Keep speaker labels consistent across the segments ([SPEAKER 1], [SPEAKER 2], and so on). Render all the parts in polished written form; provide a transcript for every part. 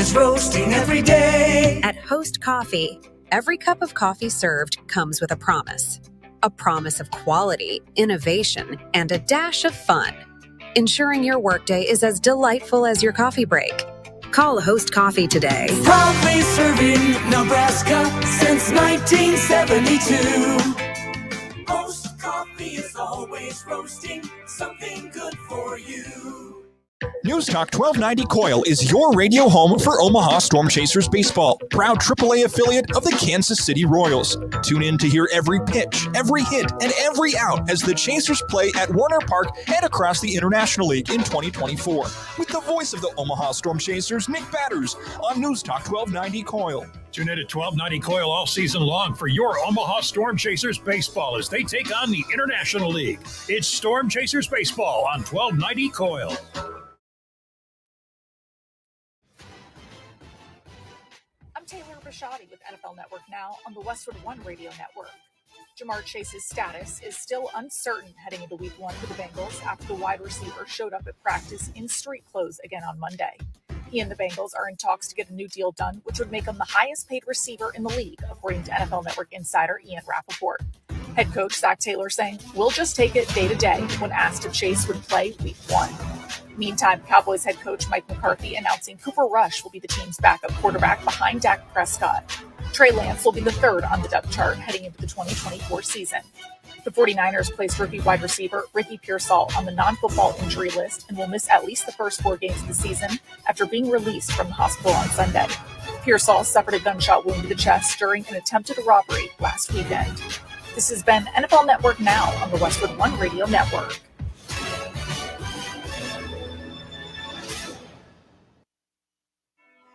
[SPEAKER 1] Chasers roasting every day.
[SPEAKER 2] At Host Coffee, every cup of coffee served comes with a promise. A promise of quality, innovation, and a dash of fun, ensuring your workday is as delightful as your coffee break. Call Host Coffee today.
[SPEAKER 1] Proudly serving Nebraska since 1972. Host Coffee is always roasting something good for you.
[SPEAKER 3] News Talk 1290 Coil is your radio home for Omaha Storm Chasers baseball, proud AAA affiliate of the Kansas City Royals. Tune in to hear every pitch, every hit, and every out as the Chasers play at Warner Park and across the International League in 2024. With the voice of the Omaha Storm Chasers, Nick Batters, on News Talk 1290 Coil.
[SPEAKER 4] Tune in at 1290 Coil all season long for your Omaha Storm Chasers baseball as they take on the International League. It's Storm Chasers baseball on 1290 Coil.
[SPEAKER 5] I'm Taylor Bashotti with NFL Network Now on the Westwood One Radio Network. Jamar Chase's status is still uncertain heading into Week 1 for the Bengals after the wide receiver showed up at practice in street clothes again on Monday. He and the Bengals are in talks to get a new deal done, which would make him the highest-paid receiver in the league, according to NFL Network insider Ian Rappaport. Head coach Zach Taylor saying, "We'll just take it day to day," when asked if Chase would play Week 1. Meantime, Cowboys head coach Mike McCarthy announcing Cooper Rush will be the team's backup quarterback behind Dak Prescott. Trey Lance will be the third on the depth chart heading into the 2024 season. The 49ers placed rookie wide receiver Ricky Pearsall on the non-football injury list and will miss at least the first 4 games of the season after being released from the hospital on Sunday. Pearsall suffered a gunshot wound to the chest during an attempted robbery last weekend. This has been NFL Network Now on the Westwood One Radio Network.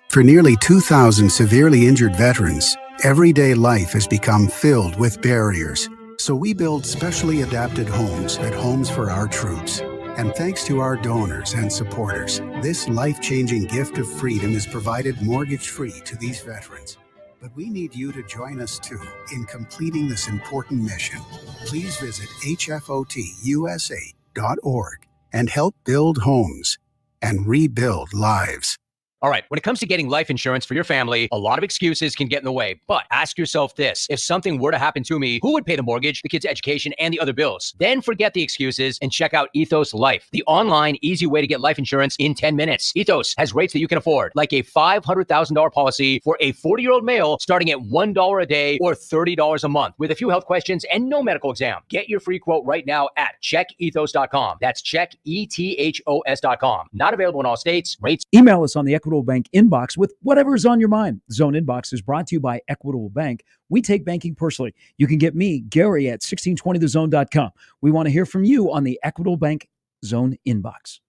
[SPEAKER 6] For nearly 2,000 severely injured veterans, everyday life has become filled with barriers. So we build specially adapted homes at Homes for Our Troops. And thanks to our donors and supporters, this life-changing gift of freedom is provided mortgage-free to these veterans. But we need you to join us too in completing this important mission. Please visit hfotusa.org and help build homes and rebuild lives.
[SPEAKER 7] All right, when it comes to getting life insurance for your family, a lot of excuses can get in the way. But ask yourself this: if something were to happen to me, who would pay the mortgage, the kids' education, and the other bills? Then forget the excuses and check out Ethos Life, the online, easy way to get life insurance in 10 minutes. Ethos has rates that you can afford, like a $500,000 policy for a 40-year-old male starting at $1 a day or $30 a month, with a few health questions and no medical exam. Get your free quote right now at checkethos.com. That's checkethos.com. Not available in all states. Rates.
[SPEAKER 8] Email us on the Equitable Bank inbox with whatever is on your mind. Zone Inbox is brought to you by Equitable Bank. We take banking personally. You can get me, Gary, at 1620thezone.com. We want to hear from you on the Equitable Bank Zone Inbox.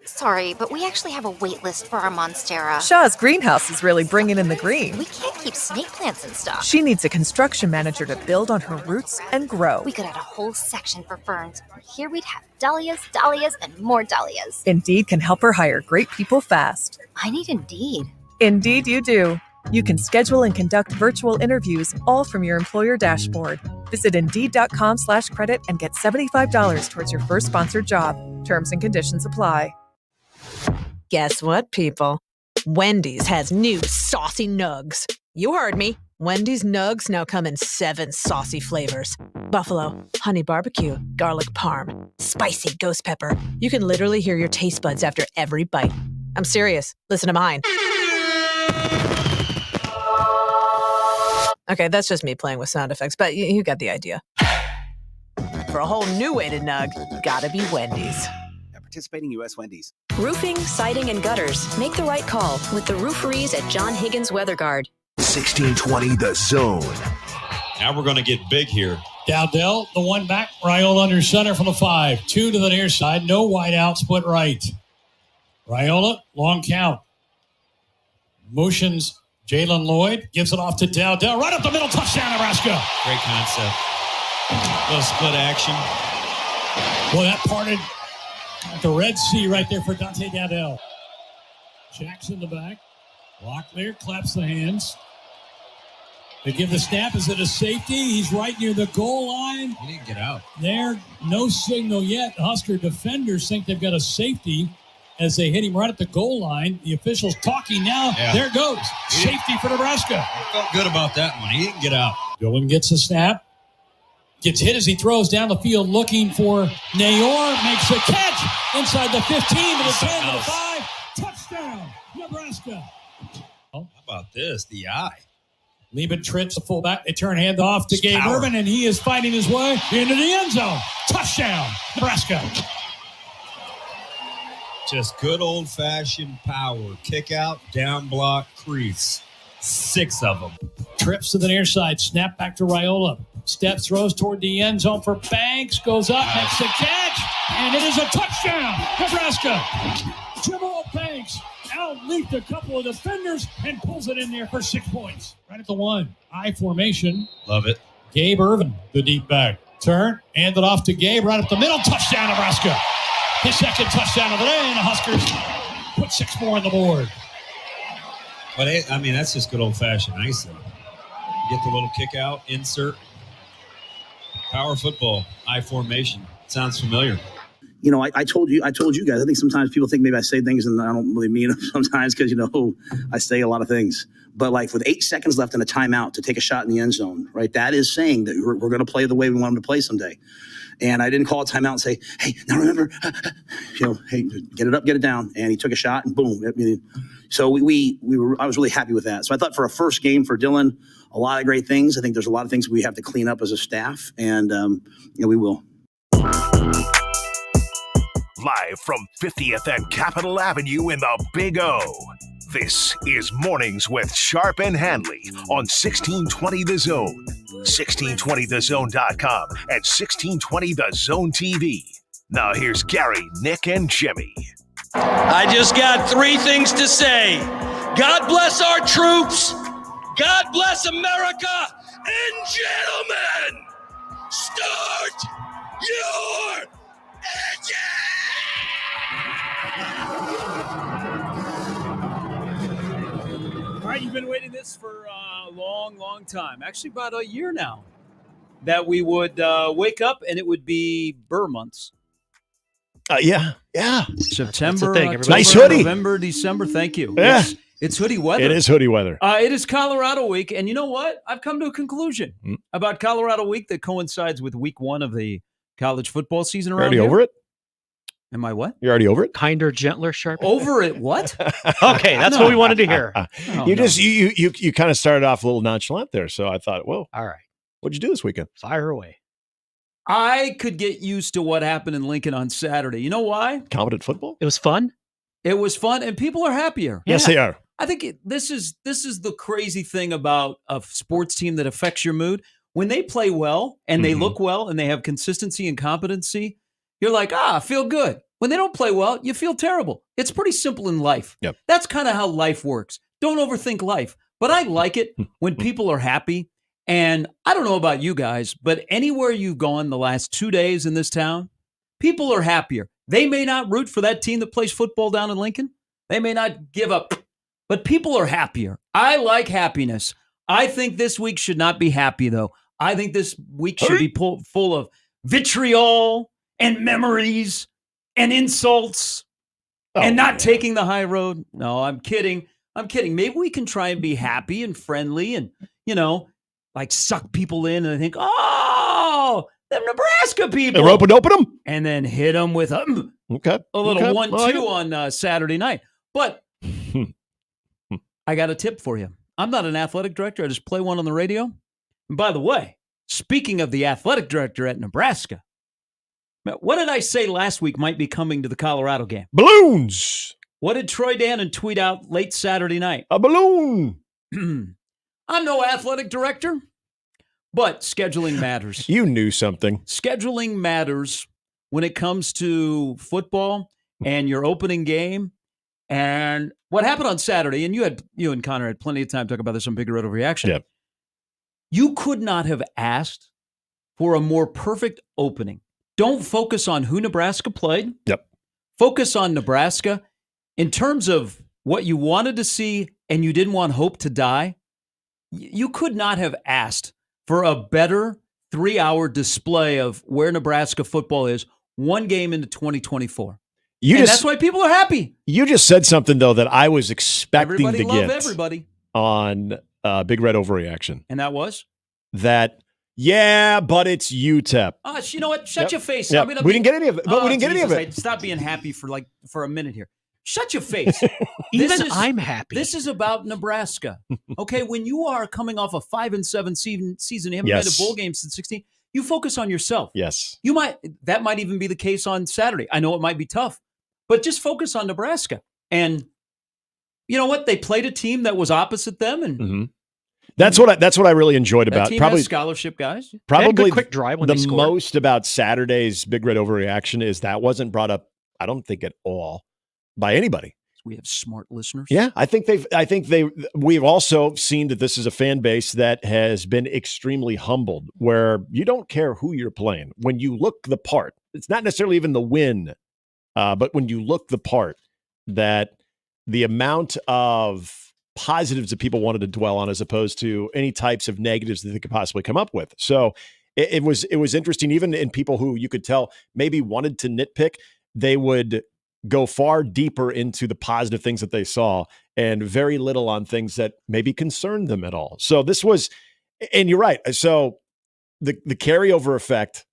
[SPEAKER 9] Sorry, but we actually have a wait list for our Monstera.
[SPEAKER 10] Shaw's greenhouse is really bringing in the green.
[SPEAKER 9] We can't keep snake plants in stock.
[SPEAKER 10] She needs a construction manager to build on her roots and grow.
[SPEAKER 9] We could add a whole section for ferns. Here we'd have dahlias, dahlias, and more dahlias.
[SPEAKER 10] Indeed can help her hire great people fast.
[SPEAKER 9] I need Indeed.
[SPEAKER 10] Indeed you do. You can schedule and conduct virtual interviews all from your employer dashboard. Visit Indeed.com/credit and get $75 towards your first sponsored job. Terms and conditions apply.
[SPEAKER 11] Guess what, people? Wendy's has new saucy nugs. You heard me. Wendy's nugs now come in 7 saucy flavors. Buffalo, honey barbecue, garlic parm, spicy ghost pepper. You can literally hear your taste buds after every bite. I'm serious. Listen to mine. Okay, that's just me playing with sound effects, but you got the idea. For a whole new way to nug, gotta be Wendy's.
[SPEAKER 12] Participating U.S. Wendy's.
[SPEAKER 13] Roofing, siding, and gutters. Make the right call with the rooferys at John Higgins Weather Guard.
[SPEAKER 14] 1620 The Zone.
[SPEAKER 15] Now we're going to get big here.
[SPEAKER 16] Dowdell, the one back. Raiola under center from the 5. 2 to the near side. No wide out. Split right. Raiola, long count. Motions Jalen Lloyd. Gives it off to Dowdell. Right up the middle. Touchdown, Nebraska.
[SPEAKER 15] Great concept. Little split action.
[SPEAKER 16] Well, that parted the Red Sea right there for Dante Dowdell. Jackson the back. Locklear claps the hands. They give the snap. Is it a safety? He's right near the goal line.
[SPEAKER 15] He didn't get out.
[SPEAKER 16] There, no signal yet. Husker defenders think they've got a safety. as they hit him right at the goal line. The officials talking now.
[SPEAKER 15] Yeah.
[SPEAKER 16] There it goes. Safety for Nebraska.
[SPEAKER 15] I felt good about that one. He didn't get out.
[SPEAKER 16] Dillon gets a snap. Gets hit as he throws down the field looking for Nayor. Makes a catch inside the 15 to the 10 to the 5. Touchdown, Nebraska.
[SPEAKER 15] How about this? The eye.
[SPEAKER 16] Lieben Tritz, the fullback. They turn hand off to Gabe
[SPEAKER 15] power.
[SPEAKER 16] Irvin, and he is fighting his way into the end zone. Touchdown, Nebraska.
[SPEAKER 15] Just good old-fashioned power. Kick out, down block, crease. 6 of them.
[SPEAKER 16] Trips to the near side. Snap back to Raiola. Steps, throws toward the end zone for Banks. Goes up, makes the catch, and it is a touchdown, Nebraska. Jimbo Banks out-leaped a couple of defenders and pulls it in there for 6 points. Right at the 1. I formation.
[SPEAKER 15] Love it.
[SPEAKER 16] Gabe Irvin, the deep back. Turn, hand it off to Gabe right up the middle. Touchdown, Nebraska. His second touchdown of the day, and the Huskers put 6 more on the board.
[SPEAKER 15] But, I mean, that's just good old-fashioned icing. You get the little kick out, insert. Power football, I formation. Sounds familiar.
[SPEAKER 12] You know, I told you guys, I think sometimes people think maybe I say things and I don't really mean them sometimes because, I say a lot of things. But like with 8 seconds left in a timeout to take a shot in the end zone, right? That is saying that we're going to play the way we want them to play someday. And I didn't call a timeout and say, hey, now remember, hey, get it up, get it down. And he took a shot and boom. So I was really happy with that. So I thought for a first game for Dillon, a lot of great things. I think there's a lot of things we have to clean up as a staff, and we will.
[SPEAKER 14] Live from 50th and Capitol Avenue in the Big O. This is Mornings with Sharp and Handley on 1620 The Zone, 1620thezone.com, and 1620 The Zone TV. Now here's Gary, Nick, and Jimmy.
[SPEAKER 17] I just got 3 things to say. God bless our troops. God bless America. And gentlemen, start your engine!
[SPEAKER 8] All right, you've been waiting this for a long, long time. Actually, about a year now. That we would wake up and it would be Burr months.
[SPEAKER 18] Yeah.
[SPEAKER 8] September, October,
[SPEAKER 18] nice hoodie.
[SPEAKER 8] November, December. Thank you.
[SPEAKER 18] Yeah.
[SPEAKER 8] It's hoodie weather.
[SPEAKER 18] It is hoodie weather.
[SPEAKER 8] It is Colorado week. And you know what? I've come to a conclusion about Colorado week that coincides with week 1 of the college football season around
[SPEAKER 18] You're already over it?
[SPEAKER 8] Am I what?
[SPEAKER 18] You're already over it?
[SPEAKER 19] Kinder, gentler, sharper.
[SPEAKER 8] Over it what?
[SPEAKER 19] Okay, that's what we wanted to hear.
[SPEAKER 18] You kind of started off a little nonchalant there. So I thought, well,
[SPEAKER 19] all right.
[SPEAKER 18] What'd you do this weekend?
[SPEAKER 19] Fire away.
[SPEAKER 8] I could get used to what happened in Lincoln on Saturday. You know why?
[SPEAKER 18] Competent football?
[SPEAKER 19] It was fun.
[SPEAKER 8] It was fun, and people are happier.
[SPEAKER 18] Yes, they are.
[SPEAKER 8] I think this is the crazy thing about a sports team that affects your mood. When they play well and they look well and they have consistency and competency, you're like, I feel good. When they don't play well, you feel terrible. It's pretty simple in life.
[SPEAKER 18] Yep.
[SPEAKER 8] That's kind of how life works. Don't overthink life. But I like it when people are happy. And I don't know about you guys, but anywhere you've gone the last 2 days in this town, people are happier. They may not root for that team that plays football down in Lincoln. They may not give up, but people are happier. I like happiness. I think this week should not be happy, though. I think this week should be full of vitriol and memories and insults and not taking the high road. No, I'm kidding. Maybe we can try and be happy and friendly and, like suck people in and think, oh, them Nebraska people.
[SPEAKER 18] Rope and open them?
[SPEAKER 8] And then hit them with a little 1-2 on Saturday night. But I got a tip for you. I'm not an athletic director. I just play one on the radio. And by the way, speaking of the athletic director at Nebraska, what did I say last week might be coming to the Colorado game?
[SPEAKER 18] Balloons.
[SPEAKER 8] What did Troy Dannon tweet out late Saturday night?
[SPEAKER 18] A balloon.
[SPEAKER 8] I'm no athletic director, but scheduling matters.
[SPEAKER 18] You knew something.
[SPEAKER 8] Scheduling matters when it comes to football and your opening game. And what happened on Saturday, and you and Connor had plenty of time to talk about this on Big Red Overreaction.
[SPEAKER 18] Yep.
[SPEAKER 8] You could not have asked for a more perfect opening. Don't focus on who Nebraska played.
[SPEAKER 18] Yep.
[SPEAKER 8] Focus on Nebraska in terms of what you wanted to see and you didn't want hope to die. You could not have asked for a better 3-hour display of where Nebraska football is one game into 2024. That's why people are happy.
[SPEAKER 18] You just said something, though, that I was expecting
[SPEAKER 8] Everybody
[SPEAKER 18] to
[SPEAKER 8] love
[SPEAKER 18] get
[SPEAKER 8] everybody.
[SPEAKER 18] on Big Red Overreaction.
[SPEAKER 8] And that was?
[SPEAKER 18] But it's UTEP.
[SPEAKER 8] You know what? Shut your face.
[SPEAKER 18] Yep. We didn't get any of it. But we didn't get any of it.
[SPEAKER 8] Stop being happy for a minute here. Shut your face.
[SPEAKER 19] I'm happy.
[SPEAKER 8] This is about Nebraska. Okay, when you are coming off a 5-7 season, you haven't been to bowl games since 16. You focus on yourself.
[SPEAKER 18] Yes.
[SPEAKER 8] That might even be the case on Saturday. I know it might be tough, but just focus on Nebraska. And you know what? They played a team that was opposite them, and
[SPEAKER 18] that's what I really enjoyed about.
[SPEAKER 8] Team
[SPEAKER 18] probably
[SPEAKER 8] has scholarship guys.
[SPEAKER 18] Probably
[SPEAKER 19] quick drive when
[SPEAKER 18] the
[SPEAKER 19] they scored.
[SPEAKER 18] Most about Saturday's Big Red Overreaction is that wasn't brought up, I don't think, at all by anybody.
[SPEAKER 8] We have smart listeners.
[SPEAKER 18] Yeah, we've also seen that this is a fan base that has been extremely humbled, where you don't care who you're playing. When you look the part, it's not necessarily even the win, but when you look the part, that the amount of positives that people wanted to dwell on as opposed to any types of negatives that they could possibly come up with. So it was interesting, even in people who you could tell maybe wanted to nitpick, they would go far deeper into the positive things that they saw and very little on things that maybe concerned them at all. So this was, and you're right. So the carryover effect,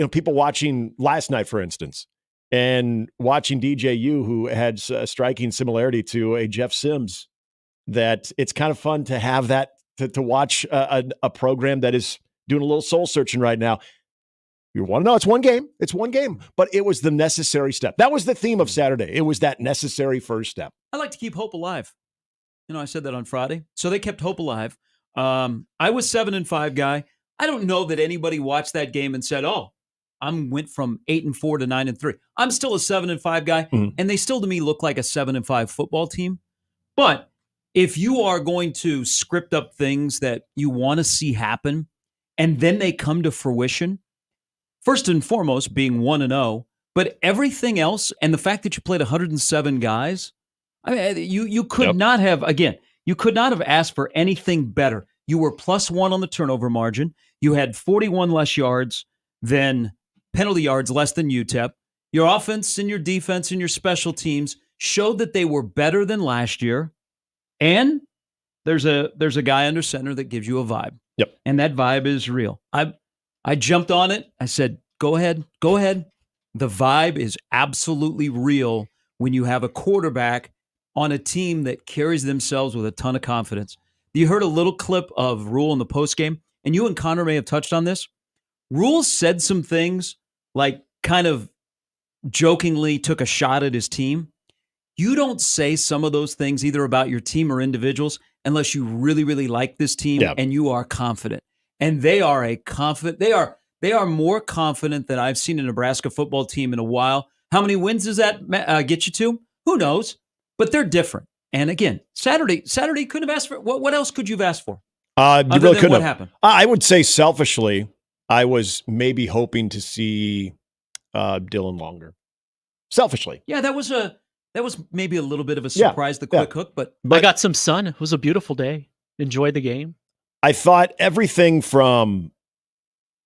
[SPEAKER 18] people watching last night, for instance, and watching DJU, who had a striking similarity to a Jeff Sims, that it's kind of fun to have that, to watch a program that is doing a little soul searching right now. You want to know, it's one game, but it was the necessary step. That was the theme of Saturday. It was that necessary first step.
[SPEAKER 8] I like to keep hope alive. I said that on Friday. So they kept hope alive. I was 7-5 guy. I don't know that anybody watched that game and said, oh, I went from 8-4 to 9-3. I'm still a 7-5 guy. And they still, to me, look like a 7-5 football team. But if you are going to script up things that you want to see happen, and then they come to fruition, first and foremost, being 1-0, but everything else, and the fact that you played 107 guys, I mean, you could not have, again, you could not have asked for anything better. You were +1 on the turnover margin. You had 41 less yards than penalty yards, less than UTEP. Your offense and your defense and your special teams showed that they were better than last year. And there's a guy under center that gives you a vibe.
[SPEAKER 18] Yep.
[SPEAKER 8] And that vibe is real. I jumped on it. I said, go ahead. The vibe is absolutely real when you have a quarterback on a team that carries themselves with a ton of confidence. You heard a little clip of Rule in the postgame, and you and Connor may have touched on this. Rule said some things, like kind of jokingly took a shot at his team. You don't say some of those things either about your team or individuals unless you really, really like this team and you are confident. And they are they are more confident than I've seen a Nebraska football team in a while. How many wins does that get you to? Who knows? But they're different. And again, Saturday couldn't have asked for what else could you have asked for?
[SPEAKER 18] You really couldn't
[SPEAKER 8] what
[SPEAKER 18] have.
[SPEAKER 8] happened?
[SPEAKER 18] I would say selfishly, I was maybe hoping to see Dylan longer. Selfishly,
[SPEAKER 8] yeah, that was maybe a little bit of a surprise. The quick hook, but
[SPEAKER 19] I got some sun. It was a beautiful day. Enjoyed the game.
[SPEAKER 18] I thought everything from.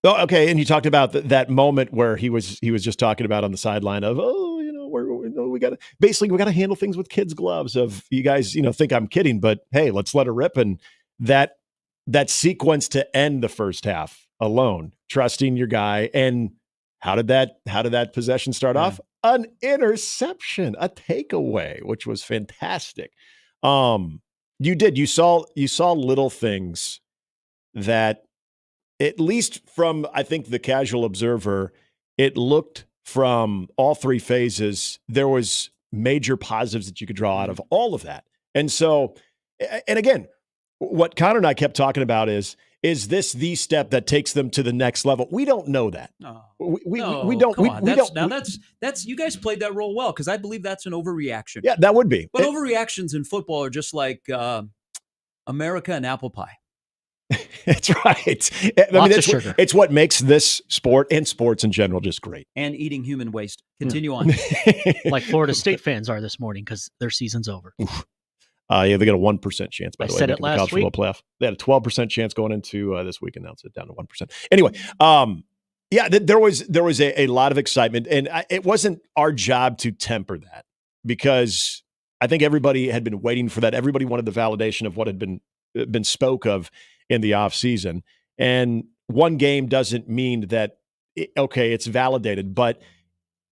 [SPEAKER 18] Oh, okay, and you talked about that moment where he was just talking about on the sideline of we got to handle things with kids' gloves. Of you guys, think I'm kidding, but hey, let's let her rip. And that sequence to end the first half alone, trusting your guy. And how did that possession start off? An interception, a takeaway, which was fantastic. You saw little things that, at least from, I think, the casual observer, it looked from all three phases, there was major positives that you could draw out of all of that. And so, and again, what Connor and I kept talking about is this the step that takes them to the next level? We don't know that.
[SPEAKER 8] No,
[SPEAKER 18] we
[SPEAKER 8] don't. That's you guys played that role well, because I believe that's an overreaction.
[SPEAKER 18] Yeah, that would be.
[SPEAKER 8] But overreactions in football are just like America and apple pie.
[SPEAKER 18] That's right.
[SPEAKER 19] Lots of sugar.
[SPEAKER 18] It's what makes this sport and sports in general just great.
[SPEAKER 8] And eating human waste. Continue on.
[SPEAKER 19] Like Florida State fans are this morning because their season's over.
[SPEAKER 18] Yeah, they got a 1% chance, by the way.
[SPEAKER 19] I said it last week.
[SPEAKER 18] Playoff. They had a 12% chance going into this week, and now it's down to 1%. Anyway, Yeah, there was a lot of excitement, and it wasn't our job to temper that because I think everybody had been waiting for that. Everybody wanted the validation of what had been spoke of in the offseason. And one game doesn't mean that, it's validated. But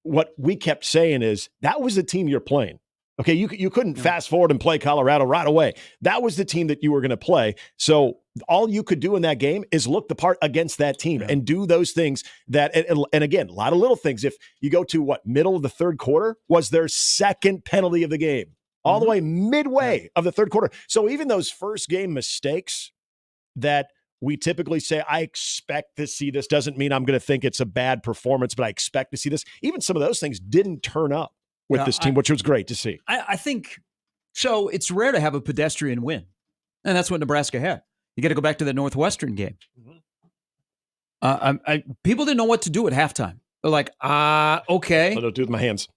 [SPEAKER 18] what we kept saying is that was the team you're playing. Okay, you couldn't fast forward and play Colorado right away. That was the team that you were going to play. So all you could do in that game is look the part against that team and do those things that, and again, a lot of little things. If you go to middle of the third quarter was their second penalty of the game, all the way midway of the third quarter. So even those first game mistakes that we typically say, I expect to see this, doesn't mean I'm going to think it's a bad performance, but I expect to see this. Even some of those things didn't turn up with this team, which was great to see.
[SPEAKER 8] I think so. It's rare to have a pedestrian win, and that's what Nebraska had. You got to go back to the Northwestern game. People didn't know what to do at halftime. They're like, okay.
[SPEAKER 18] What do I do with my hands?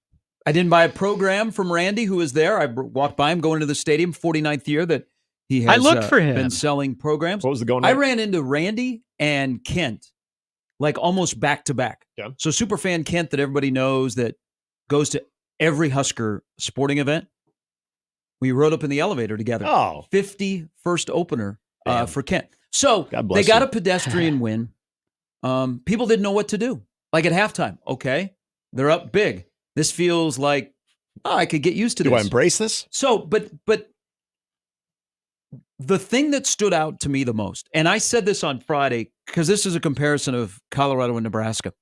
[SPEAKER 8] I didn't buy a program from Randy, who was there. I walked by him going to the stadium, 49th year that he has
[SPEAKER 19] I looked for him.
[SPEAKER 8] Been selling programs.
[SPEAKER 18] What was the going
[SPEAKER 8] I
[SPEAKER 18] rate?
[SPEAKER 8] ran into Randy and Kent, like almost back to back.
[SPEAKER 18] Yeah.
[SPEAKER 8] So Superfan Kent that everybody knows that goes to every Husker sporting event. We rode up in the elevator together. 51st opener for Kent. So they got a pedestrian win. People didn't know what to do. Like at halftime, okay, they're up big. This feels like, I could get used to this.
[SPEAKER 18] Do I embrace this?
[SPEAKER 8] So, but the thing that stood out to me the most, and I said this on Friday, because this is a comparison of Colorado and Nebraska.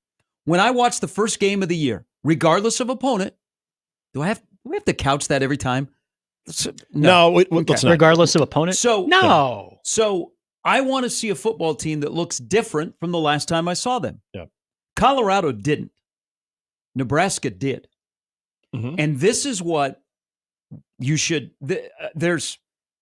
[SPEAKER 8] When I watched the first game of the year, regardless of opponent, do we have to couch that every time?
[SPEAKER 18] No, let's not.
[SPEAKER 19] Regardless of opponent? No.
[SPEAKER 8] So I want to see a football team that looks different from the last time I saw them.
[SPEAKER 18] Yeah.
[SPEAKER 8] Colorado didn't. Nebraska did. Mm-hmm. And this is what you should there's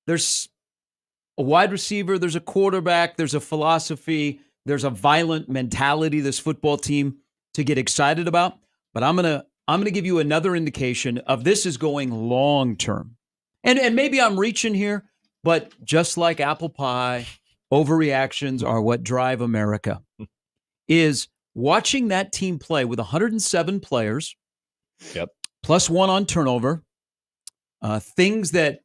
[SPEAKER 8] a wide receiver, there's a quarterback, there's a philosophy, there's a violent mentality this football team to get excited about. But I'm going to give you another indication of this is going long term. And maybe I'm reaching here, but just like apple pie, overreactions are what drive America. Is watching that team play with 107 players, plus one on turnover, things that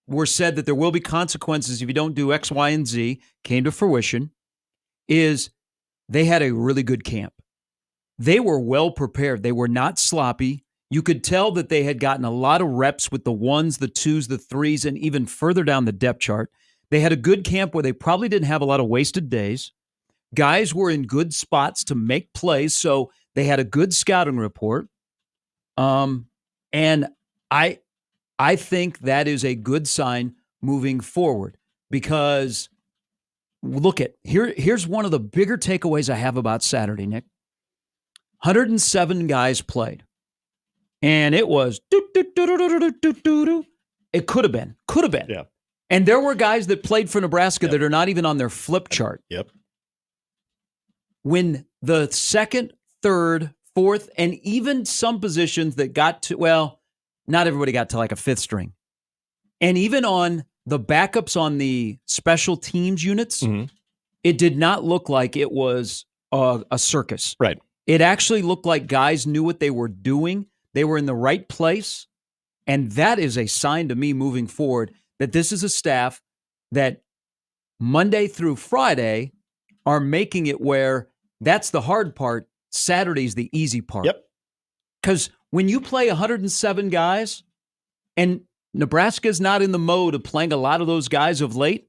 [SPEAKER 8] were said that there will be consequences if you don't do X, Y, and Z came to fruition, is they had a really good camp. They were well prepared. They were not sloppy. You could tell that they had gotten a lot of reps with the ones, the twos, the threes, and even further down the depth chart. They had a good camp where they probably didn't have a lot of wasted days. Guys were in good spots to make plays, so they had a good scouting report. And I think that is a good sign moving forward because here's one of the bigger takeaways I have about Saturday, Nick. 107 guys played. And it was it could have been.
[SPEAKER 18] Yeah.
[SPEAKER 8] And there were guys that played for Nebraska that are not even on their flip chart.
[SPEAKER 18] Yep.
[SPEAKER 8] When the second, third, fourth, and even some positions that got to, not everybody got to like a fifth string. And even on the backups on the special teams units, it did not look like it was a circus.
[SPEAKER 18] Right.
[SPEAKER 8] It actually looked like guys knew what they were doing. They were in the right place. And that is a sign to me moving forward that this is a staff that Monday through Friday are making it where that's the hard part. Saturday's the easy part.
[SPEAKER 18] Yep.
[SPEAKER 8] Because when you play 107 guys, and Nebraska's not in the mode of playing a lot of those guys of late,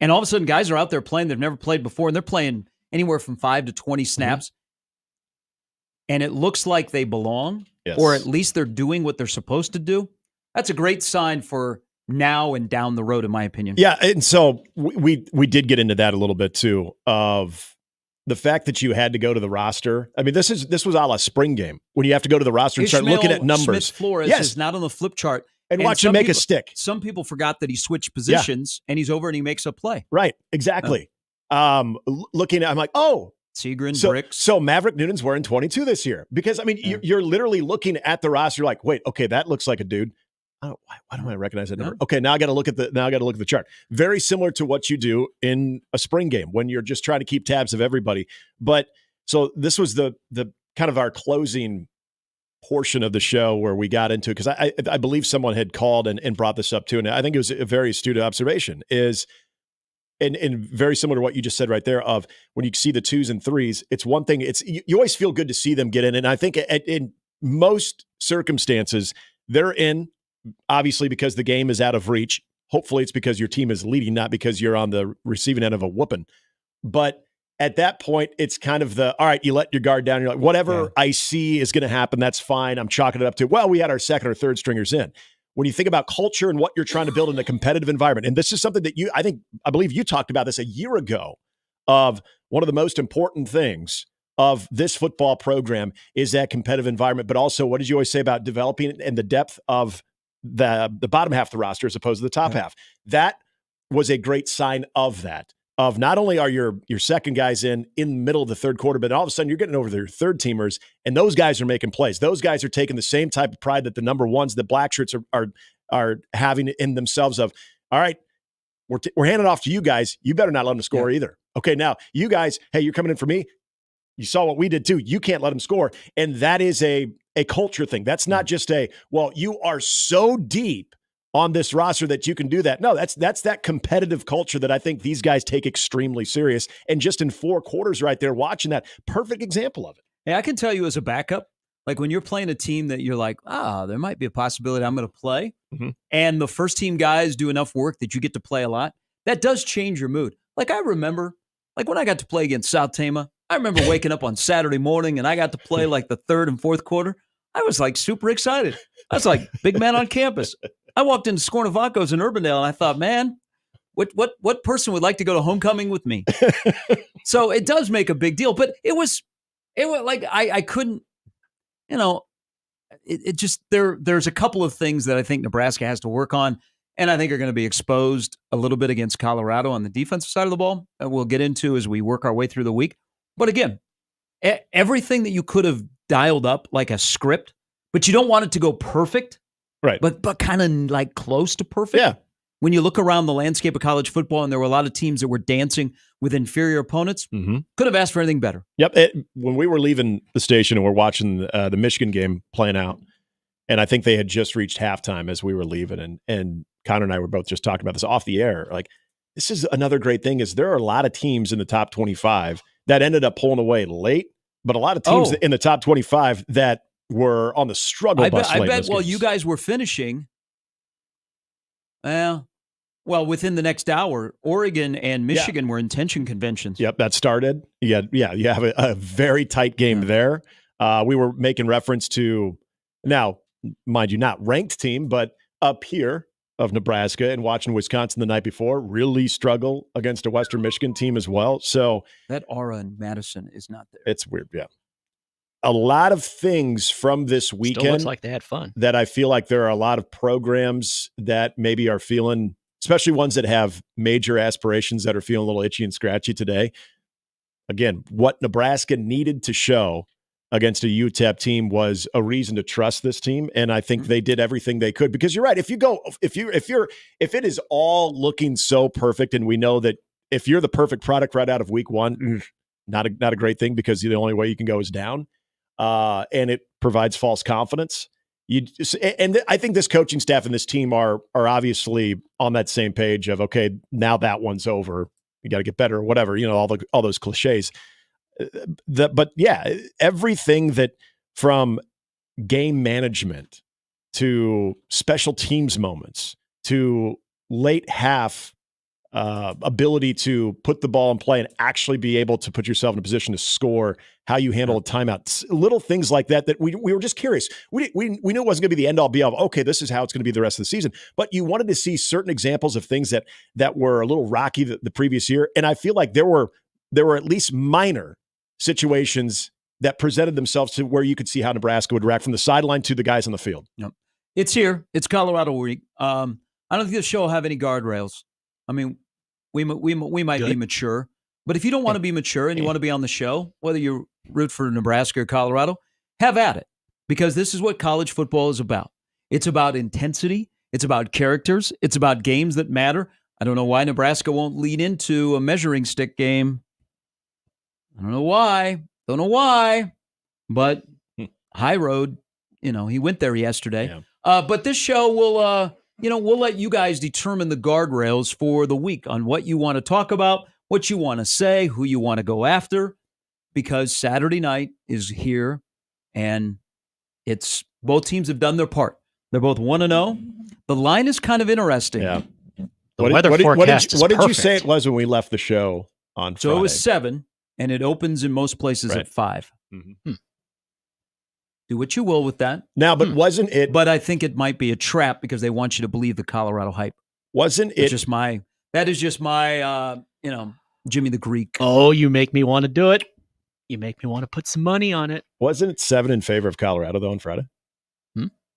[SPEAKER 8] and all of a sudden guys are out there playing they've never played before, and they're playing anywhere from 5 to 20 snaps, and it looks like they belong, or at least they're doing what they're supposed to do. That's a great sign for now and down the road, in my opinion.
[SPEAKER 18] Yeah, and so we did get into that a little bit too, of the fact that you had to go to the roster. I mean, this was a la spring game when you have to go to the roster and start looking at numbers.
[SPEAKER 8] Smith-Flores is not on the flip chart.
[SPEAKER 18] And watch him make a stick.
[SPEAKER 8] Some people forgot that he switched positions and he's over and he makes a play.
[SPEAKER 18] Right, exactly. Looking at, I'm like,
[SPEAKER 8] Segrin, Bricks.
[SPEAKER 18] So Maverick Noonan's wearing 22 this year. Because, I mean, you're literally looking at the roster like, wait, okay, that looks like a dude. Why don't I recognize that number? Okay, now I got to look at the chart. Very similar to what you do in a spring game when you're just trying to keep tabs of everybody. But So this was the kind of our closing portion of the show where we got into, because I believe someone had called and brought this up too, and I think it was a very astute observation, is and very similar to what you just said right there, of when you see the 2s and 3s, it's one thing, it's you always feel good to see them get in, and I think in most circumstances they're in obviously because the game is out of reach. Hopefully it's because your team is leading, not because you're on the receiving end of a whooping. But at that point, it's kind of all right, you let your guard down. You're like, whatever I see is going to happen, that's fine. I'm chalking it up to, well, we had our second or third stringers in. When you think about culture and what you're trying to build in a competitive environment, and this is something that I believe you talked about this a year ago, of one of the most important things of this football program is that competitive environment, but also what did you always say about developing and the depth of the bottom half of the roster as opposed to the top half? That was a great sign of that. Of not only are your second guys in the middle of the third quarter, but all of a sudden you're getting over their third teamers, and those guys are making plays. Those guys are taking the same type of pride that the number ones, the black shirts are having in themselves. Of all right, we're handing off to you guys. You better not let them score either. Okay, now you guys, hey, you're coming in for me. You saw what we did too. You can't let them score, and that is a culture thing. That's not just you are so deep on this roster that you can do that. No, that's that competitive culture that I think these guys take extremely serious. And just in 4 quarters right there, watching that, perfect example of it.
[SPEAKER 8] Hey, I can tell you as a backup, like when you're playing a team that you're like, there might be a possibility I'm going to play, and the first team guys do enough work that you get to play a lot, that does change your mood. Like I remember, like when I got to play against South Tama, I remember waking up on Saturday morning and I got to play like the third and fourth quarter. I was like super excited. I was like big man on campus. I walked into Scornavacos in Urbandale and I thought, man, what person would like to go to homecoming with me? So it does make a big deal, but it was like, I couldn't, it just, there's a couple of things that I think Nebraska has to work on, and I think are going to be exposed a little bit against Colorado on the defensive side of the ball, and we'll get into as we work our way through the week. But again, everything that you could have dialed up like a script, but you don't want it to go perfect.
[SPEAKER 18] Right.
[SPEAKER 8] But kind of like close to perfect.
[SPEAKER 18] Yeah.
[SPEAKER 8] When you look around the landscape of college football and there were a lot of teams that were dancing with inferior opponents, could have asked for anything better.
[SPEAKER 18] Yep. When we were leaving the station and we're watching the Michigan game playing out, and I think they had just reached halftime as we were leaving, and Connor and I were both just talking about this off the air. Like, this is another great thing is there are a lot of teams in the top 25 that ended up pulling away late, but a lot of teams in the top 25 that were on the struggle bus.
[SPEAKER 8] I bet while you guys were finishing, within the next hour, Oregon and Michigan were in tension conventions.
[SPEAKER 18] Yep, that started. You have a very tight game there. We were making reference to, now, mind you, not ranked team, but up here of Nebraska, and watching Wisconsin the night before really struggle against a Western Michigan team as well. So
[SPEAKER 8] that aura in Madison is not there.
[SPEAKER 18] It's weird, yeah. A lot of things from this weekend.
[SPEAKER 19] Still looks like they had fun.
[SPEAKER 18] That I feel like there are a lot of programs that maybe are feeling, especially ones that have major aspirations, that are feeling a little itchy and scratchy today. Again, what Nebraska needed to show against a UTEP team was a reason to trust this team, and I think they did everything they could. Because you're right, if it is all looking so perfect, and we know that if you're the perfect product right out of week one, not a great thing, because the only way you can go is down. And it provides false confidence. And I think this coaching staff and this team are obviously on that same page of, okay, now that one's over. You got to get better or whatever, all those cliches. But yeah, everything that from game management to special teams moments to late half ability to put the ball in play and actually be able to put yourself in a position to score, how you handle a timeout, little things like that we were just curious. We knew it wasn't going to be the end all be all. Okay, this is how it's going to be the rest of the season. But you wanted to see certain examples of things that were a little rocky the previous year, and I feel like there were at least minor situations that presented themselves to where you could see how Nebraska would react from the sideline to the guys on the field.
[SPEAKER 8] Yep. It's here. It's Colorado week. I don't think this show will have any guardrails. I mean, we might be mature, but if you don't want to be mature and you want to be on the show, whether you root for Nebraska or Colorado, have at it, because this is what college football is about. It's about intensity. It's about characters. It's about games that matter. I don't know why Nebraska won't lead into a measuring stick game. I don't know why. Don't know why, but High Road, he went there yesterday.
[SPEAKER 18] Yeah.
[SPEAKER 8] But this show will, we'll let you guys determine the guardrails for the week on what you want to talk about, what you want to say, who you want to go after, because Saturday night is here, and both teams have done their part. They're both 1-0. The line is kind of interesting.
[SPEAKER 18] Yeah.
[SPEAKER 19] The weather forecast is
[SPEAKER 18] What did you
[SPEAKER 19] perfect.
[SPEAKER 18] say it was when we left the show on Friday?
[SPEAKER 8] So it was 7, and it opens in most places at 5.
[SPEAKER 18] Mm-hmm.
[SPEAKER 8] Do what you will with that.
[SPEAKER 18] Now, but wasn't it?
[SPEAKER 8] But I think it might be a trap because they want you to believe the Colorado hype.
[SPEAKER 18] Wasn't it?
[SPEAKER 8] That is just my, Jimmy the Greek.
[SPEAKER 19] Oh, you make me want to do it. You make me want to put some money on it.
[SPEAKER 18] Wasn't it 7 in favor of Colorado, though, on Friday?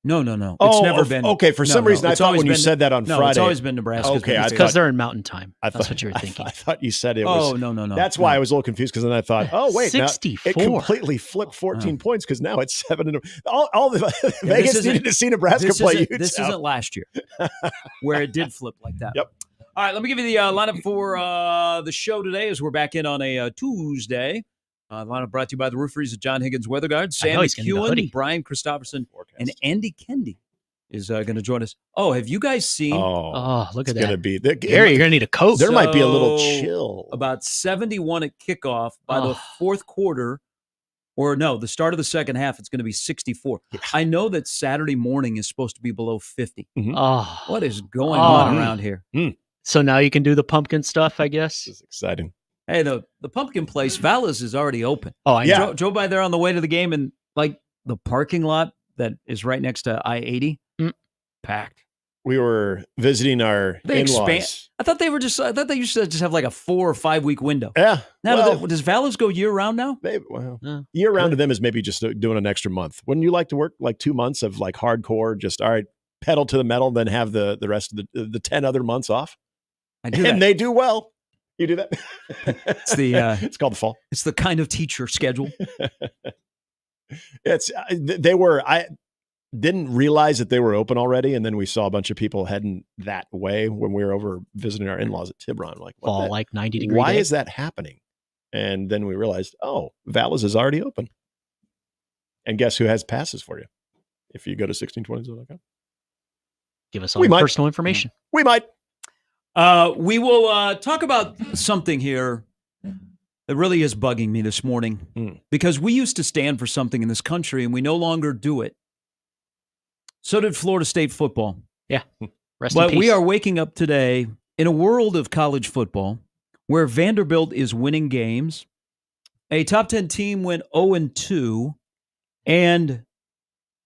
[SPEAKER 8] No. It's never been.
[SPEAKER 18] Okay, for some reason, I thought when you said that on Friday.
[SPEAKER 8] It's always been Nebraska.
[SPEAKER 18] Okay,
[SPEAKER 19] it's because they're in Mountain Time. That's what you're thinking.
[SPEAKER 18] I thought you said it was.
[SPEAKER 8] Oh, no.
[SPEAKER 18] That's why I was a little confused, because then I thought, oh, wait.
[SPEAKER 19] 64.
[SPEAKER 18] Now it completely flipped 14 points, because now it's 7. All the Vegas needed to see Nebraska play Utah.
[SPEAKER 8] This isn't last year, where it did flip like that.
[SPEAKER 18] Yep.
[SPEAKER 8] All right, let me give you the lineup for the show today as we're back in on a Tuesday. Lineup brought to you by the Roofers at John Higgins Weather Guard. Sam McEwen, Brian Christopherson, and Andy Kendi is going to join us. Oh, have you guys seen?
[SPEAKER 19] Oh, look at that.
[SPEAKER 18] It's going to be.
[SPEAKER 19] Gary, you're going to need a coat.
[SPEAKER 18] There might be a little chill.
[SPEAKER 8] About 71 at kickoff. By the fourth quarter, the start of the second half, it's going to be 64. Yeah. I know that Saturday morning is supposed to be below 50.
[SPEAKER 18] Mm-hmm.
[SPEAKER 19] Oh,
[SPEAKER 8] what is going on around here?
[SPEAKER 19] So now you can do the pumpkin stuff, I guess.
[SPEAKER 18] This is exciting.
[SPEAKER 8] Hey, the pumpkin place, Vala's, is already open.
[SPEAKER 19] Oh, I know.
[SPEAKER 8] Drove by there on the way to the game, and like the parking lot that is right next to I-80, packed.
[SPEAKER 18] We were visiting our in-laws.
[SPEAKER 8] I thought they used to just have like a 4 or 5 week window.
[SPEAKER 18] Yeah.
[SPEAKER 8] Now, does Vala's go year round now?
[SPEAKER 18] Year round to them is maybe just doing an extra month. Wouldn't you like to work like 2 months of like hardcore, just all right, pedal to the metal, then have the rest of the 10 other months off?
[SPEAKER 8] I do,
[SPEAKER 18] and they do well. You do that?
[SPEAKER 8] It's
[SPEAKER 18] it's called the fall.
[SPEAKER 8] It's the kind of teacher schedule.
[SPEAKER 18] I didn't realize that they were open already, and then we saw a bunch of people heading that way when we were over visiting our in-laws at Tiburon. Like,
[SPEAKER 19] fall like 90 degrees.
[SPEAKER 18] Why is that happening? And then we realized, Vala's is already open. And guess who has passes for you? If you go to 1620.com.
[SPEAKER 19] Give us all the personal information.
[SPEAKER 18] We might.
[SPEAKER 8] We will talk about something here that really is bugging me this morning, because we used to stand for something in this country and we no longer do it. So did Florida State football.
[SPEAKER 19] Yeah.
[SPEAKER 8] But we are waking up today in a world of college football where Vanderbilt is winning games. A top 10 team went 0-2, and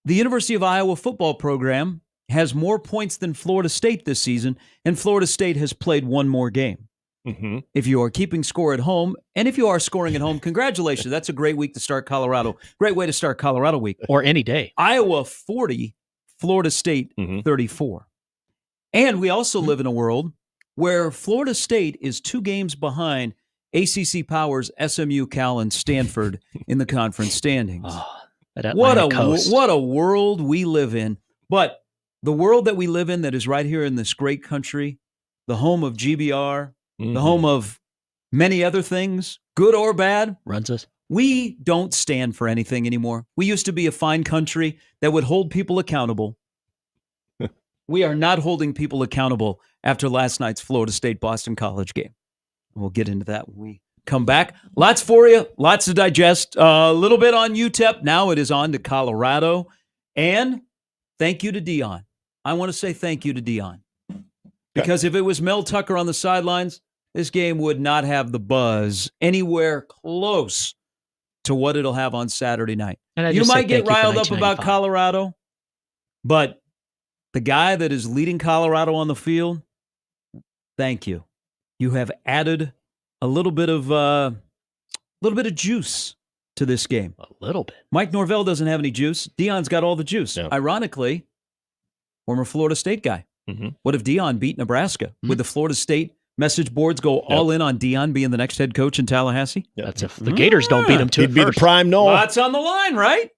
[SPEAKER 8] the University of Iowa football program has more points than Florida State this season, and Florida State has played one more game.
[SPEAKER 18] Mm-hmm.
[SPEAKER 8] If you are keeping score at home, and if you are scoring at home, congratulations. That's a great week to start Colorado. Great way to start Colorado week.
[SPEAKER 19] Or any day.
[SPEAKER 8] Iowa 40, Florida State 34. And we also live in a world where Florida State is 2 games behind ACC powers SMU, Cal, and Stanford in the conference standings. What a world we live in. But the world that we live in, that is right here in this great country, the home of GBR, the home of many other things, good or bad,
[SPEAKER 19] runs us.
[SPEAKER 8] We don't stand for anything anymore. We used to be a fine country that would hold people accountable. We are not holding people accountable after last night's Florida State-Boston College game. We'll get into that when we come back. Lots for you, lots to digest. A little bit on UTEP. Now it is on to Colorado. And thank you to Dion. I want to say thank you to Dion. Because if it was Mel Tucker on the sidelines, this game would not have the buzz anywhere close to what it'll have on Saturday night. You might get riled up about Colorado, but the guy that is leading Colorado on the field, thank you. You have added a little bit of juice to this game.
[SPEAKER 19] A little bit.
[SPEAKER 8] Mike Norvell doesn't have any juice. Dion's got all the juice. Yeah. Ironically, former Florida State guy.
[SPEAKER 18] Mm-hmm.
[SPEAKER 8] What if Dion beat Nebraska? Would the Florida State message boards go all in on Dion being the next head coach in Tallahassee?
[SPEAKER 19] That's if the Gators don't beat him to
[SPEAKER 18] He'd be the prime Noel.
[SPEAKER 8] Lots on the line, right?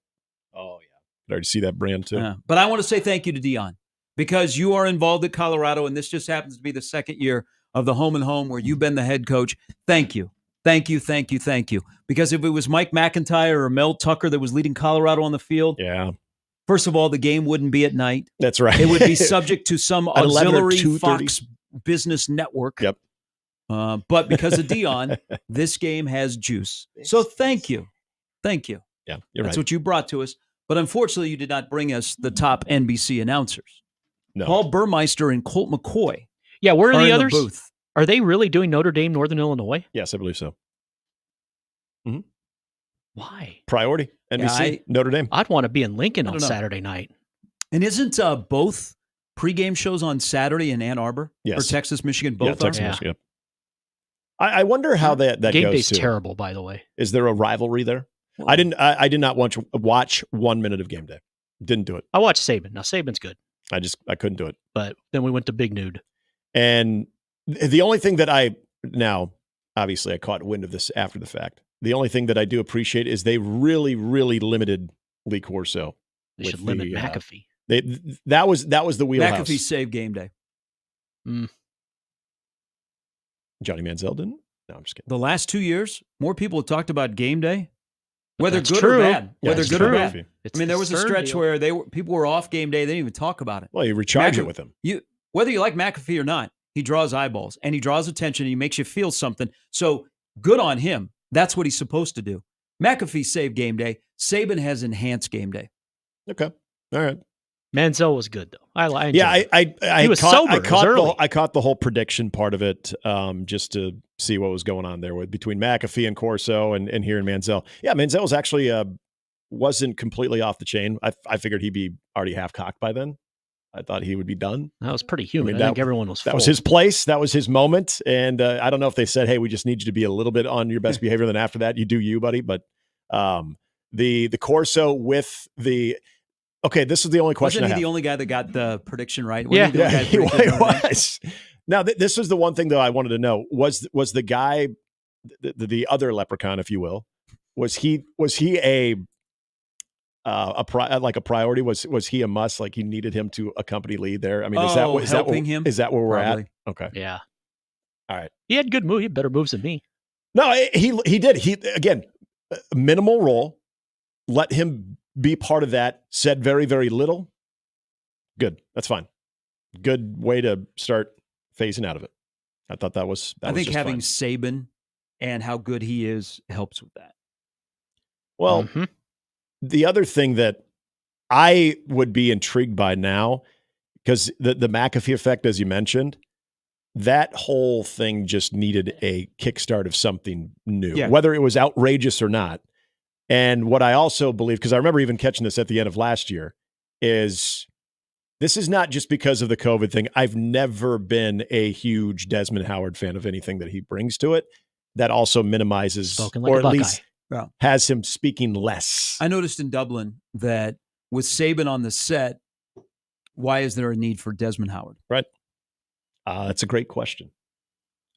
[SPEAKER 18] Oh, yeah. I'd already see that brand, too.
[SPEAKER 8] Yeah. But I want to say thank you to Dion, because you are involved at Colorado, and this just happens to be the second year of the home and home where you've been the head coach. Thank you. Thank you. Because if it was Mike McIntyre or Mel Tucker that was leading Colorado on the field, first of all, the game wouldn't be at night.
[SPEAKER 18] That's right.
[SPEAKER 8] It would be subject to some
[SPEAKER 18] At 11 or
[SPEAKER 8] auxiliary
[SPEAKER 18] 2:30.
[SPEAKER 8] Fox business network.
[SPEAKER 18] Yep.
[SPEAKER 8] But because of Dion, this game has juice. So thank you.
[SPEAKER 18] Yeah, you're
[SPEAKER 8] That's
[SPEAKER 18] right.
[SPEAKER 8] what you brought to us. But unfortunately, you did not bring us the top NBC announcers.
[SPEAKER 18] No.
[SPEAKER 8] Paul Burmeister and Colt McCoy.
[SPEAKER 19] Yeah, where are
[SPEAKER 8] in
[SPEAKER 19] the others?
[SPEAKER 8] booth.
[SPEAKER 19] Are they really doing Notre Dame, Northern Illinois?
[SPEAKER 18] Yes, I believe so.
[SPEAKER 19] Why?
[SPEAKER 18] Priority, NBC, Notre Dame.
[SPEAKER 19] I'd want to be in Lincoln
[SPEAKER 8] I
[SPEAKER 19] on
[SPEAKER 8] don't know.
[SPEAKER 19] Saturday night.
[SPEAKER 8] And isn't both pregame shows on Saturday in Ann Arbor?
[SPEAKER 18] Yes.
[SPEAKER 8] Or Texas, Michigan, both are?
[SPEAKER 18] Texas, Michigan. Yep. I wonder how that
[SPEAKER 19] Game
[SPEAKER 18] goes
[SPEAKER 19] day's
[SPEAKER 18] too.
[SPEAKER 19] terrible, by the way.
[SPEAKER 18] Is there a rivalry there? I did not watch 1 minute of game day. Didn't do it.
[SPEAKER 19] I watched Saban. Now Saban's good,
[SPEAKER 18] I couldn't do it.
[SPEAKER 19] but then we went to Big Nude.
[SPEAKER 18] And the only thing that obviously I caught wind of this after the fact. The only thing that I do appreciate is they really, really limited Lee Corso.
[SPEAKER 19] They should limit McAfee.
[SPEAKER 18] That was the wheelhouse.
[SPEAKER 8] McAfee saved game day.
[SPEAKER 18] Johnny Manziel didn't? No, I'm just kidding.
[SPEAKER 8] The last 2 years, more people have talked about game day, whether
[SPEAKER 19] That's
[SPEAKER 8] good
[SPEAKER 19] true.
[SPEAKER 8] or bad.
[SPEAKER 18] Yeah,
[SPEAKER 8] Whether
[SPEAKER 18] it's
[SPEAKER 8] good
[SPEAKER 18] true.
[SPEAKER 8] or bad.
[SPEAKER 19] It's
[SPEAKER 8] I mean, there was a
[SPEAKER 19] third
[SPEAKER 8] stretch
[SPEAKER 19] deal.
[SPEAKER 8] where people were off game day. They didn't even talk about it.
[SPEAKER 18] Well, you recharge it with him.
[SPEAKER 8] Whether you like McAfee or not, he draws eyeballs and he draws attention and he makes you feel something. So good on him. That's what he's supposed to do. McAfee saved game day. Saban has enhanced game day.
[SPEAKER 18] Okay. All right.
[SPEAKER 19] Manziel was good though. I enjoyed
[SPEAKER 18] Yeah,
[SPEAKER 19] it.
[SPEAKER 18] I
[SPEAKER 19] He was sober. It was early.
[SPEAKER 18] I caught the whole prediction part of it, just to see what was going on there between McAfee and Corso and here in Manziel. Yeah, Manziel was actually wasn't completely off the chain. I figured he'd be already half cocked by then. I thought he would be done.
[SPEAKER 19] That was pretty human. I think everyone was.
[SPEAKER 18] That was
[SPEAKER 19] full.
[SPEAKER 18] his place. That was his moment. And I don't know if they said, "Hey, we just need you to be a little bit on your best behavior." Then after that, you do you, buddy. But the Corso with the. Okay, this is the only question.
[SPEAKER 8] Wasn't he the only guy that got the prediction right?
[SPEAKER 18] Yeah,
[SPEAKER 8] Wasn't he the only guy
[SPEAKER 18] he
[SPEAKER 8] that predicted Notre Dame?
[SPEAKER 18] was. Now, this is the one thing, though, I wanted to know. Was the guy, the other leprechaun, if you will, was he a priority? Was he a must? Like he needed him to accompany Lee there? I mean, is that
[SPEAKER 8] helping him?
[SPEAKER 18] Is that where we're
[SPEAKER 8] Probably.
[SPEAKER 18] at? Okay.
[SPEAKER 19] Yeah.
[SPEAKER 18] All right.
[SPEAKER 19] He had good moves. He had better moves than me.
[SPEAKER 18] No, he did. He again, minimal role. Let him be part of that. Said very, very little. Good. That's fine. Good way to start phasing out of it. I thought that was.
[SPEAKER 8] I think
[SPEAKER 18] just
[SPEAKER 8] having
[SPEAKER 18] fine.
[SPEAKER 8] Saban and how good he is helps with that.
[SPEAKER 18] Well, the other thing that I would be intrigued by now, because the McAfee effect, as you mentioned, that whole thing just needed a kickstart of something new, whether it was outrageous or not. And what I also believe, because I remember even catching this at the end of last year, is this is not just because of the COVID thing. I've never been a huge Desmond Howard fan of anything that he brings to it. That also minimizes,
[SPEAKER 19] Spoken like
[SPEAKER 18] or
[SPEAKER 19] a
[SPEAKER 18] at
[SPEAKER 19] Buckeye.
[SPEAKER 18] least has him speaking less.
[SPEAKER 8] I noticed in Dublin that with Saban on the set, why is there a need for Desmond Howard?
[SPEAKER 18] Right. That's a great question.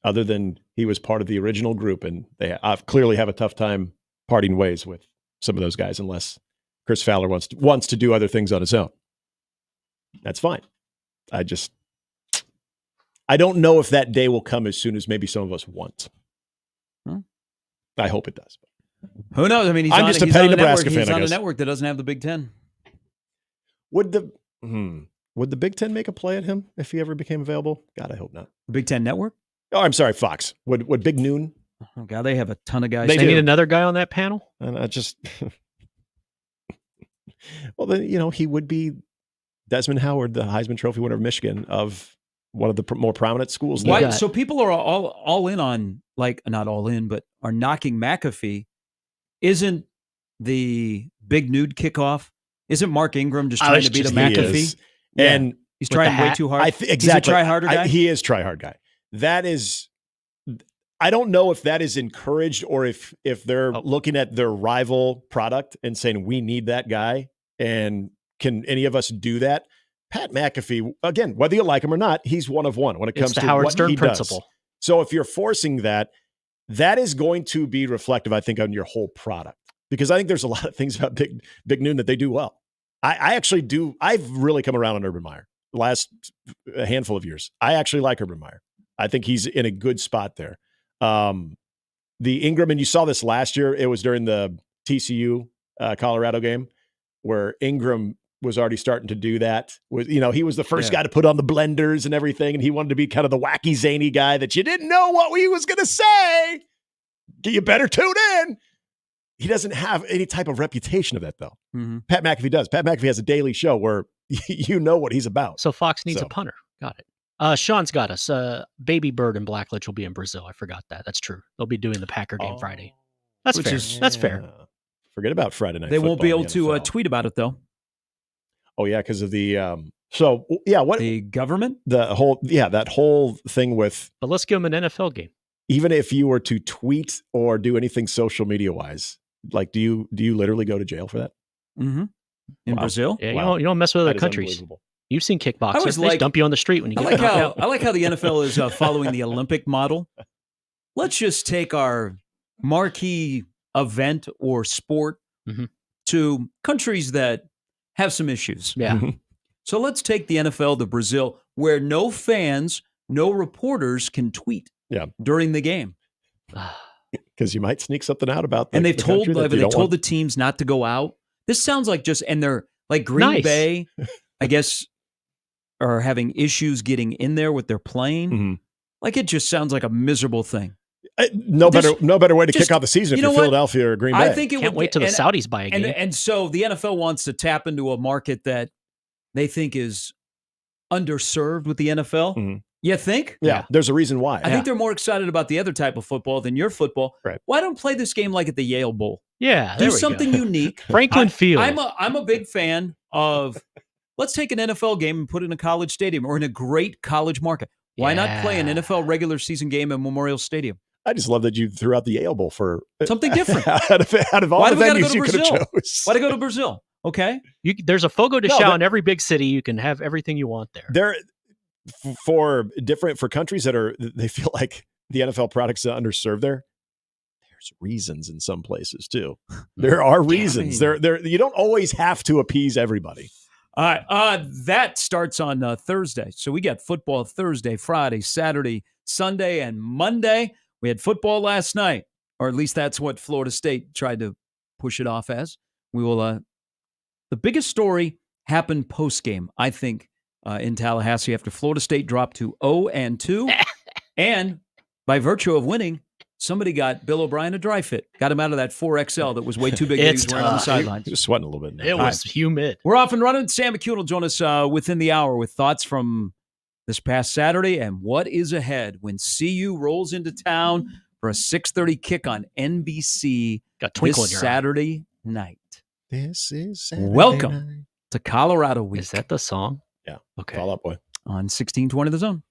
[SPEAKER 18] Other than he was part of the original group, and they clearly have a tough time parting ways with some of those guys, unless Chris Fowler wants to do other things on his own. That's fine. I don't know if that day will come as soon as maybe some of us want. I hope it does.
[SPEAKER 8] Who knows? I mean,
[SPEAKER 18] I'm just a petty Nebraska fan.
[SPEAKER 8] He's
[SPEAKER 18] I
[SPEAKER 8] on a
[SPEAKER 18] guess.
[SPEAKER 8] network that doesn't have the Big Ten.
[SPEAKER 18] Would the Big Ten make a play at him if he ever became available? God, I hope not.
[SPEAKER 8] Big Ten Network?
[SPEAKER 18] Oh, I'm sorry, Fox. Would Big Noon?
[SPEAKER 8] Oh God, they have a ton of guys.
[SPEAKER 19] They need another guy on that panel.
[SPEAKER 18] And I just, well, then he would be Desmond Howard, the Heisman Trophy winner of Michigan, of one of the more prominent schools.
[SPEAKER 8] Why? So people are all in on, like, not all in, but are knocking McAfee. Isn't the big nude kickoff? Isn't Mark Ingram just trying to beat a McAfee?
[SPEAKER 18] Yeah. And
[SPEAKER 8] he's trying way too hard.
[SPEAKER 18] Exactly.
[SPEAKER 8] He's a try-harder guy?
[SPEAKER 18] He is try-hard guy. That is, I don't know if that is encouraged or if they're looking at their rival product and saying, we need that guy. And can any of us do that? Pat McAfee, again, whether you like him or not, he's one of one when it comes to
[SPEAKER 19] Howard
[SPEAKER 18] what
[SPEAKER 19] Stern
[SPEAKER 18] he
[SPEAKER 19] principle.
[SPEAKER 18] does. So if you're forcing that, that is going to be reflective, I think, on your whole product. Because I think there's a lot of things about Big Noon that they do well. I actually do. I've really come around on Urban Meyer the last handful of years. I actually like Urban Meyer. I think he's in a good spot there. the Ingram, and you saw this last year. It was during the TCU Colorado game where Ingram was already starting to do that. He was the first guy to put on the blenders and everything, and he wanted to be kind of the wacky, zany guy that you didn't know what he was going to say. You better tune in. He doesn't have any type of reputation of that, though.
[SPEAKER 8] Mm-hmm.
[SPEAKER 18] Pat McAfee does. Pat McAfee has a daily show where you know what he's about.
[SPEAKER 19] So Fox needs a punter. Got it. Sean's got us. Baby Bird and Blackledge will be in Brazil. I forgot that. That's true. They'll be doing the Packer game Friday. That's fair. That's fair.
[SPEAKER 18] Forget about Friday night.
[SPEAKER 8] They won't be
[SPEAKER 18] football
[SPEAKER 8] able
[SPEAKER 18] in the
[SPEAKER 8] to
[SPEAKER 18] NFL.
[SPEAKER 8] tweet about it, though.
[SPEAKER 18] Oh, yeah, because of the what
[SPEAKER 8] the government?
[SPEAKER 18] That whole thing with.
[SPEAKER 19] But let's give them an NFL game.
[SPEAKER 18] Even if you were to tweet or do anything social media wise, like do you literally go to jail for that?
[SPEAKER 8] Mm-hmm. In Brazil?
[SPEAKER 19] Yeah, you don't mess with other countries. You've seen kickboxers. They just dump you on the street when you get knocked out.
[SPEAKER 8] I like how the NFL is following the Olympic model. Let's just take our marquee event or sport to countries that have some issues.
[SPEAKER 19] Yeah.
[SPEAKER 8] So let's take the NFL to Brazil, where no fans, no reporters can tweet during the game.
[SPEAKER 18] Because you might sneak something out about
[SPEAKER 8] and they've told the teams not to go out. This sounds like and they're like Green Bay, I guess, are having issues getting in there with their plane.
[SPEAKER 18] Mm-hmm.
[SPEAKER 8] Like it just sounds like a miserable thing.
[SPEAKER 18] No better way to kick off the season if you're Philadelphia or Green Bay.
[SPEAKER 8] I think
[SPEAKER 19] Can't wait till the Saudis buy a game.
[SPEAKER 8] And so the NFL wants to tap into a market that they think is underserved with the NFL.
[SPEAKER 18] Mm-hmm.
[SPEAKER 8] You think?
[SPEAKER 18] Yeah, there's a reason why.
[SPEAKER 8] I think they're more excited about the other type of football than your football.
[SPEAKER 18] Right.
[SPEAKER 8] Why don't play this game like at the Yale Bowl?
[SPEAKER 19] Yeah,
[SPEAKER 8] do something unique.
[SPEAKER 19] Franklin Field.
[SPEAKER 8] I'm a big fan of. Let's take an NFL game and put it in a college stadium or in a great college market. Why not play an NFL regular season game at Memorial Stadium?
[SPEAKER 18] I just love that you threw out the Yale Bowl for
[SPEAKER 8] something different.
[SPEAKER 18] out of all the venues you could have chose.
[SPEAKER 8] Why to go to Brazil? Okay.
[SPEAKER 19] There's a Fogo de Chão in every big city. You can have everything you want there.
[SPEAKER 18] They're for countries that they feel like the NFL products are underserved there. There's reasons in some places too. There are reasons. There you don't always have to appease everybody.
[SPEAKER 8] All right. That starts on Thursday. So we got football Thursday, Friday, Saturday, Sunday, and Monday. We had football last night, or at least that's what Florida State tried to push it off as. We will. The biggest story happened post-game, I think, in Tallahassee after Florida State dropped to 0-2. And by virtue of winning, somebody got Bill O'Brien a dry fit. Got him out of that 4XL that was way too big that he was wearing on the sidelines.
[SPEAKER 18] He was sweating a little bit.
[SPEAKER 19] It was humid.
[SPEAKER 8] We're off and running. Sam McCune will join us within the hour with thoughts from this past Saturday and what is ahead when CU rolls into town for a 6:30 kick on NBC this Saturday night.
[SPEAKER 18] This is Saturday
[SPEAKER 8] Welcome
[SPEAKER 18] night.
[SPEAKER 8] to Colorado Week.
[SPEAKER 19] Is that the song?
[SPEAKER 18] Yeah.
[SPEAKER 19] Okay.
[SPEAKER 18] Fall Out Boy.
[SPEAKER 8] On 1620 The Zone.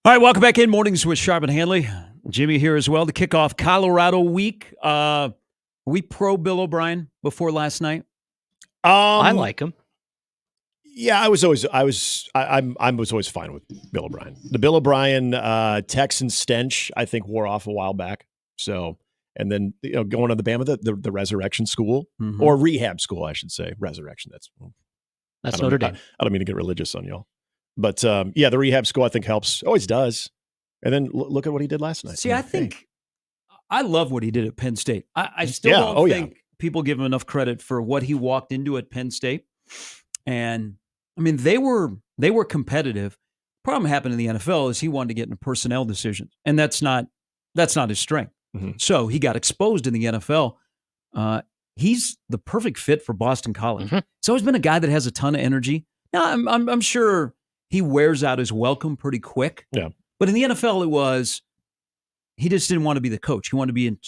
[SPEAKER 8] All right, welcome back in. Mornings with Sharp and Handley. Jimmy here as well to kick off Colorado week. We pro Bill O'Brien before last night.
[SPEAKER 19] I like him.
[SPEAKER 18] Yeah, I was always fine with Bill O'Brien. The Bill O'Brien Texan stench, I think, wore off a while back. So, and then going on the Bama, the resurrection school or rehab school, I should say. Resurrection. That's
[SPEAKER 19] Notre Dame.
[SPEAKER 18] I don't mean to get religious on y'all, but the rehab school I think helps. Always does. And then look at what he did last night.
[SPEAKER 8] See, I think I love what he did at Penn State. I still don't think people give him enough credit for what he walked into at Penn State. And I mean, they were competitive. Problem happened in the NFL is he wanted to get into personnel decisions, and that's not his strength. So he got exposed in the NFL. He's the perfect fit for Boston College. He's always been a guy that has a ton of energy. Now, I'm sure he wears out his welcome pretty quick.
[SPEAKER 18] Yeah.
[SPEAKER 8] But in the NFL, he just didn't want to be the coach. He wanted to be in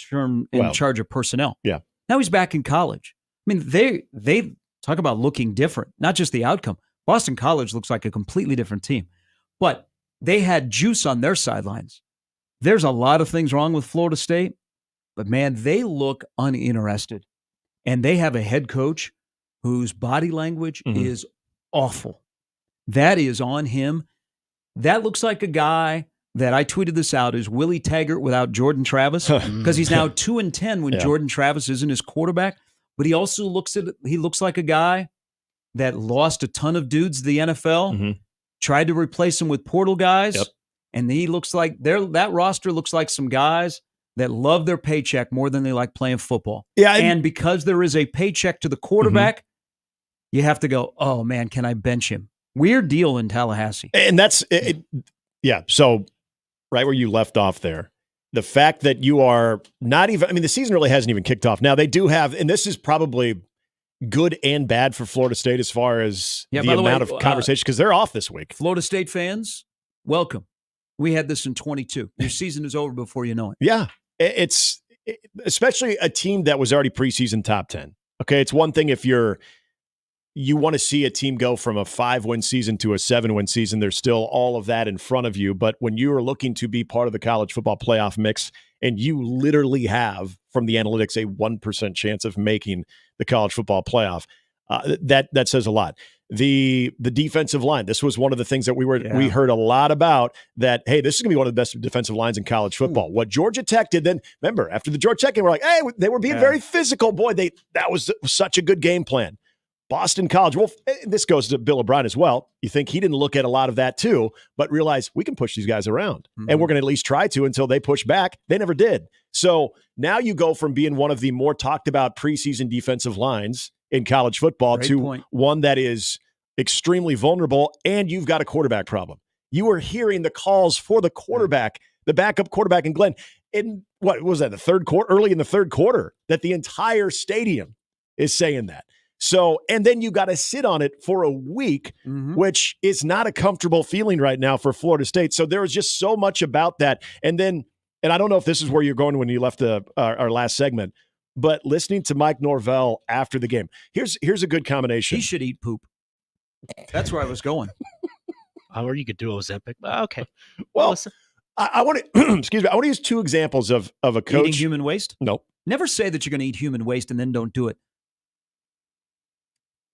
[SPEAKER 8] charge of personnel.
[SPEAKER 18] Yeah.
[SPEAKER 8] Now he's back in college. I mean, they talk about looking different, not just the outcome. Boston College looks like a completely different team. But they had juice on their sidelines. There's a lot of things wrong with Florida State, but man, they look uninterested. And they have a head coach whose body language is awful. That is on him. That looks like a guy that I tweeted this out as Willie Taggart without Jordan Travis, because he's now 2-10 when Jordan Travis isn't his quarterback. But he also looks like a guy that lost a ton of dudes to the NFL, tried to replace them with portal guys, and he looks like that roster looks like some guys that love their paycheck more than they like playing football. Yeah, and because there is a paycheck to the quarterback, you have to go, oh man, can I bench him? Weird deal in Tallahassee.
[SPEAKER 18] And that's it. Yeah. So right where you left off there, the fact that you are not even, I mean, the season really hasn't even kicked off. Now they do have, and this is probably good and bad for Florida State as far as the amount of conversation, because they're off this week.
[SPEAKER 8] Florida State fans, welcome. We had this in 22. Your season is over before you know it.
[SPEAKER 18] Yeah. It's especially a team that was already preseason top 10. Okay. It's one thing if you want to see a team go from a 5-win season to a 7-win season. There's still all of that in front of you. But when you are looking to be part of the college football playoff mix, and you literally have, from the analytics, a 1% chance of making the college football playoff, that says a lot. The defensive line, this was one of the things that we heard a lot about, that, hey, this is going to be one of the best defensive lines in college football. What Georgia Tech did then, remember, after the Georgia Tech game, we're like, hey, they were being very physical. Boy, that was such a good game plan. Boston College, well, this goes to Bill O'Brien as well. You think he didn't look at a lot of that too, but realize we can push these guys around, and we're going to at least try to until they push back. They never did. So now you go from being one of the more talked about preseason defensive lines in college football to one that is extremely vulnerable, and you've got a quarterback problem. You were hearing the calls for the quarterback, the backup quarterback in Glenn, in what was that, the third quarter, early in the third quarter, that the entire stadium is saying that. So, and then you got to sit on it for a week, which is not a comfortable feeling right now for Florida State. So there was just so much about that. And then, and I don't know if this is where you're going when you left our last segment, but listening to Mike Norvell after the game, here's a good combination.
[SPEAKER 8] He should eat poop. That's where I was going.
[SPEAKER 19] Or you could do Ozempic. Okay.
[SPEAKER 18] Well, I want to, excuse me, I want to use two examples of a coach.
[SPEAKER 8] Eating human waste?
[SPEAKER 18] No.
[SPEAKER 8] Never say that you're going to eat human waste and then don't do it.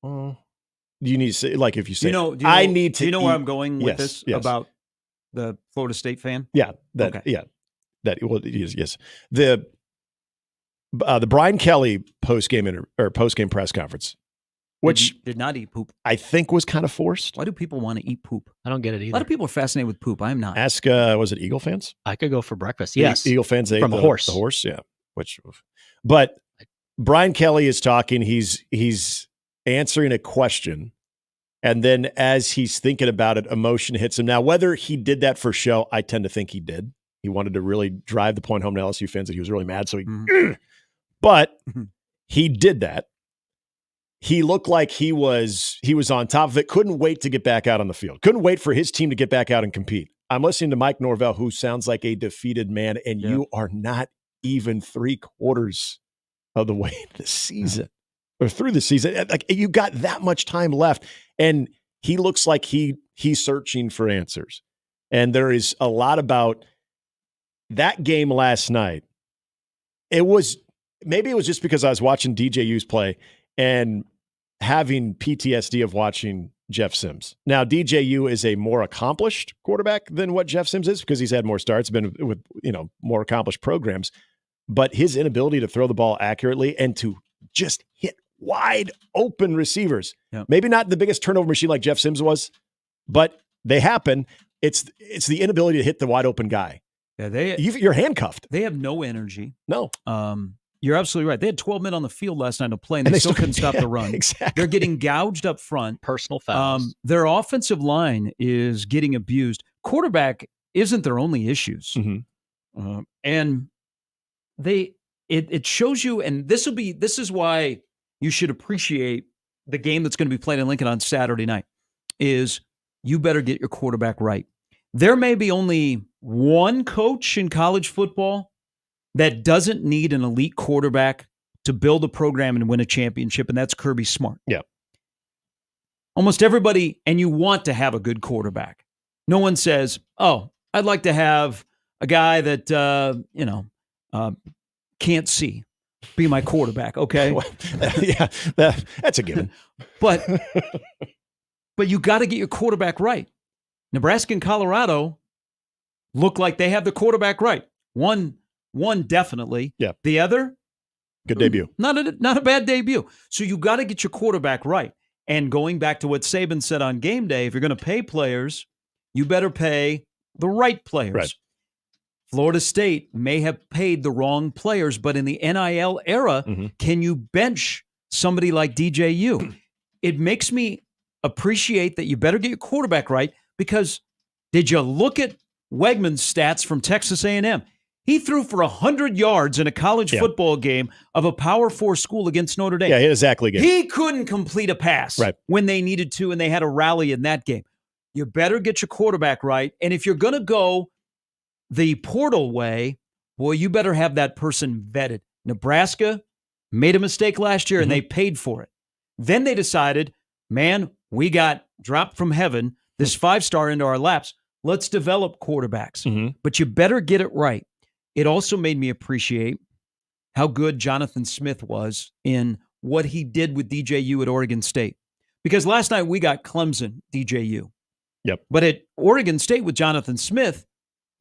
[SPEAKER 18] You need to say, like, if you say,
[SPEAKER 8] I need to. Do you know where I'm going with this about the Florida State fan?
[SPEAKER 18] Yeah, yes. The Brian Kelly post-game press conference, which
[SPEAKER 8] did not eat poop,
[SPEAKER 18] I think was kind of forced.
[SPEAKER 8] Why do people want to eat poop?
[SPEAKER 19] I don't get it either.
[SPEAKER 8] A lot of people are fascinated with poop. I'm not.
[SPEAKER 18] Ask, was it Eagle fans?
[SPEAKER 19] I could go for breakfast. Yes,
[SPEAKER 18] Eagle fans ate
[SPEAKER 19] from a horse.
[SPEAKER 18] The horse, yeah. But Brian Kelly is talking. He's answering a question, and then as he's thinking about it, emotion hits him. Now, whether he did that for show, I tend to think he did. He wanted to really drive the point home to LSU fans that he was really mad. So but he did that. He looked like he was on top of it. Couldn't wait to get back out on the field. Couldn't wait for his team to get back out and compete. I'm listening to Mike Norvell, who sounds like a defeated man, and you are not even 3/4 of the way into the season. Or through the season, like, you got that much time left, and he looks like he's searching for answers. And there is a lot about that game last night. Maybe it was just because I was watching DJU's play and having PTSD of watching Jeff Sims. Now, DJU is a more accomplished quarterback than what Jeff Sims is because he's had more starts, been with more accomplished programs. But his inability to throw the ball accurately and to just hit wide open receivers, maybe not the biggest turnover machine like Jeff Sims was, but they happen. It's the inability to hit the wide open guy.
[SPEAKER 8] Yeah,
[SPEAKER 18] you're handcuffed.
[SPEAKER 8] They have no energy.
[SPEAKER 18] No.
[SPEAKER 8] You're absolutely right. They had 12 men on the field last night to play, and they still couldn't stop the run.
[SPEAKER 18] Exactly.
[SPEAKER 8] They're getting gouged up front.
[SPEAKER 19] Personal fouls.
[SPEAKER 8] Their offensive line is getting abused. Quarterback isn't their only issues.
[SPEAKER 18] Mm-hmm.
[SPEAKER 8] And it shows you, and this is why you should appreciate the game that's going to be played in Lincoln on Saturday night, is you better get your quarterback right. There may be only one coach in college football that doesn't need an elite quarterback to build a program and win a championship, and that's Kirby Smart.
[SPEAKER 18] Yeah.
[SPEAKER 8] Almost everybody, and you want to have a good quarterback. No one says, oh, I'd like to have a guy that, can't see be my quarterback, okay?
[SPEAKER 18] Yeah, that's a given.
[SPEAKER 8] But you got to get your quarterback right. Nebraska and Colorado look like they have the quarterback right. One definitely.
[SPEAKER 18] Yeah.
[SPEAKER 8] The other,
[SPEAKER 18] good debut.
[SPEAKER 8] Not a bad debut. So you got to get your quarterback right. And going back to what Saban said on game day, if you're going to pay players, you better pay the right players.
[SPEAKER 18] Right.
[SPEAKER 8] Florida State may have paid the wrong players, but in the NIL era, can you bench somebody like DJU? It makes me appreciate that you better get your quarterback right, because did you look at Wegman's stats from Texas A&M? He threw for 100 yards in a college football game of a Power 4 school against Notre Dame.
[SPEAKER 18] Yeah, he had a Zach Lee game.
[SPEAKER 8] He couldn't complete a pass when they needed to, and they had a rally in that game. You better get your quarterback right. And if you're going to go the portal way, boy, you better have that person vetted. Nebraska made a mistake last year, and they paid for it. Then they decided, man, we got dropped from heaven, this 5-star into our laps. Let's develop quarterbacks. But you better get it right. It also made me appreciate how good Jonathan Smith was in what he did with DJU at Oregon State. Because last night we got Clemson, DJU.
[SPEAKER 18] Yep.
[SPEAKER 8] But at Oregon State with Jonathan Smith,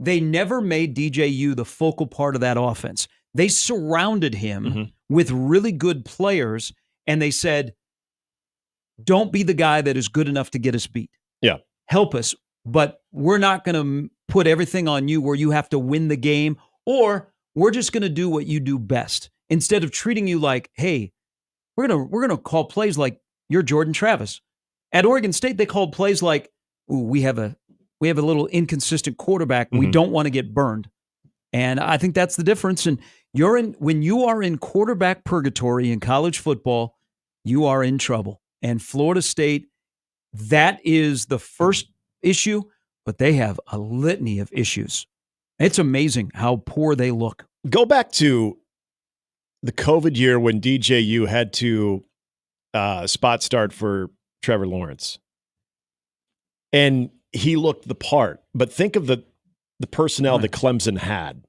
[SPEAKER 8] they never made DJU the focal part of that offense. They surrounded him with really good players, and they said, don't be the guy that is good enough to get us beat.
[SPEAKER 18] Yeah.
[SPEAKER 8] Help us, but we're not going to put everything on you where you have to win the game, or we're just going to do what you do best. Instead of treating you like, hey, we're going to call plays like you're Jordan Travis. At Oregon State, they called plays like, ooh, we have a little inconsistent quarterback. We don't want to get burned. And I think that's the difference. And when you are in quarterback purgatory in college football, you are in trouble. And Florida State, that is the first issue, but they have a litany of issues. It's amazing how poor they look.
[SPEAKER 18] Go back to the COVID year when DJU had to spot start for Trevor Lawrence. And he looked the part. But think of the personnel that Clemson had.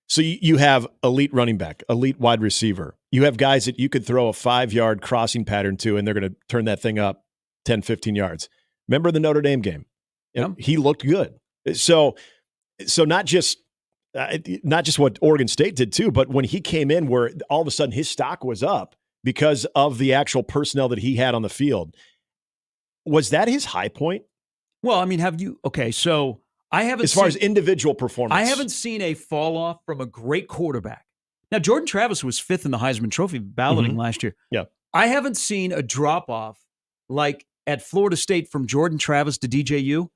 [SPEAKER 18] So you have elite running back, elite wide receiver. You have guys that you could throw a 5-yard crossing pattern to, and they're going to turn that thing up 10, 15 yards. Remember the Notre Dame game? He looked good. So not just what Oregon State did too, but when he came in, where all of a sudden his stock was up because of the actual personnel that he had on the field. Was that his high point?
[SPEAKER 8] Well, I mean, so I haven't
[SPEAKER 18] as far as individual performance.
[SPEAKER 8] I haven't seen a fall off from a great quarterback. Now, Jordan Travis was 5th in the Heisman Trophy balloting last year.
[SPEAKER 18] Yeah.
[SPEAKER 8] I haven't seen a drop off like at Florida State from Jordan Travis to DJU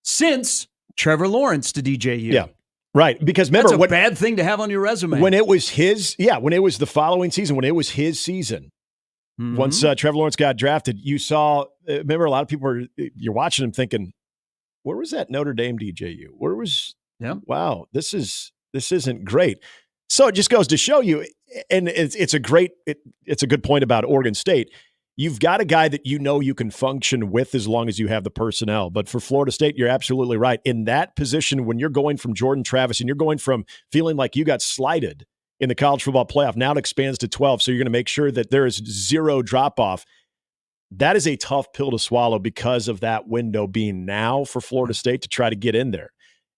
[SPEAKER 8] since Trevor Lawrence to DJU.
[SPEAKER 18] Yeah. Right. Because remember,
[SPEAKER 8] that's a bad thing to have on your resume.
[SPEAKER 18] When it was the following season, when it was his season, once Trevor Lawrence got drafted, you saw, remember, a lot of people you're watching him thinking, where was that Notre Dame DJU? Wow, this isn't great. So it just goes to show you, and it's a good point about Oregon State. you've got a guy that you know you can function with as long as you have the personnel. But for Florida State, you're absolutely right. In that position, when you're going from Jordan Travis and you're going from feeling like you got slighted in the college football playoff, now it expands to 12, so you're going to make sure that there is zero drop-off. That is a tough pill to swallow because of that window being now for Florida State to try to get in there.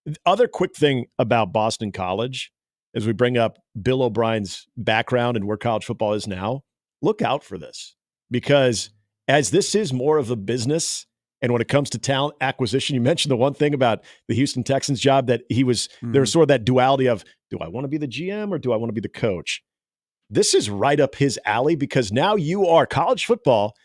[SPEAKER 18] The other quick thing about Boston College, as we bring up Bill O'Brien's background and where college football is now, look out for this. Because as this is more of a business, and when it comes to talent acquisition, you mentioned the one thing about the Houston Texans job that there was sort of that duality of, do I want to be the GM or do I want to be the coach? This is right up his alley because now you are college football,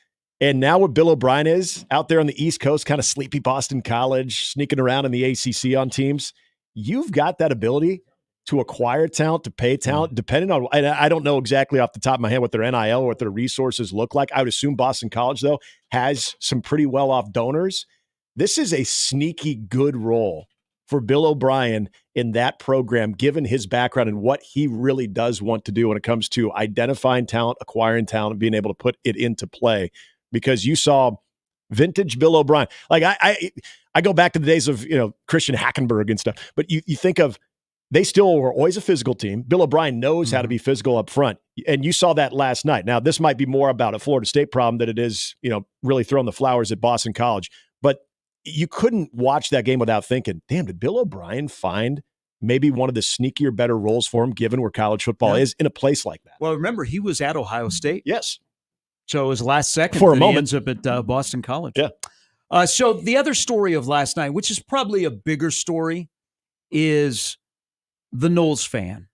[SPEAKER 18] and now what Bill O'Brien is out there on the East Coast, kind of sleepy Boston College, sneaking around in the ACC on teams, you've got that ability to acquire talent, to pay talent, depending on, and I don't know exactly off the top of my head what their NIL or what their resources look like. I would assume Boston College, though, has some pretty well-off donors. This is a sneaky good role for Bill O'Brien in that program, given his background and what he really does want to do when it comes to identifying talent, acquiring talent, and being able to put it into play. Because you saw vintage Bill O'Brien. Like I go back to the days of, Christian Hackenberg and stuff, but you think of, they still were always a physical team. Bill O'Brien knows how to be physical up front. And you saw that last night. Now, this might be more about a Florida State problem than it is, really throwing the flowers at Boston College. But you couldn't watch that game without thinking, damn, did Bill O'Brien find maybe one of the sneakier, better roles for him, given where college football is in a place like that?
[SPEAKER 8] Well, remember, he was at Ohio State.
[SPEAKER 18] Yes.
[SPEAKER 8] So it was last second
[SPEAKER 18] for a moment.
[SPEAKER 8] He ends up at Boston College.
[SPEAKER 18] Yeah.
[SPEAKER 8] So the other story of last night, which is probably a bigger story, is the Knowles fan.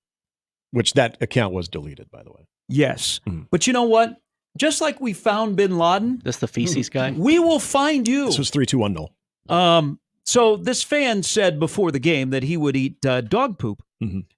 [SPEAKER 18] Which that account was deleted, by the way.
[SPEAKER 8] Yes. But you know what? Just like we found bin Laden.
[SPEAKER 19] That's the feces guy?
[SPEAKER 8] We will find you.
[SPEAKER 18] This was 3-2-1 Knoll.
[SPEAKER 8] So this fan said before the game that he would eat dog poop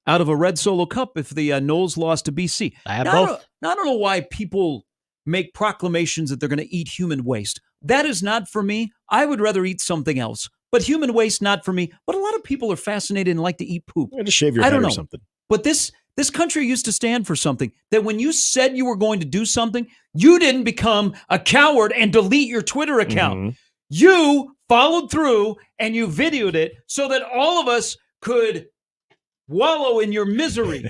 [SPEAKER 8] out of a red Solo cup if the Knowles lost to BC.
[SPEAKER 19] I have both.
[SPEAKER 8] I don't know why people make proclamations that they're going to eat human waste. That is not for me. I would rather eat something else. But human waste, not for me. But a lot of people are fascinated and like to eat poop.
[SPEAKER 18] Just shave your head or something.
[SPEAKER 8] But this country used to stand for something. That when you said you were going to do something, you didn't become a coward and delete your Twitter account. You followed through and you videoed it so that all of us could wallow in your misery.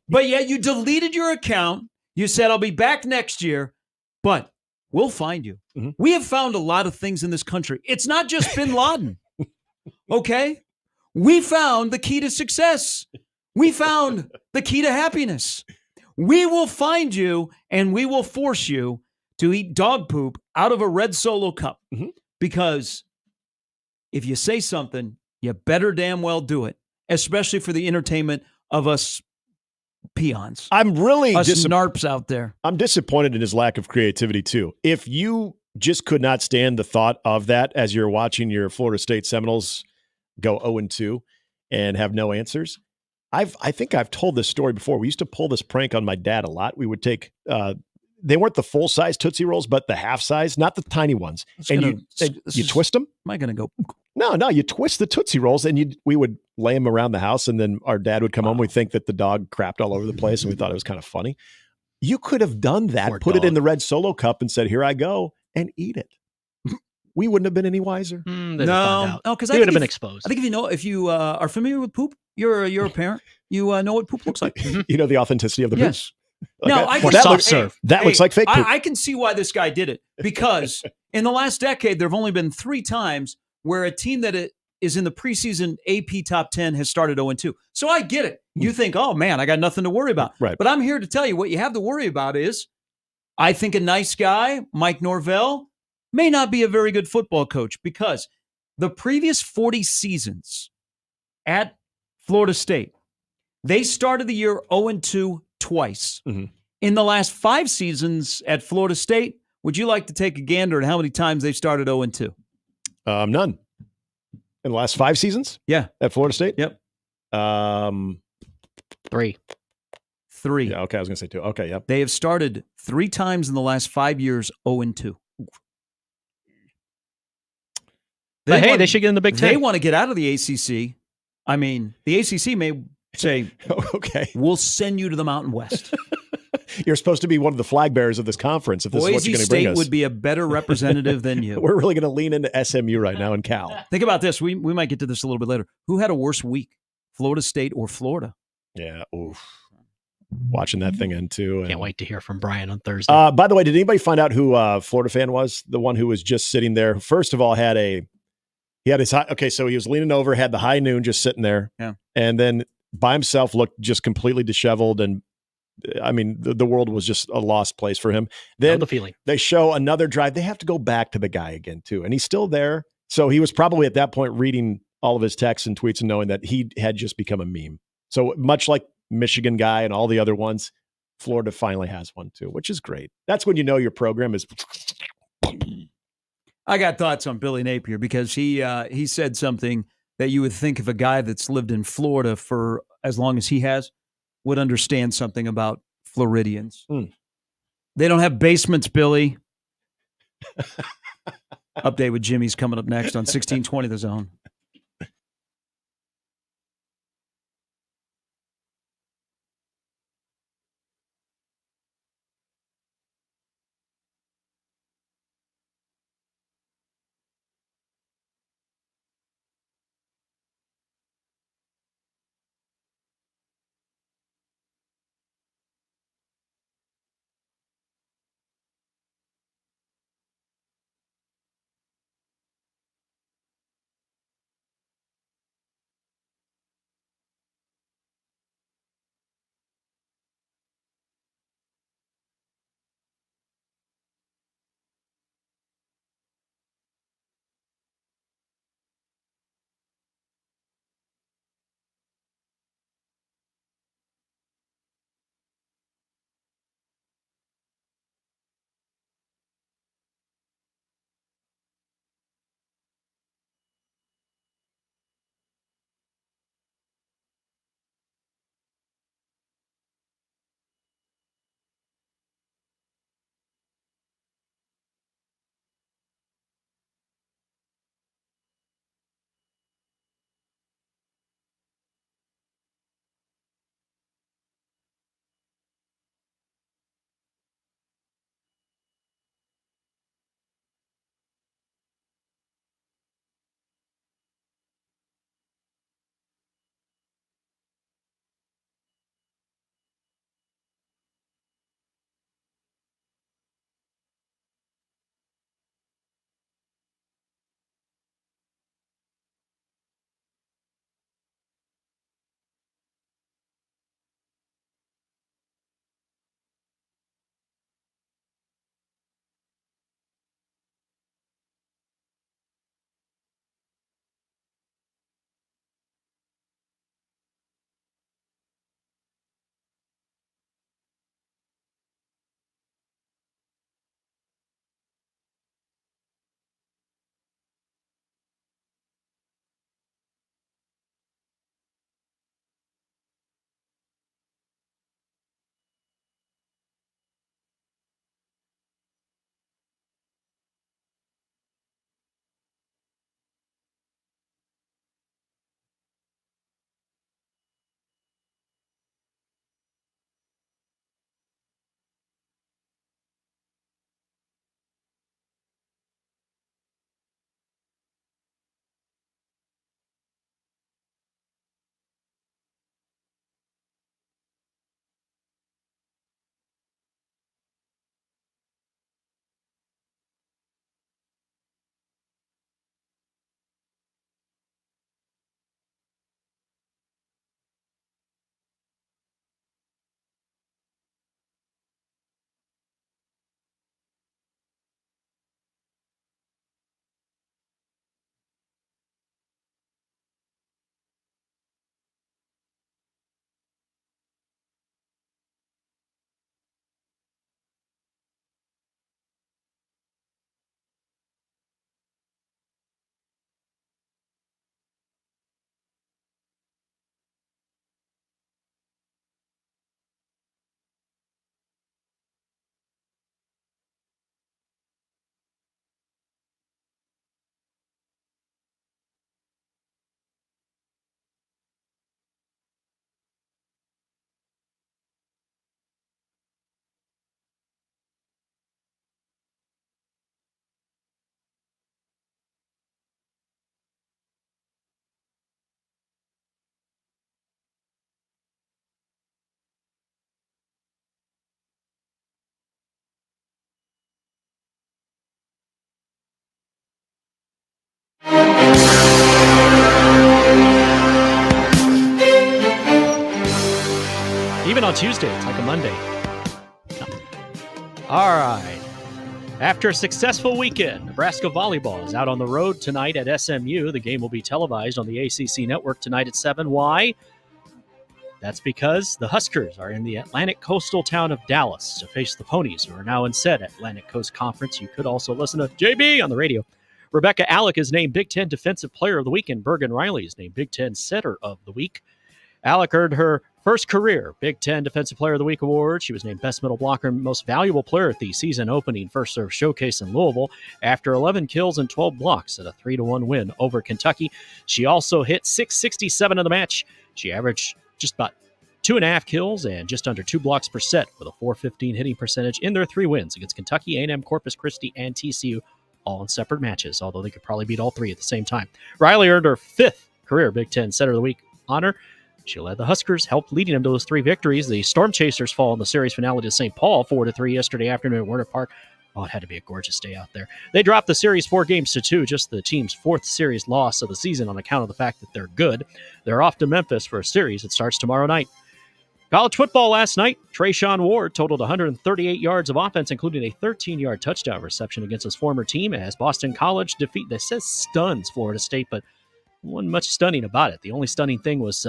[SPEAKER 8] But yet you deleted your account. You said, I'll be back next year, but we'll find you. We have found a lot of things in this country. It's not just bin Laden, okay? We found the key to success. We found the key to happiness. We will find you, and we will force you to eat dog poop out of a red Solo cup. Because if you say something, you better damn well do it, especially for the entertainment of us peons.
[SPEAKER 18] I'm really
[SPEAKER 8] narps out there.
[SPEAKER 18] I'm disappointed in his lack of creativity too. If you just could not stand the thought of that as you're watching your Florida State Seminoles go 0-2 and have no answers, I think I've told this story before. We used to pull this prank on my dad a lot. We would take they weren't the full size Tootsie Rolls, but the half size, not the tiny ones. And you twist them.
[SPEAKER 8] Am I going to go?
[SPEAKER 18] No, you twist the Tootsie Rolls and we would lay them around the house, and then our dad would come home. We'd think that the dog crapped all over the place, and we thought it was kind of funny. You could have done that, put it in the red Solo cup and said, here I go, and eat it. We wouldn't have been any wiser.
[SPEAKER 8] No, because
[SPEAKER 19] he would have been exposed.
[SPEAKER 8] I think if you are familiar with poop, you're a parent. You know what poop looks like.
[SPEAKER 18] You know the authenticity of the poop.
[SPEAKER 8] Yes.
[SPEAKER 18] Okay.
[SPEAKER 8] No, I
[SPEAKER 18] that looks like fake poop.
[SPEAKER 8] I can see why this guy did it, because in the last decade, there have only been 3 times where a team that is in the preseason AP top 10 has started 0-2. So I get it. You think, oh man, I got nothing to worry about.
[SPEAKER 18] Right.
[SPEAKER 8] But I'm here to tell you what you have to worry about is, I think a nice guy, Mike Norvell, may not be a very good football coach, because the previous 40 seasons at Florida State, they started the year 0-2 twice. In the last 5 seasons at Florida State, would you like to take a gander at how many times they've started 0-2?
[SPEAKER 18] None. In the last 5 seasons?
[SPEAKER 8] Yeah.
[SPEAKER 18] At Florida State?
[SPEAKER 8] Yep.
[SPEAKER 19] 3.
[SPEAKER 18] Yeah, okay, I was going to say 2. Okay, yep.
[SPEAKER 8] They have started 3 times in the last 5 years 0-2.
[SPEAKER 19] They should get in the Big Ten.
[SPEAKER 8] They want to get out of the ACC. I mean, the ACC may say,
[SPEAKER 18] okay,
[SPEAKER 8] we'll send you to the Mountain West.
[SPEAKER 18] You're supposed to be one of the flag bearers of this conference. If this is what
[SPEAKER 8] Boise
[SPEAKER 18] you're going to bring
[SPEAKER 8] State
[SPEAKER 18] us,
[SPEAKER 8] would be a better representative than you.
[SPEAKER 18] We're really going to lean into SMU right now and Cal.
[SPEAKER 8] Think about this. We might get to this a little bit later. Who had a worse week, Florida State or Florida?
[SPEAKER 18] Yeah. Oof. Watching that thing in too.
[SPEAKER 19] Can't wait to hear from Brian on Thursday.
[SPEAKER 18] By the way, did anybody find out who Florida fan was? The one who was just sitting there. First of all, he had his high. Okay, so he was leaning over, had the high noon just sitting there, and then by himself looked just completely disheveled, and I mean the world was just a lost place for him. Then
[SPEAKER 19] the feeling.
[SPEAKER 18] They show another drive. They have to go back to the guy again too, and he's still there. So he was probably at that point reading all of his texts and tweets and knowing that he had just become a meme. So much like Michigan guy and all the other ones, Florida finally has one too, which is great. That's when you know your program is.
[SPEAKER 8] I got thoughts on Billy Napier because he said something that you would think if a guy that's lived in Florida for as long as he has would understand something about Floridians. They don't have basements, Billy. Update with Jimmy's coming up next on 1620 The Zone.
[SPEAKER 19] on Tuesday. It's like a Monday. No. All right. After a successful weekend, Nebraska Volleyball is out on the road tonight at SMU. The game will be televised on the ACC network tonight at 7. Why? That's because the Huskers are in the Atlantic coastal town of Dallas to face the Ponies, who are now in said Atlantic Coast Conference. You could also listen to JB on the radio. Rebecca Alec is named Big Ten Defensive Player of the Week, and Bergen Riley is named Big Ten Setter of the Week. Alec earned her first career Big Ten Defensive Player of the Week award. She was named Best Middle Blocker and Most Valuable Player at the season-opening First Serve Showcase in Louisville after 11 kills and 12 blocks at a 3-1 win over Kentucky. She also hit 667 in the match. She averaged just about 2.5 kills and just under 2 blocks per set with a .415 hitting percentage in their 3 wins against Kentucky, A&M, Corpus Christi, and TCU, all in separate matches, although they could probably beat all 3 at the same time. Riley earned her 5th career Big Ten Setter of the Week honor. She led the Huskers, helped leading them to those 3 victories. The Storm Chasers fall in the series finale to St. Paul 4-3 yesterday afternoon at Werner Park. Oh, it had to be a gorgeous day out there. They dropped the series 4-2, just the team's 4th series loss of the season on account of the fact that they're good. They're off to Memphis for a series that starts tomorrow night. College football last night, Trayshawn Ward totaled 138 yards of offense, including a 13-yard touchdown reception against his former team as Boston College stuns Florida State, but wasn't much stunning about it. The only stunning thing was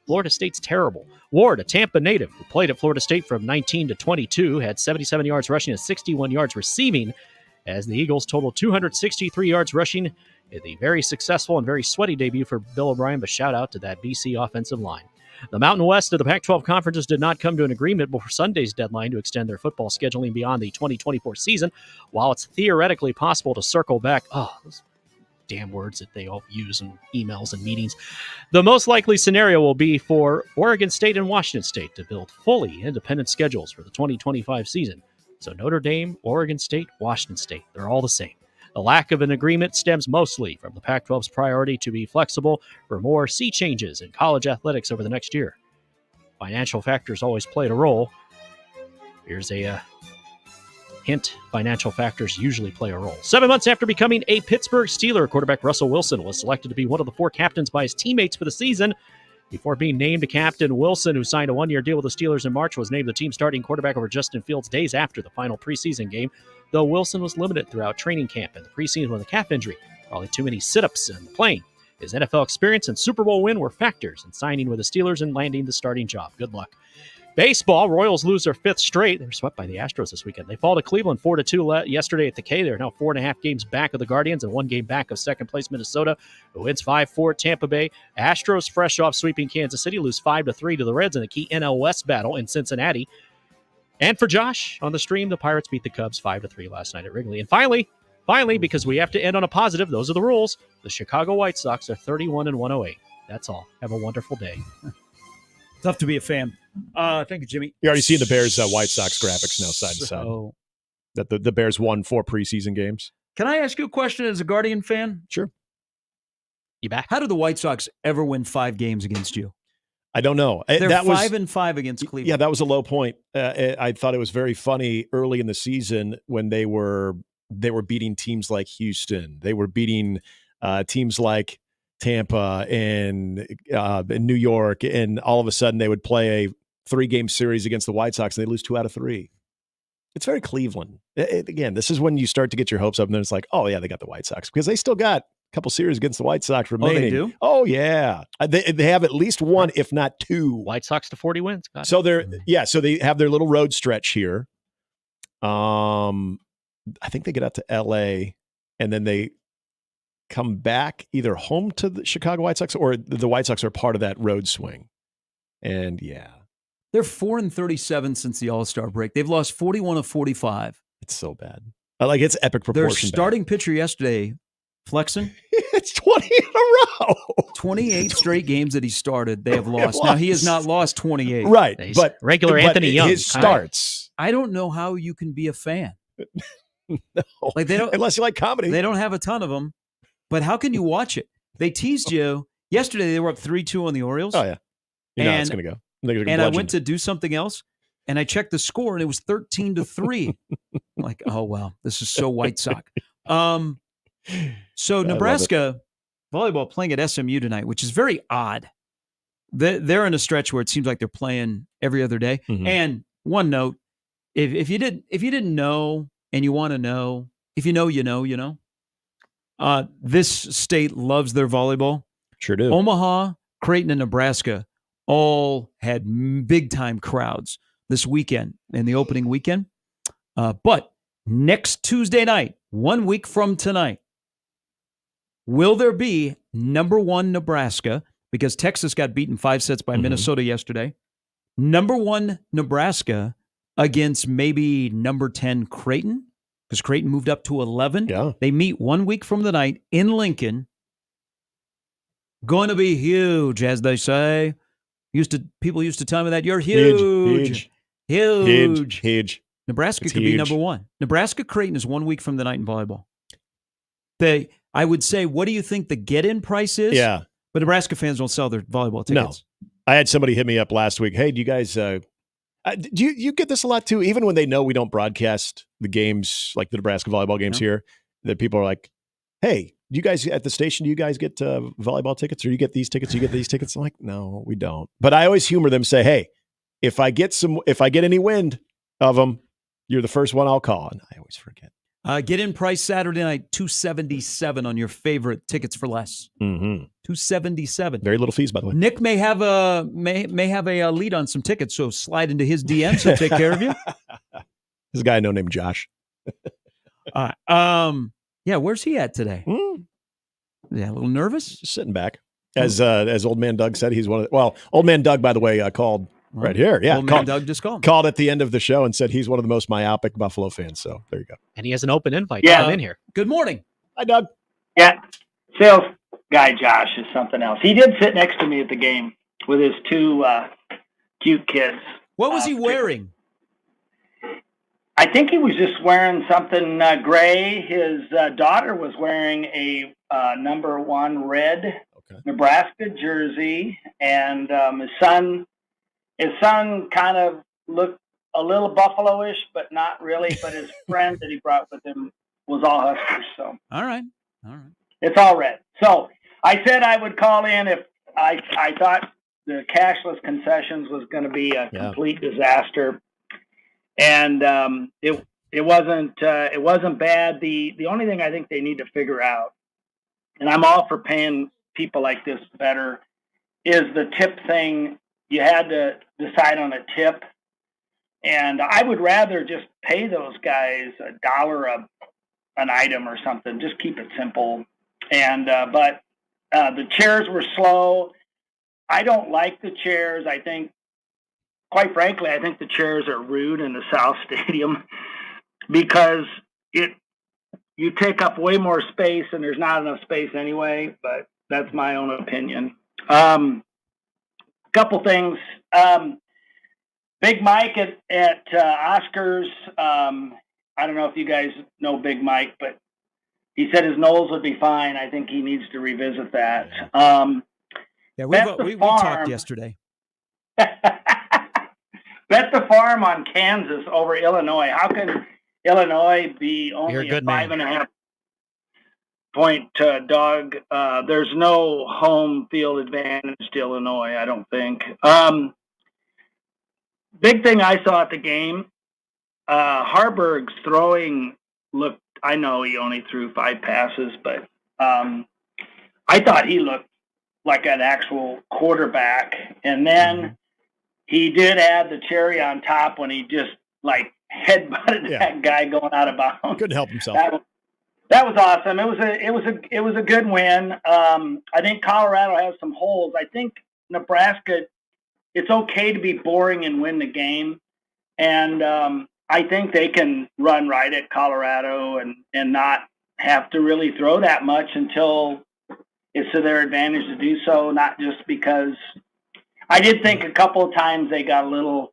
[SPEAKER 19] Florida State's terrible. Ward, a Tampa native who played at Florida State from 19 to 22, had 77 yards rushing and 61 yards receiving as the Eagles totaled 263 yards rushing in the very successful and very sweaty debut for Bill O'Brien, but shout out to that BC offensive line. The Mountain West of the Pac-12 conferences did not come to an agreement before Sunday's deadline to extend their football scheduling beyond the 2024 season. While it's theoretically possible to circle back, those damn words that they all use in emails and meetings, the most likely scenario will be for Oregon State and Washington State to build fully independent schedules for the 2025 season. So Notre Dame, Oregon State, Washington State, they're all the same. The lack of an agreement stems mostly from the Pac-12's priority to be flexible for more sea changes in college athletics over the next year. Financial factors always played a role. Here's a hint, financial factors usually play a role. 7 months after becoming a Pittsburgh Steeler, quarterback Russell Wilson was selected to be one of the 4 captains by his teammates for the season. Before being named a captain, Wilson, who signed a 1-year deal with the Steelers in March, was named the team's starting quarterback over Justin Fields days after the final preseason game, though Wilson was limited throughout training camp and the preseason with a calf injury, probably too many sit-ups and playing. His NFL experience and Super Bowl win were factors in signing with the Steelers and landing the starting job. Good luck. Baseball, Royals lose their 5th straight. They were swept by the Astros this weekend. They fall to Cleveland 4-2 yesterday at the K. They're now 4.5 games back of the Guardians and 1 game back of second place Minnesota, who wins 5-4 at Tampa Bay. Astros, fresh off sweeping Kansas City, lose 5-3 to the Reds in the key NL West battle in Cincinnati. And for Josh, on the stream, the Pirates beat the Cubs 5-3 last night at Wrigley. And finally, because we have to end on a positive, those are the rules, the Chicago White Sox are 31-108. That's all. Have a wonderful day.
[SPEAKER 8] Tough to be a fan. Thank you, Jimmy.
[SPEAKER 18] You're already seeing the Bears White Sox graphics now side to side. That the Bears won 4 preseason games.
[SPEAKER 8] Can I ask you a question as a Guardian fan?
[SPEAKER 18] Sure.
[SPEAKER 19] You back?
[SPEAKER 8] How do the White Sox ever win 5 games against you?
[SPEAKER 18] I don't know.
[SPEAKER 8] They're 5-5 against Cleveland.
[SPEAKER 18] Yeah, that was a low point. I thought it was very funny early in the season when they were beating teams like Houston. They were beating teams like Tampa and New York, and all of a sudden they would play a 3-game series against the White Sox and they lose 2 out of 3. It's very Cleveland. Again, this is when you start to get your hopes up, and then it's like, oh yeah, they got the White Sox because they still got a couple series against the White Sox remaining.
[SPEAKER 8] Oh, they do?
[SPEAKER 18] Oh yeah, they have at least 1, if not 2.
[SPEAKER 19] White Sox to 40 wins.
[SPEAKER 18] So they have their little road stretch here. I think they get out to L.A. and then they come back either home to the Chicago White Sox or the White Sox are part of that road swing. And yeah.
[SPEAKER 8] They're 4-37 since the All-Star break. They've lost 41 of 45.
[SPEAKER 18] It's so bad. It's epic proportion.
[SPEAKER 8] Their starting pitcher yesterday, flexing.
[SPEAKER 18] It's 20 in a row.
[SPEAKER 8] 28 straight games that he started, they have lost. Now, he has not lost 28.
[SPEAKER 18] Right. But
[SPEAKER 19] regular Anthony Young.
[SPEAKER 18] His starts.
[SPEAKER 8] I don't know how you can be a fan.
[SPEAKER 18] No.
[SPEAKER 8] Like they don't,
[SPEAKER 18] unless you like comedy.
[SPEAKER 8] They don't have a ton of them. But how can you watch it? They teased you. Yesterday, they were up 3-2 on the Orioles.
[SPEAKER 18] Oh, yeah. You know how it's going to go.
[SPEAKER 8] And I went to do something else, and I checked the score, and it was 13-3. I'm like, oh, wow, this is so White Sox. So Nebraska volleyball playing at SMU tonight, which is very odd. they're in a stretch where it seems like they're playing every other day.
[SPEAKER 18] Mhm.
[SPEAKER 8] And one note, if you didn't know and you want to know, if you know, you know. This state loves their volleyball.
[SPEAKER 18] Sure do.
[SPEAKER 8] Omaha, Creighton, and Nebraska all had big time crowds this weekend in the opening weekend. But next Tuesday night, 1 week from tonight, will there be number 1 Nebraska? Because Texas got beaten 5 sets by Minnesota yesterday. Number 1 Nebraska against maybe number 10 Creighton, because Creighton moved up to 11.
[SPEAKER 18] Yeah.
[SPEAKER 8] They meet 1 week from the night in Lincoln. Going to be huge, as they say. People used to tell me that you're huge. Nebraska could be number 1. Nebraska Creighton is 1 week from the night in volleyball. I would say, what do you think the get-in price is?
[SPEAKER 18] Yeah.
[SPEAKER 8] But Nebraska fans don't sell their volleyball tickets.
[SPEAKER 18] No. I had somebody hit me up last week. Hey, do you guys do you get this a lot too? Even when they know we don't broadcast the games, like the Nebraska volleyball games here, that people are like, hey, you guys at the station, do you guys get volleyball tickets, or you get these tickets? You get these tickets? I'm like, no, we don't. But I always humor them, say, hey, if I get any wind of them, you're the first one I'll call. And I always forget.
[SPEAKER 8] Get in price Saturday night, $277 on your favorite tickets for less.
[SPEAKER 18] Mm-hmm.
[SPEAKER 8] $277.
[SPEAKER 18] Very little fees, by the way.
[SPEAKER 8] Nick may have a lead on some tickets, so slide into his DMs. He'll take care of you.
[SPEAKER 18] There's a guy I know named Josh.
[SPEAKER 8] Yeah, where's he at today? Yeah, a little nervous?
[SPEAKER 18] Just sitting back. As Old Man Doug said, he's one of the, Old Man Doug, by the way, called right here. Yeah,
[SPEAKER 8] Old Man Doug just called.
[SPEAKER 18] Called at the end of the show and said he's one of the most myopic Buffalo fans. So there you go.
[SPEAKER 19] And he has an open invite to come in here.
[SPEAKER 8] Good morning.
[SPEAKER 18] Hi, Doug.
[SPEAKER 20] Yeah, sales guy Josh is something else. He did sit next to me at the game with his 2 cute kids.
[SPEAKER 8] What was he wearing?
[SPEAKER 20] I think he was just wearing something gray. His daughter was wearing a number 1 red Nebraska jersey, and his son kind of looked a little Buffalo-ish, but not really. But his friend that he brought with him was all Huskers. So
[SPEAKER 8] all right,
[SPEAKER 20] it's all red. So I said I would call in if I thought the cashless concessions was going to be a complete disaster. And it wasn't bad. The only thing I think they need to figure out, and I'm all for paying people like this better, is the tip thing. You had to decide on a tip, and I would rather just pay those guys $1 an item or something. Just keep it simple. And but the chairs were slow. I don't like the chairs. I think, quite frankly, I think the chairs are rude in the South Stadium because you take up way more space and there's not enough space anyway, but that's my own opinion. Couple things. Big Mike at Oscars. I don't know if you guys know Big Mike, but he said his nose would be fine. I think he needs to revisit that.
[SPEAKER 8] We talked yesterday.
[SPEAKER 20] Bet the farm on Kansas over Illinois. How can Illinois be only a 5.5 point dog? There's no home field advantage to Illinois, I don't think. Big thing I saw at the game, Harburg's throwing looked, I know he only threw 5 passes, but I thought he looked like an actual quarterback. And then he did add the cherry on top when he just like headbutted that guy going out of bounds.
[SPEAKER 18] Couldn't help himself.
[SPEAKER 20] That was awesome. It was a good win. I think Colorado has some holes. I think Nebraska, it's okay to be boring and win the game. And I think they can run right at Colorado and not have to really throw that much until it's to their advantage to do so, not just because I did think a couple of times they got a little,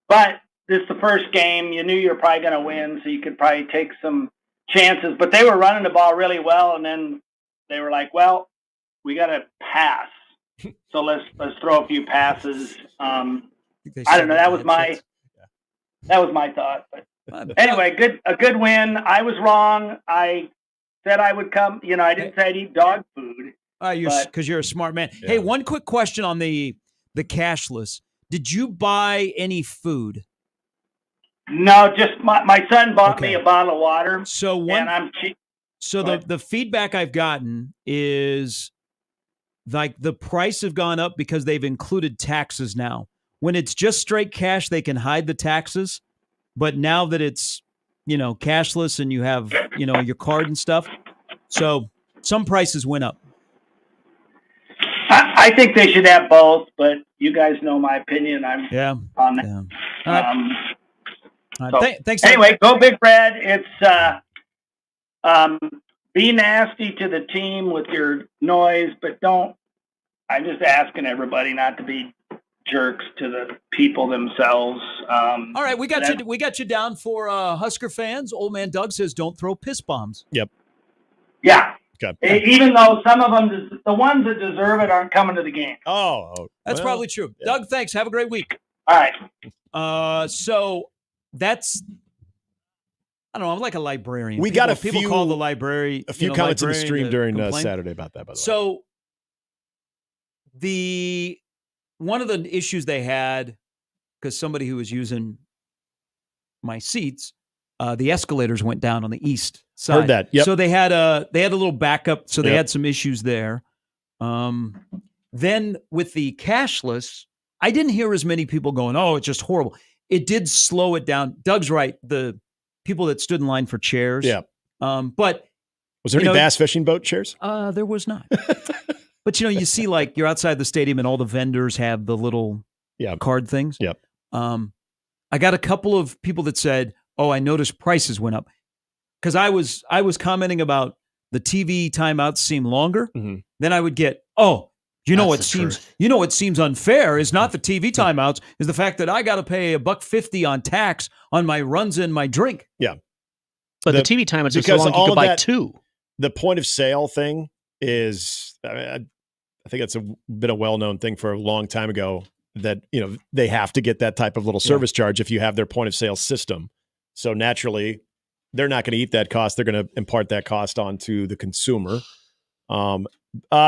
[SPEAKER 20] but this is the first game. You knew you were probably going to win, so you could probably take some chances. But they were running the ball really well, and then they were like, well, we got to pass. So let's throw a few passes. I don't know. That was my thought. But anyway, a good win. I was wrong. I said I would come. I didn't say I'd eat dog food.
[SPEAKER 8] Because you're a smart man. Yeah. Hey, one quick question on the the cashless, did you buy any food?
[SPEAKER 20] No, just my son bought me a bottle of water.
[SPEAKER 8] So
[SPEAKER 20] and I'm cheap.
[SPEAKER 8] So the feedback I've gotten is like the price have gone up because they've included taxes now. When it's just straight cash, they can hide the taxes. But now that it's, cashless and you have, your card and stuff, so some prices went up.
[SPEAKER 20] I think they should have both, but you guys know my opinion. I'm on that.
[SPEAKER 8] Yeah. Thanks.
[SPEAKER 20] Anyway, go Big Red. It's be nasty to the team with your noise, but don't. I'm just asking everybody not to be jerks to the people themselves.
[SPEAKER 8] All right, we got you down for Husker fans. Old man Doug says don't throw piss bombs.
[SPEAKER 18] Yep.
[SPEAKER 20] Yeah.
[SPEAKER 18] Okay.
[SPEAKER 20] Even though some of them, the ones that deserve it, aren't coming to the game.
[SPEAKER 8] That's probably true.
[SPEAKER 18] Yeah.
[SPEAKER 8] Doug, thanks. Have a great week.
[SPEAKER 20] All right.
[SPEAKER 8] So that's, I don't know. I'm like a librarian.
[SPEAKER 18] We got
[SPEAKER 8] people call the library.
[SPEAKER 18] A few comments in the stream during Saturday about that, by the way.
[SPEAKER 8] So one of the issues they had, because somebody who was using my seats, the escalators went down on the east side.
[SPEAKER 18] Heard that. Yep.
[SPEAKER 8] So they had a little backup. So they had some issues there. Then with the cashless, I didn't hear as many people going, "Oh, it's just horrible." It did slow it down. Doug's right. The people that stood in line for chairs.
[SPEAKER 18] Yeah.
[SPEAKER 8] But
[SPEAKER 18] was there any bass fishing boat chairs?
[SPEAKER 8] There was not. But you see, like you're outside the stadium and all the vendors have the little card things.
[SPEAKER 18] Yep.
[SPEAKER 8] I got a couple of people that said, "Oh, I noticed prices went up," because I was commenting about the TV timeouts seem longer.
[SPEAKER 18] Mm-hmm.
[SPEAKER 8] Then I would get, what seems unfair is not the TV timeouts, is the fact that I got to pay $1.50 on tax on my runs and my drink.
[SPEAKER 18] Yeah,
[SPEAKER 19] but the TV timeouts are so long you could buy two.
[SPEAKER 18] The point of sale thing is, I think that's been a well-known thing for a long time ago, that they have to get that type of little service charge if you have their point of sale system. So naturally, they're not going to eat that cost. They're going to impart that cost onto the consumer.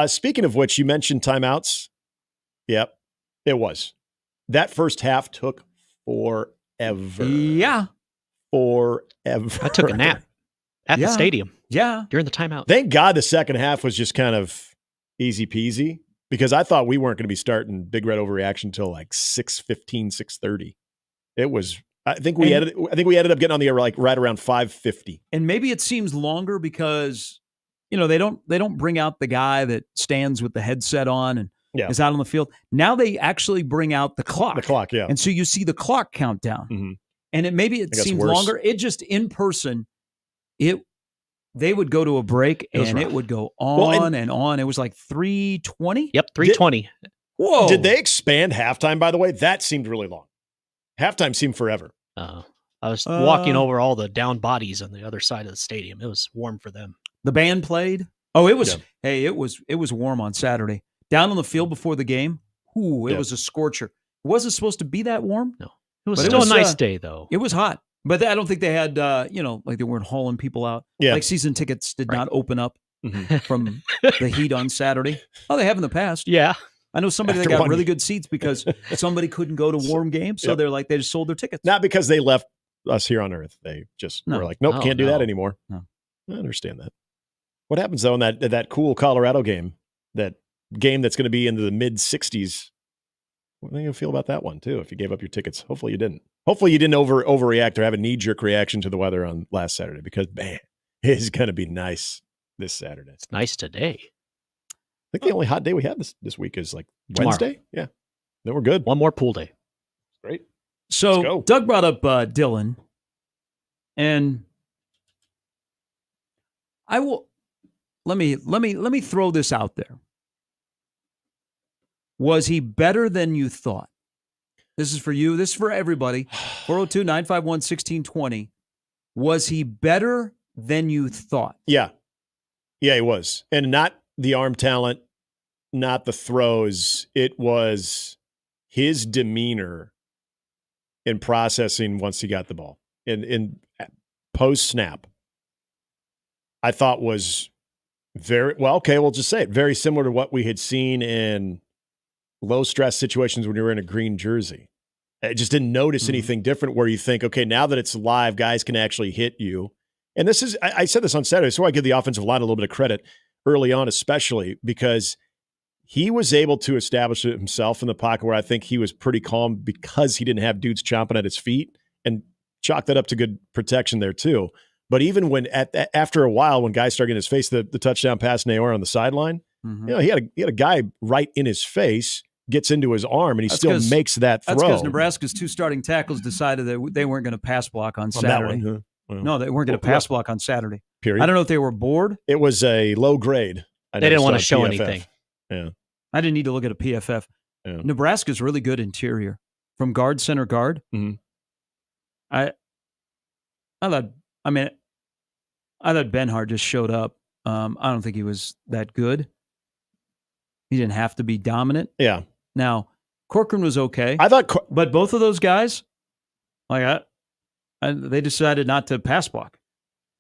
[SPEAKER 18] Speaking of which, you mentioned timeouts. Yep, it was. That first half took forever.
[SPEAKER 8] Yeah.
[SPEAKER 18] Forever.
[SPEAKER 19] I took a nap at the stadium.
[SPEAKER 8] Yeah.
[SPEAKER 19] During the timeout.
[SPEAKER 18] Thank God the second half was just kind of easy peasy, because I thought we weren't going to be starting Big Red Overreaction until like 6:15, 6:30. It was, I think we ended up getting on the air like right around 5:50.
[SPEAKER 8] And maybe it seems longer because they don't bring out the guy that stands with the headset on and is out on the field. Now they actually bring out the clock.
[SPEAKER 18] The clock, yeah.
[SPEAKER 8] And so you see the clock countdown.
[SPEAKER 18] Mm-hmm.
[SPEAKER 8] And it seems longer. It just in person, they would go to a break and it would go on and on. It was like 3:20.
[SPEAKER 19] Yep, 3:20.
[SPEAKER 8] Whoa!
[SPEAKER 18] Did they expand halftime? By the way, that seemed really long. Halftime seemed forever.
[SPEAKER 19] I was walking over all the down bodies on the other side of the stadium. It was warm for them.
[SPEAKER 8] The band played. Oh, it was. Yeah. Hey, it was warm on Saturday. Down on the field before the game. Ooh, it was a scorcher. It wasn't supposed to be that warm.
[SPEAKER 19] No, it was still a nice day though.
[SPEAKER 8] It was hot, but I don't think they had. Like they weren't hauling people out.
[SPEAKER 18] Yeah.
[SPEAKER 8] Like season tickets did not open up from the heat on Saturday. Oh, they have in the past.
[SPEAKER 19] Yeah.
[SPEAKER 8] I know somebody that got really good seats because somebody couldn't go to warm games, so they're like they just sold their tickets.
[SPEAKER 18] Not because they left us here on Earth. They just were like, nope, can't do that anymore.
[SPEAKER 8] No.
[SPEAKER 18] I understand that. What happens though in that cool Colorado game, that game that's going to be into the mid 60s? What are you going to feel about that one too? If you gave up your tickets, hopefully you didn't. Hopefully you didn't overreact or have a knee-jerk reaction to the weather on last Saturday, because man, it's going to be nice this Saturday.
[SPEAKER 19] It's nice today.
[SPEAKER 18] I think the only hot day we have this week is like
[SPEAKER 19] tomorrow.
[SPEAKER 18] Wednesday. Yeah. Then we're good.
[SPEAKER 19] One more pool day.
[SPEAKER 18] Great.
[SPEAKER 8] So Doug brought up Dylan, and I will let me throw this out there. Was he better than you thought? This is for you. This is for everybody. 402-951-1620. Was he better than you thought?
[SPEAKER 18] Yeah. Yeah, he was. And not the arm talent, not the throws. It was his demeanor in processing once he got the ball. In post-snap, I thought was very, well, okay, we'll just say it, very similar to what we had seen in low-stress situations when you're in a green jersey. I just didn't notice anything different where you think, okay, now that it's live, guys can actually hit you. And this is, I said this on Saturday, so I give the offensive line a little bit of credit early on, especially because he was able to establish it himself in the pocket where I think he was pretty calm because he didn't have dudes chomping at his feet, and chalk that up to good protection there too. But even when after a while, when guys started getting his face, the touchdown pass Naor on the sideline, he had a guy right in his face, gets into his arm, and he still makes that throw.
[SPEAKER 8] That's because Nebraska's 2 starting tackles decided that they weren't going to pass block on Saturday.
[SPEAKER 18] That one, well,
[SPEAKER 8] no, they weren't going to pass block on Saturday.
[SPEAKER 18] Period.
[SPEAKER 8] I don't know if they were bored.
[SPEAKER 18] It was a low grade.
[SPEAKER 19] They didn't want to show anything.
[SPEAKER 18] Yeah,
[SPEAKER 8] I didn't need to look at a PFF.
[SPEAKER 18] Yeah.
[SPEAKER 8] Nebraska's really good interior from guard, center guard. I thought Benhart just showed up. I don't think he was that good. He didn't have to be dominant.
[SPEAKER 18] Yeah.
[SPEAKER 8] Now, Corcoran was okay.
[SPEAKER 18] I thought,
[SPEAKER 8] but both of those guys, they decided not to pass block.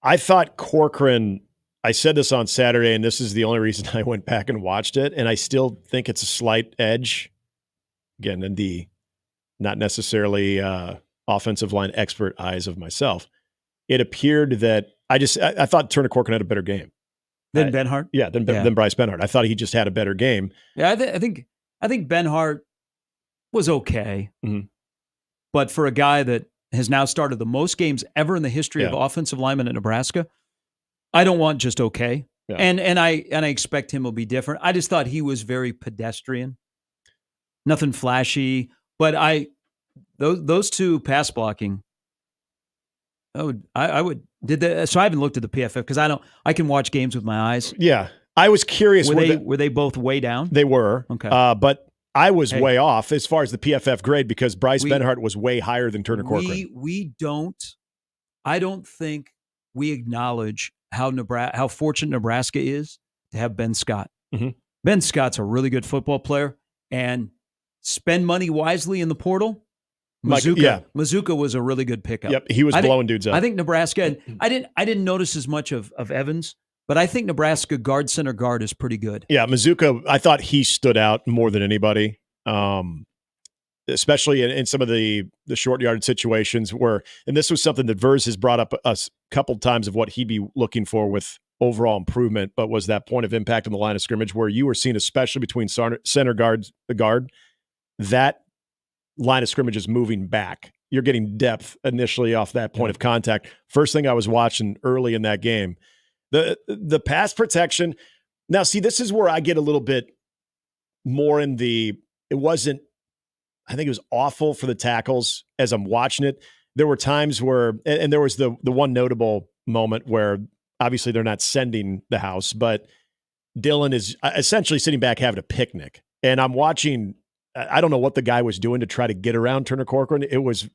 [SPEAKER 18] I thought Corcoran. I said this on Saturday, and this is the only reason I went back and watched it, and I still think it's a slight edge. Again, in the not necessarily offensive line expert eyes of myself, it appeared that I thought Turner Corcoran had a better game
[SPEAKER 8] than Benhart.
[SPEAKER 18] Yeah, than Bryce Benhart. I thought he just had a better game.
[SPEAKER 8] Yeah, I think Benhart was okay, but for a guy that has now started the most games ever in the history of offensive linemen in Nebraska, I don't want just okay. Yeah. And I expect him will be different. I just thought he was very pedestrian, nothing flashy. But those 2 pass blocking. I would did that. So I haven't looked at the PFF because I can watch games with my eyes.
[SPEAKER 18] Yeah, I was curious.
[SPEAKER 8] Were they both way down?
[SPEAKER 18] They were.
[SPEAKER 8] Okay,
[SPEAKER 18] but I was way off as far as the PFF grade because Bryce Benhart was way higher than Turner Corcoran.
[SPEAKER 8] I don't think we acknowledge how fortunate Nebraska is to have Ben Scott. Ben Scott's a really good football player, and spend money wisely in the portal. Mazuka was a really good pickup.
[SPEAKER 18] Yep, he was blowing dudes up.
[SPEAKER 8] I think Nebraska. I didn't notice as much of Evans, but I think Nebraska guard center guard is pretty good.
[SPEAKER 18] Yeah, Mazuka. I thought he stood out more than anybody, especially in some of the short yardage situations where. And this was something that Verz has brought up a couple times of what he'd be looking for with overall improvement, but was that point of impact in the line of scrimmage where you were seeing, especially between center guards, the guard, that line of scrimmage is moving back. You're getting depth initially off that point of contact. First thing I was watching early in that game, the pass protection. Now, see, this is where I get a little bit more in it wasn't, I think it was awful for the tackles as I'm watching it. There were times where, and there was the one notable moment where obviously they're not sending the house, but Dylan is essentially sitting back having a picnic. And I'm watching, I don't know what the guy was doing to try to get around Turner Corcoran. It was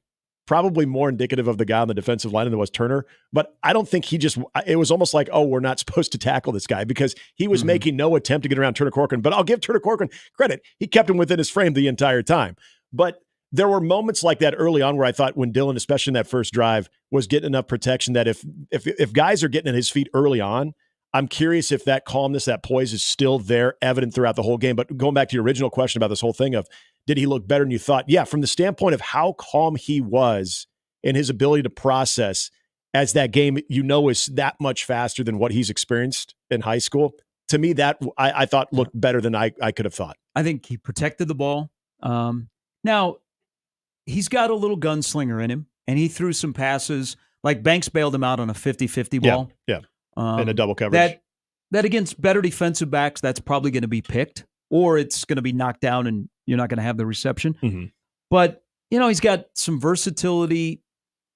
[SPEAKER 18] probably more indicative of the guy on the defensive line than it was Turner. But I don't think it was almost like, oh, we're not supposed to tackle this guy because he was making no attempt to get around Turner Corcoran. But I'll give Turner Corcoran credit. He kept him within his frame the entire time. But there were moments like that early on where I thought when Dylan, especially in that first drive, was getting enough protection that if guys are getting at his feet early on, I'm curious if that calmness, that poise is still there, evident throughout the whole game. But going back to your original question about this whole thing of, did he look better than you thought? Yeah, from the standpoint of how calm he was and his ability to process as that game, is that much faster than what he's experienced in high school. To me, that I thought looked better than I could have thought.
[SPEAKER 8] I think he protected the ball. Now, he's got a little gunslinger in him, and he threw some passes. Like Banks bailed him out on a 50-50 ball.
[SPEAKER 18] Yeah. In a double coverage.
[SPEAKER 8] That against better defensive backs, that's probably going to be picked, or it's going to be knocked down and you're not going to have the reception. But, he's got some versatility.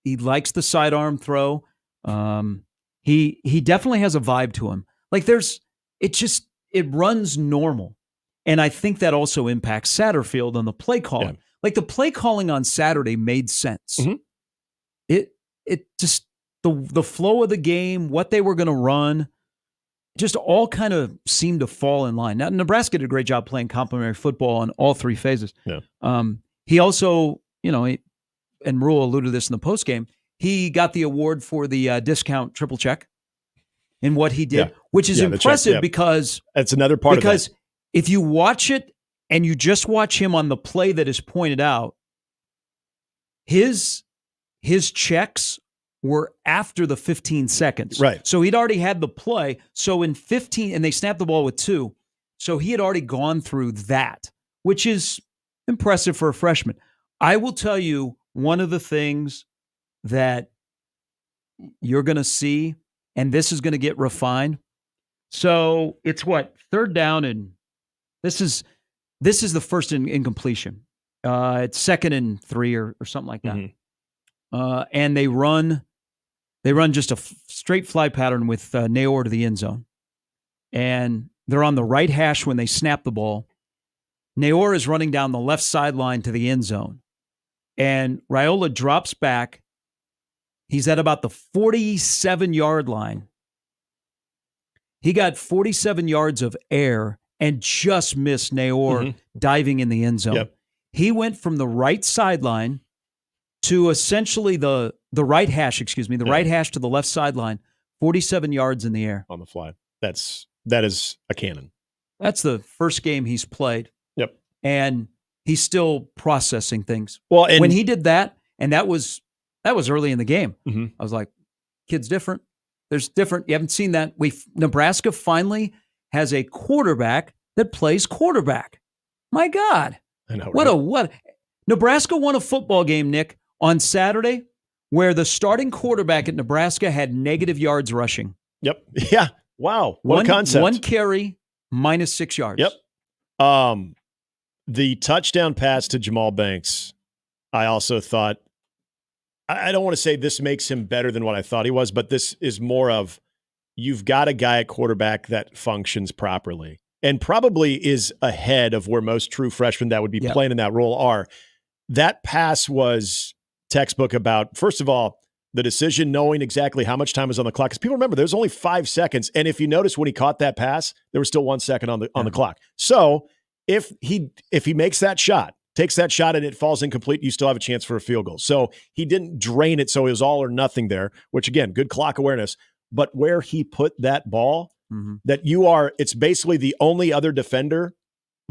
[SPEAKER 8] He likes the sidearm throw. He definitely has a vibe to him. Like it runs normal. And I think that also impacts Satterfield on the play calling. Yeah. Like the play calling on Saturday made sense. It just, the flow of the game, what they were going to run, just all kind of seemed to fall in line. Now, Nebraska did a great job playing complementary football on all 3 phases.
[SPEAKER 18] Yeah.
[SPEAKER 8] He also, and Rule alluded to this in the postgame, he got the award for the discount triple check in what he did, which is impressive because
[SPEAKER 18] that's another part of that.
[SPEAKER 8] If you watch it and you just watch him on the play that is pointed out, his checks were after the 15 seconds.
[SPEAKER 18] Right.
[SPEAKER 8] So he'd already had the play. So in 15, and they snapped the ball with 2. So he had already gone through that, which is impressive for a freshman. I will tell you one of the things that you're going to see, and this is going to get refined. So it's what? 3rd down, and this is the first incompletion. It's 2nd and 3 or something like that. And they run just a straight fly pattern with Naor to the end zone. And they're on the right hash when they snap the ball. Naor is running down the left sideline to the end zone. And Raiola drops back. He's at about the 47-yard line. He got 47 yards of air and just missed Naor diving in the end zone.
[SPEAKER 18] Yep.
[SPEAKER 8] He went from the right sideline to essentially the right hash, right hash to the left sideline, 47 yards in the air.
[SPEAKER 18] On the fly. That is a cannon.
[SPEAKER 8] That's the first game he's played.
[SPEAKER 18] Yep.
[SPEAKER 8] And he's still processing things.
[SPEAKER 18] Well, and
[SPEAKER 8] when he did that, and that was early in the game. I was like, kid's different. There's different. You haven't seen that. Nebraska finally has a quarterback that plays quarterback. My God.
[SPEAKER 18] I know, right?
[SPEAKER 8] What Nebraska won a football game, Nick, on Saturday where the starting quarterback at Nebraska had negative yards rushing.
[SPEAKER 18] Yep. Yeah. Wow. What a concept.
[SPEAKER 8] 1 carry, minus 6 yards.
[SPEAKER 18] Yep. The touchdown pass to Jamal Banks, I also thought, I don't want to say this makes him better than what I thought he was, but this is more of, you've got a guy at quarterback that functions properly and probably is ahead of where most true freshmen that would be playing in that role are. That pass was textbook about, first of all, the decision, knowing exactly how much time was on the clock. Because people remember, there's only 5 seconds. And if you notice when he caught that pass, there was still 1 second on the clock. So if he makes that shot, takes that shot and it falls incomplete, you still have a chance for a field goal. So he didn't drain it, so it was all or nothing there, which again, good clock awareness. But where he put that ball, it's basically the only other defender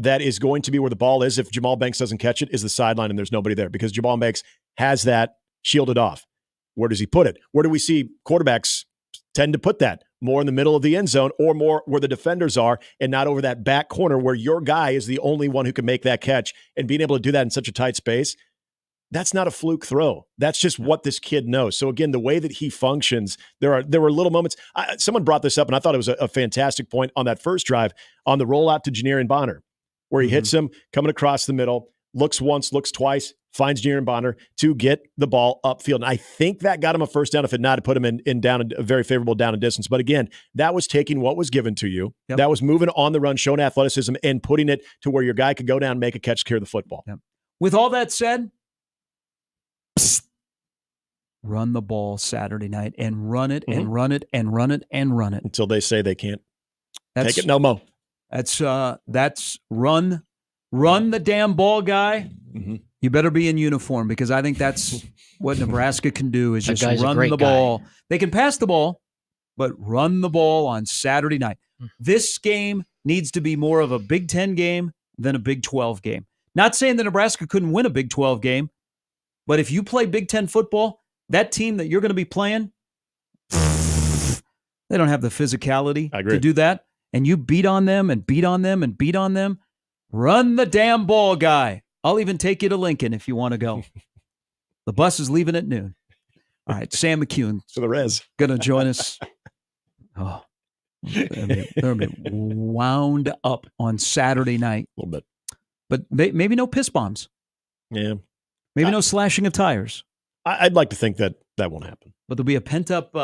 [SPEAKER 18] that is going to be where the ball is if Jamal Banks doesn't catch it is the sideline and there's nobody there because Jamal Banks has that shielded off. Where does he put it? Where do we see quarterbacks tend to put that? More in the middle of the end zone or more where the defenders are and not over that back corner where your guy is the only one who can make that catch, and being able to do that in such a tight space. That's not a fluke throw. That's just what this kid knows. So again, the way that he functions, there were little moments. Someone brought this up, and I thought it was a fantastic point on that first drive on the rollout to Janarian Bonner, where he hits him coming across the middle, looks once, looks twice, finds Janarian Bonner to get the ball upfield. And I think that got him a first down. If it not, it put him in down a very favorable down and distance. But again, that was taking what was given to you. Yep. That was moving on the run, showing athleticism, and putting it to where your guy could go down, make a catch, secure the football.
[SPEAKER 8] Yep. With all that said, run the ball Saturday night and run it and run it and run it and run it
[SPEAKER 18] until they say they can't take it no more.
[SPEAKER 8] That's run the damn ball, guy. You better be in uniform because I think that's what Nebraska can do is just run the ball. They can pass the ball, but run the ball on Saturday night. This game needs to be more of a Big Ten game than a Big 12 game. Not saying that Nebraska couldn't win a Big 12 game, but if you play Big Ten football, that team that you're going to be playing, they don't have the physicality to do that. And you beat on them and beat on them and beat on them. Run the damn ball, guy. I'll even take you to Lincoln if you want to go. The bus is leaving at noon. All right, Sam McCune.
[SPEAKER 18] So the res.
[SPEAKER 8] Going to join us. Oh, they're be wound up on Saturday night.
[SPEAKER 18] A little bit.
[SPEAKER 8] But maybe no piss bombs.
[SPEAKER 18] Yeah.
[SPEAKER 8] Maybe no slashing of tires.
[SPEAKER 18] I'd like to think that won't happen.
[SPEAKER 8] But there'll be a pent-up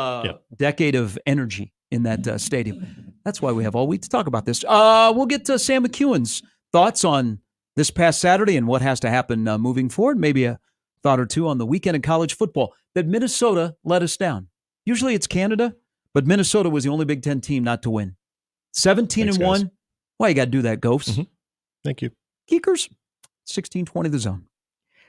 [SPEAKER 8] decade of energy in that stadium. That's why we have all week to talk about this. We'll get to Sam McEwen's thoughts on this past Saturday and what has to happen moving forward. Maybe a thought or two on the weekend in college football. That Minnesota let us down. Usually it's Canada, but Minnesota was the only Big Ten team not to win. 17-1. Why you got to do that, Gophs?
[SPEAKER 18] Thank you.
[SPEAKER 8] Geekers. 16-20 the zone.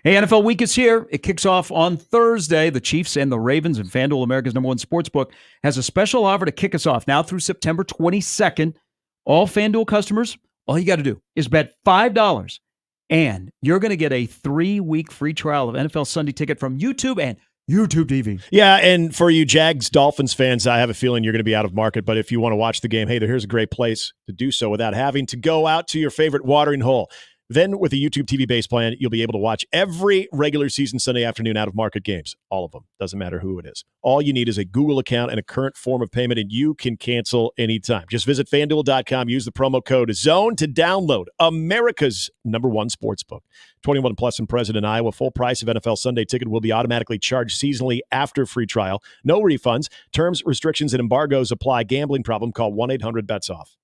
[SPEAKER 8] Hey, NFL week is here. It kicks off on Thursday. The Chiefs and the Ravens and FanDuel, America's #1 sportsbook, has a special offer to kick us off now through September 22nd. All FanDuel customers All you got to do is bet $5, and you're going to get a 3-week free trial of NFL Sunday Ticket from YouTube and YouTube TV.
[SPEAKER 18] Yeah, and for you Jags-Dolphins fans, I have a feeling you're going to be out of market, but if you want to watch the game, hey, here's a great place to do so without having to go out to your favorite watering hole. Then with a YouTube TV base plan, you'll be able to watch every regular season Sunday afternoon out-of-market games. All of them. Doesn't matter who it is. All you need is a Google account and a current form of payment, and you can cancel anytime. Just visit FanDuel.com. Use the promo code ZONE to download America's #1 sportsbook. 21 plus and present in Iowa. Full price of NFL Sunday Ticket will be automatically charged seasonally after free trial. No refunds. Terms, restrictions, and embargoes apply. Gambling problem? Call 1-800-BETS-OFF.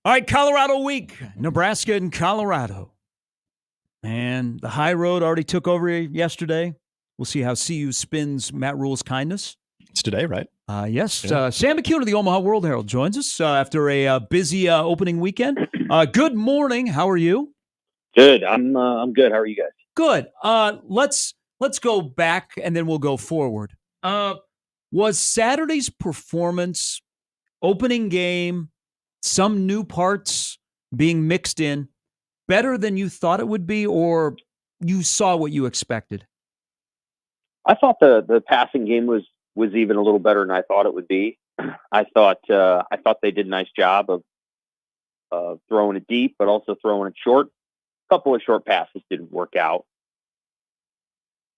[SPEAKER 8] All right, Colorado week, Nebraska and Colorado. And the high road already took over yesterday. We'll see how CU spins Matt Rule's kindness.
[SPEAKER 18] It's today, right?
[SPEAKER 8] Yes.
[SPEAKER 18] Yeah.
[SPEAKER 8] Sam McCune of the Omaha World Herald joins us after a busy opening weekend. Good morning. How are you?
[SPEAKER 21] Good. I'm good. How are you guys?
[SPEAKER 8] Good. Let's go back and then we'll go forward. Was Saturday's performance, opening game, some new parts being mixed in, better than you thought it would be, or you saw what you expected?
[SPEAKER 21] I thought the passing game was even a little better than I thought it would be. I thought they did a nice job of throwing it deep, but also throwing it short. A couple of short passes didn't work out.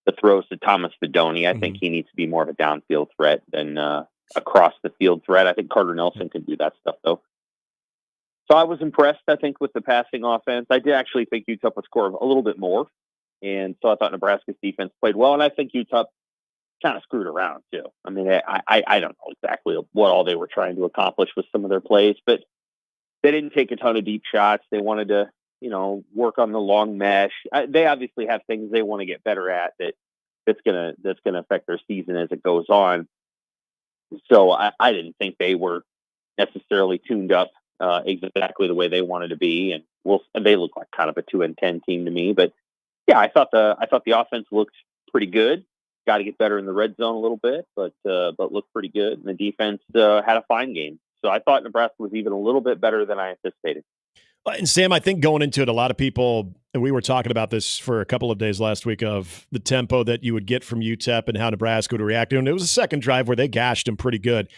[SPEAKER 21] The throws to Thomas Fedoni, I think he needs to be more of a downfield threat than across the field threat. I think Carter Nelson can do that stuff though. So I was impressed, I think, with the passing offense. I did actually think UTEP would score a little bit more. And so I thought Nebraska's defense played well. And I think UTEP kind of screwed around, too. I mean, I don't know exactly what all they were trying to accomplish with some of their plays, but they didn't take a ton of deep shots. They wanted to, work on the long mesh. They obviously have things they want to get better at that's gonna affect their season as it goes on. So I didn't think they were necessarily tuned up exactly the way they wanted to be, and they look like kind of a 2-10 team to me. But yeah, I thought the offense looked pretty good. Got to get better in the red zone a little bit, but looked pretty good. And the defense had a fine game. So I thought Nebraska was even a little bit better than I anticipated.
[SPEAKER 18] And Sam, I think going into it, a lot of people, and we were talking about this for a couple of days last week, of the tempo that you would get from UTEP and how Nebraska would react. And it was a second drive where they gashed them pretty good.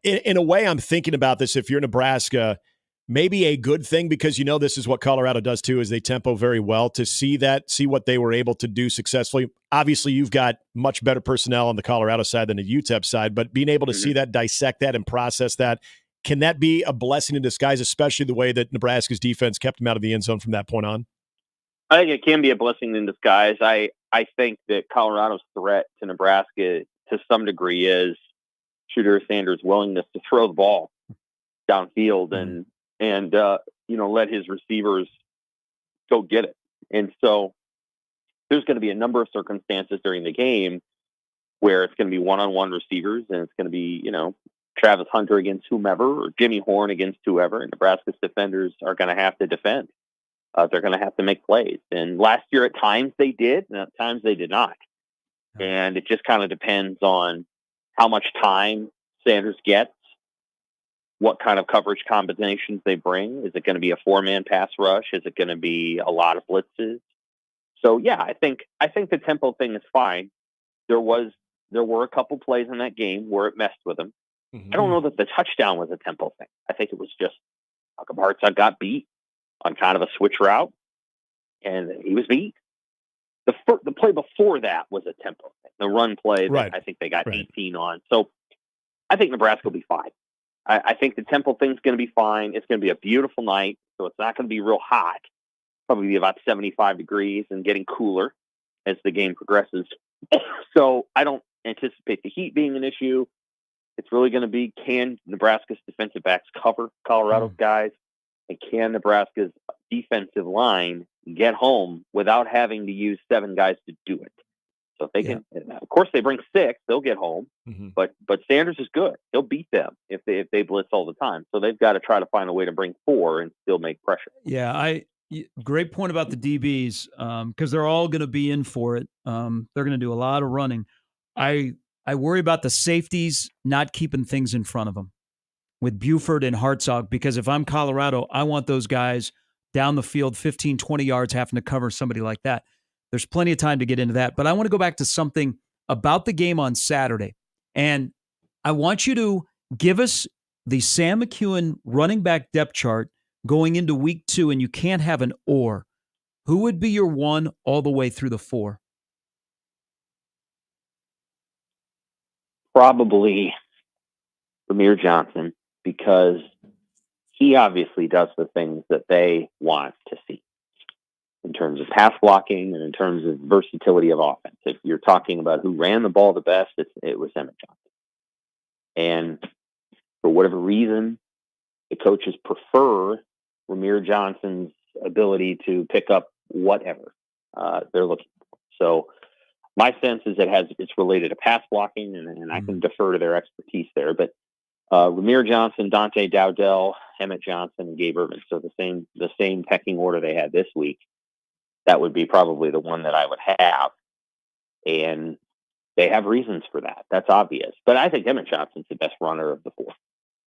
[SPEAKER 18] In a way, I'm thinking about this, if you're Nebraska, maybe a good thing, because this is what Colorado does too, is they tempo very well. To see what they were able to do successfully. Obviously, you've got much better personnel on the Colorado side than the UTEP side, but being able to see that, dissect that, and process that, can that be a blessing in disguise, especially the way that Nebraska's defense kept them out of the end zone from that point on?
[SPEAKER 21] I think it can be a blessing in disguise. I think that Colorado's threat to Nebraska to some degree is Shedeur Sanders' willingness to throw the ball downfield and let his receivers go get it. And so there's going to be a number of circumstances during the game where it's going to be one-on-one receivers, and it's going to be, Travis Hunter against whomever, or Jimmy Horn against whoever, and Nebraska's defenders are going to have to defend. They're going to have to make plays. And last year at times they did, and at times they did not. And it just kind of depends on how much time Sanders gets, what kind of coverage combinations they bring. Is it going to be a 4-man pass rush? Is it going to be a lot of blitzes? So yeah, I think the tempo thing is fine. There were a couple plays in that game where it messed with them. I don't know that the touchdown was a tempo thing. I think it was just Malcolm Hartzog got beat on kind of a switch route, and he was beat. The play before that was a tempo thing. The run play that I think they got 18 on. So I think Nebraska will be fine. I think the tempo thing's going to be fine. It's going to be a beautiful night, so it's not going to be real hot. Probably be about 75 degrees and getting cooler as the game progresses. So I don't anticipate the heat being an issue. It's really going to be, can Nebraska's defensive backs cover Colorado's guys? And can Nebraska's defensive line get home without having to use 7 guys to do it? So if they can, of course, they bring 6, they'll get home. But Sanders is good. He'll beat them if they blitz all the time. So they've got to try to find a way to bring 4 and still make pressure.
[SPEAKER 8] Yeah, great point about the DBs, because they're all going to be in for it. They're going to do a lot of running. I worry about the safeties not keeping things in front of them with Buford and Hartzog, because if I'm Colorado, I want those guys down the field 15, 20 yards having to cover somebody like that. There's plenty of time to get into that. But I want to go back to something about the game on Saturday. And I want you to give us the Sam McCune running back depth chart going into week 2, and you can't have an or. Who would be your 1 all the way through the 4?
[SPEAKER 21] Probably Ramir Johnson, because he obviously does the things that they want to see in terms of pass blocking and in terms of versatility of offense. If you're talking about who ran the ball the best, it was Emmett Johnson. And for whatever reason, the coaches prefer Ramir Johnson's ability to pick up whatever they're looking for. So my sense is it's related to pass blocking, and I can defer to their expertise there. But Ramir Johnson, Dante Dowdell, Emmett Johnson, and Gabe Irvin. So the same pecking order they had this week. That would be probably the one that I would have. And they have reasons for that. That's obvious. But I think Emmett Johnson's the best runner of the four.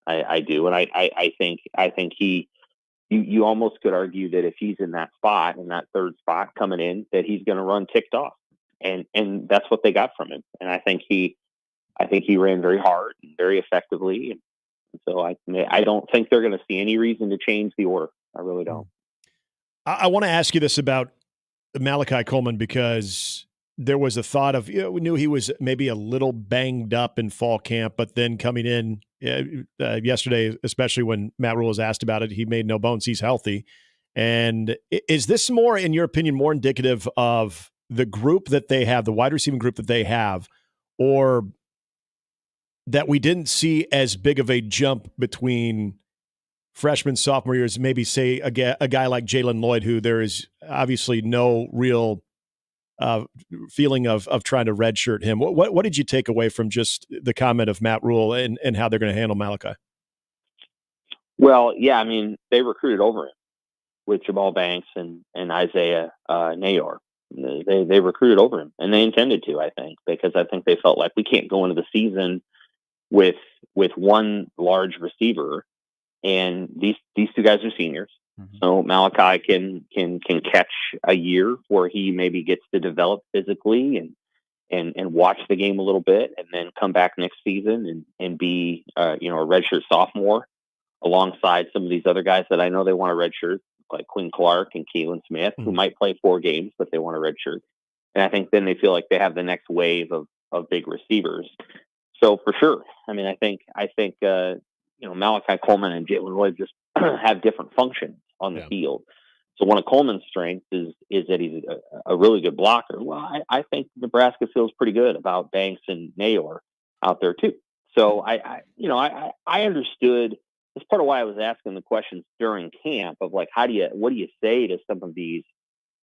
[SPEAKER 21] I do. And I think you almost could argue that if he's in that spot, in that third spot coming in, that he's going to run ticked off. And that's what they got from him. And I think he ran very hard and very effectively. And so I don't think they're going to see any reason to change the order. I really don't.
[SPEAKER 18] I want to ask you this about Malachi Coleman, because there was a thought of, we knew he was maybe a little banged up in fall camp, but then coming in yesterday, especially when Matt Rule was asked about it, he made no bones he's healthy. And is this more, in your opinion, more indicative of the group that they have, the wide receiving group that they have, or that we didn't see as big of a jump between freshman, sophomore years, maybe say a guy like Jalen Lloyd, who there is obviously no real feeling of trying to redshirt him. What did you take away from just the comment of Matt Rule and how they're going to handle Malachi?
[SPEAKER 21] Well, yeah, I mean, they recruited over him with Jamal Banks and Isaiah Nayor. They recruited over him, and they intended to, I think, because I think they felt like we can't go into the season with one large receiver, and these two guys are seniors. So Malachi can catch a year where he maybe gets to develop physically and watch the game a little bit, and then come back next season and be a redshirt sophomore alongside some of these other guys that I know they want a redshirt, like Quinn Clark and Keelan Smith, who might play 4 games, but they want a redshirt. And I think then they feel like they have the next wave of big receivers. So for sure, I mean, I think Malachi Coleman and Jalen Lloyd just have different functions on the field. So one of Coleman's strengths is that he's a really good blocker. Well, I think Nebraska feels pretty good about Banks and Nayor out there too. So I understood. That's part of why I was asking the questions during camp of like, what do you say to some of these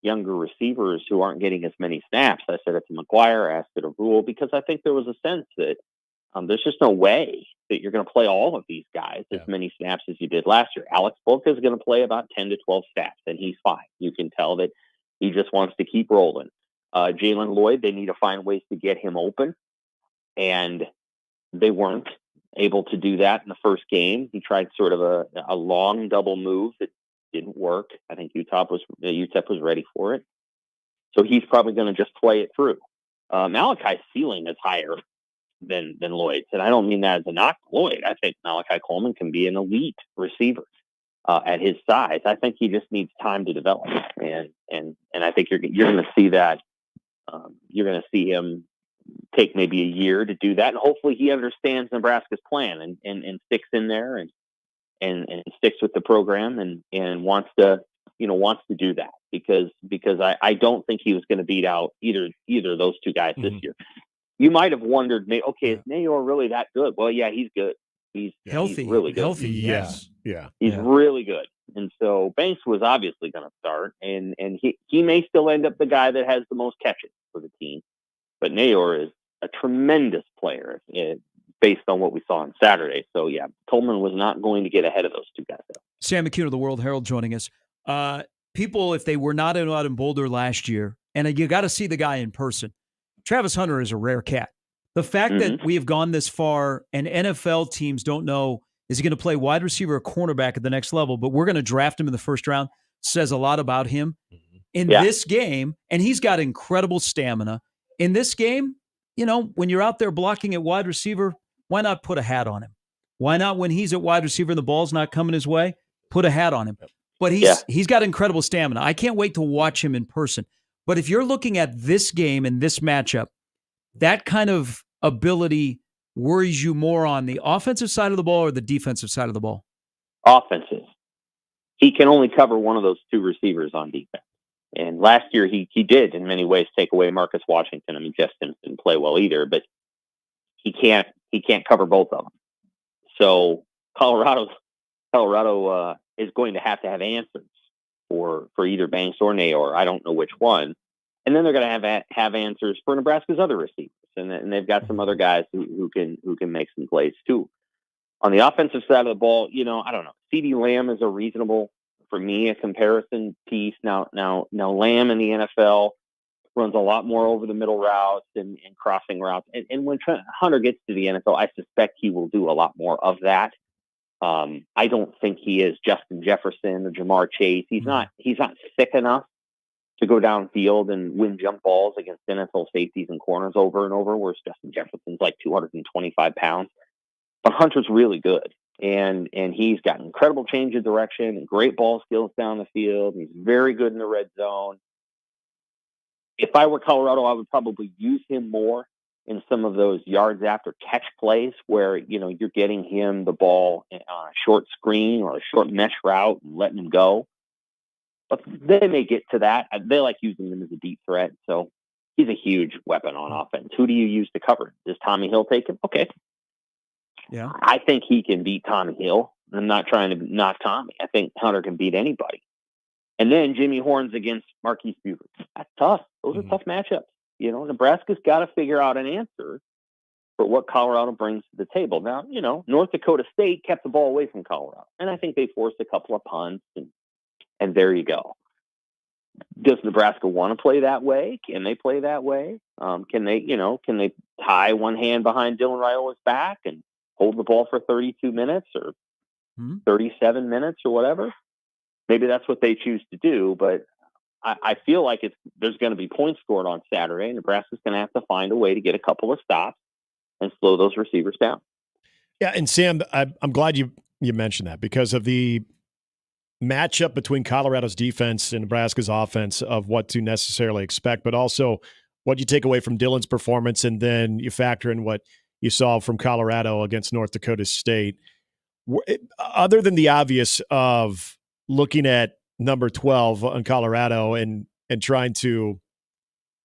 [SPEAKER 21] younger receivers who aren't getting as many snaps? I said it to McGuire, I asked it to Rule, because I think there was a sense that there's just no way that you're going to play all of these guys as many snaps as you did last year. Alex Boca is going to play about 10 to 12 snaps, and he's fine. You can tell that he just wants to keep rolling. Jalen Lloyd, they need to find ways to get him open, and they weren't able to do that in the first game. He tried sort of a long double move that didn't work. I think UTEP was ready for it. So he's probably going to just play it through. Malachi's ceiling is higher than Lloyd's. And I don't mean that as a knock to Lloyd. I think Malachi Coleman can be an elite receiver at his size. I think he just needs time to develop. And I think you're going to see that. You're going to see him take maybe a year to do that. And hopefully he understands Nebraska's plan and sticks in there and sticks with the program and wants to do that because I don't think he was going to beat out either of those two guys this year. You might have wondered, is Nayor really that good? Well, yeah, he's good. He's
[SPEAKER 8] healthy,
[SPEAKER 21] he's really good.
[SPEAKER 8] Healthy, yes.
[SPEAKER 18] Yeah.
[SPEAKER 21] He's really good. And so Banks was obviously going to start, and he may still end up the guy that has the most catches for the team. But Nayor is a tremendous player based on what we saw on Saturday. So, yeah, Coleman was not going to get ahead of those two guys.
[SPEAKER 8] Sam McCune of the World Herald joining us. People, if they were not out in Boulder last year, and you got to see the guy in person, Travis Hunter is a rare cat. The fact that we have gone this far and NFL teams don't know, is he going to play wide receiver or cornerback at the next level, but we're going to draft him in the first round, says a lot about him. In this game, and he's got incredible stamina. In this game, when you're out there blocking at wide receiver, why not put a hat on him? Why not, when he's at wide receiver and the ball's not coming his way, put a hat on him? But he's got incredible stamina. I can't wait to watch him in person. But if you're looking at this game and this matchup, that kind of ability worries you more on the offensive side of the ball or the defensive side of the ball?
[SPEAKER 21] Offensive. He can only cover one of those two receivers on defense. And last year he did in many ways take away Marcus Washington. I mean, Jeff Sims didn't play well either, but he can't cover both of them. So Colorado's Colorado is going to have answers for either Banks or Nayor. I don't know which one. And then they're going to have answers for Nebraska's other receivers, and they've got some other guys who can make some plays too. On the offensive side of the ball, I don't know. CD Lamb is a reasonable, for me, a comparison piece. Now Lamb in the NFL runs a lot more over the middle routes and crossing routes. And when Hunter gets to the NFL, I suspect he will do a lot more of that. I don't think he is Justin Jefferson or Jamar Chase. He's not thick enough to go downfield and win jump balls against NFL safeties and corners over and over, whereas Justin Jefferson's like 225 pounds. But Hunter's really good, and he's got incredible change of direction and great ball skills down the field. He's very good in the red zone. If I were Colorado, I would probably use him more in some of those yards after catch plays where, you're getting him the ball on a short screen or a short mesh route and letting him go. But they may get to that. They like using him as a deep threat. So he's a huge weapon on offense. Who do you use to cover? Does Tommy Hill take him? Okay.
[SPEAKER 8] Yeah.
[SPEAKER 21] I think he can beat Tommy Hill. I'm not trying to knock Tommy. I think Hunter can beat anybody. And then Jimmy Horns against Marquise Buford. That's tough. Those are tough matchups. Nebraska's got to figure out an answer for what Colorado brings to the table. Now, North Dakota State kept the ball away from Colorado, and I think they forced a couple of punts, and there you go. Does Nebraska want to play that way? Can they play that way? Can they tie one hand behind Dylan Raiola's back and hold the ball for 32 minutes or 37 minutes or whatever? Maybe that's what they choose to do, but I feel like there's going to be points scored on Saturday. Nebraska's going to have to find a way to get a couple of stops and slow those receivers down.
[SPEAKER 18] Yeah, and Sam, I'm glad you mentioned that because of the matchup between Colorado's defense and Nebraska's offense of what to necessarily expect, but also what you take away from Dylan's performance, and then you factor in what you saw from Colorado against North Dakota State. Other than the obvious of looking at number 12 on Colorado and trying to,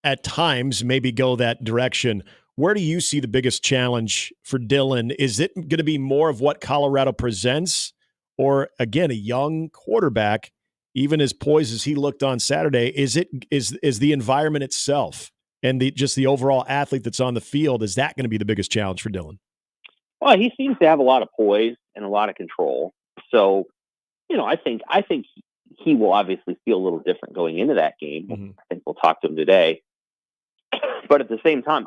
[SPEAKER 18] at times, maybe go that direction, where do you see the biggest challenge for Dylan? Is it going to be more of what Colorado presents, or again, a young quarterback, even as poised as he looked on Saturday? Is the environment itself and just the overall athlete that's on the field, is that going to be the biggest challenge for Dylan?
[SPEAKER 21] Well, he seems to have a lot of poise and a lot of control. So, I think he will obviously feel a little different going into that game. Mm-hmm. I think we'll talk to him today. But at the same time,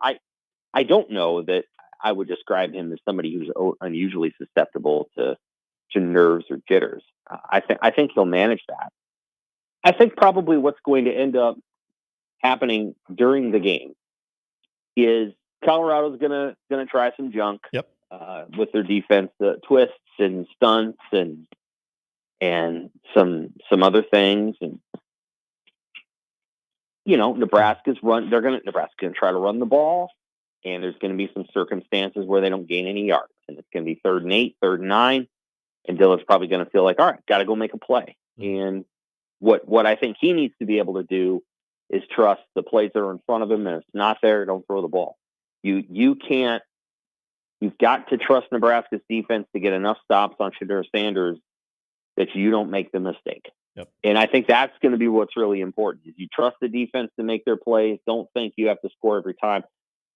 [SPEAKER 21] I don't know that I would describe him as somebody who's unusually susceptible to nerves or jitters. I think he'll manage that. I think probably what's going to end up happening during the game is Colorado's gonna try some junk with their defense, twists and stunts and some other things, and Nebraska's gonna try to run the ball, and there's gonna be some circumstances where they don't gain any yards, and it's gonna be 3rd and 8, 3rd and 9, and Dylan's probably gonna feel like, all right, got to go make a play. And what I think he needs to be able to do is trust the plays that are in front of him, and if it's not there, don't throw the ball. You've got to trust Nebraska's defense to get enough stops on Shedeur Sanders that you don't make the mistake.
[SPEAKER 18] Yep.
[SPEAKER 21] And I think that's going to be what's really important. Is you trust the defense to make their plays. Don't think you have to score every time.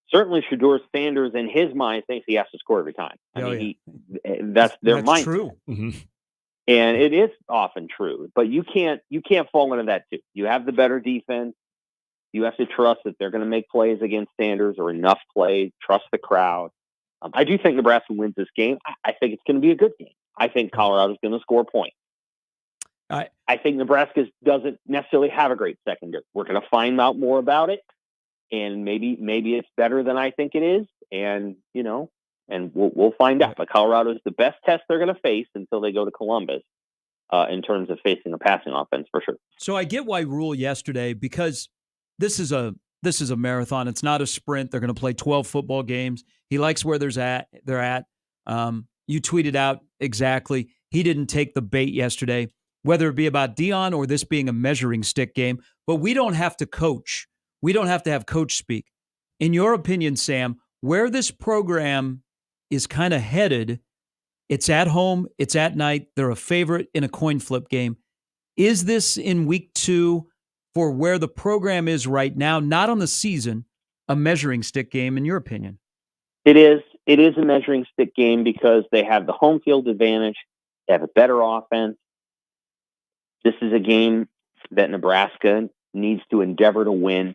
[SPEAKER 21] Certainly, Shedeur Sanders in his mind thinks he has to score every time. That's their mindset.
[SPEAKER 8] True.
[SPEAKER 18] Mm-hmm.
[SPEAKER 21] And it is often true, but you can't fall into that too. You have the better defense. You have to trust that they're going to make plays against Sanders, or enough plays. Trust the crowd. I do think Nebraska wins this game. I think it's going to be a good game. I think Colorado's going to score points. I think Nebraska doesn't necessarily have a great secondary. We're going to find out more about it, and maybe it's better than I think it is. And we'll find out. But Colorado is the best test they're going to face until they go to Columbus in terms of facing a passing offense, for sure.
[SPEAKER 8] So I get why Rule yesterday, because this is a marathon. It's not a sprint. They're going to play 12 football games. He likes where they're at. You tweeted out exactly. He didn't take the bait yesterday, whether it be about Dion or this being a measuring stick game. But we don't have to coach. We don't have to have coach speak. In your opinion, Sam, where this program is kind of headed, It's at home. It's at night. They're a favorite in a coin flip game. Is this in week 2 for where the program is right now, not on the season, a measuring stick game in your opinion?
[SPEAKER 21] It is. It is a measuring stick game because they have the home field advantage. They have a better offense. This is a game that Nebraska needs to endeavor to win,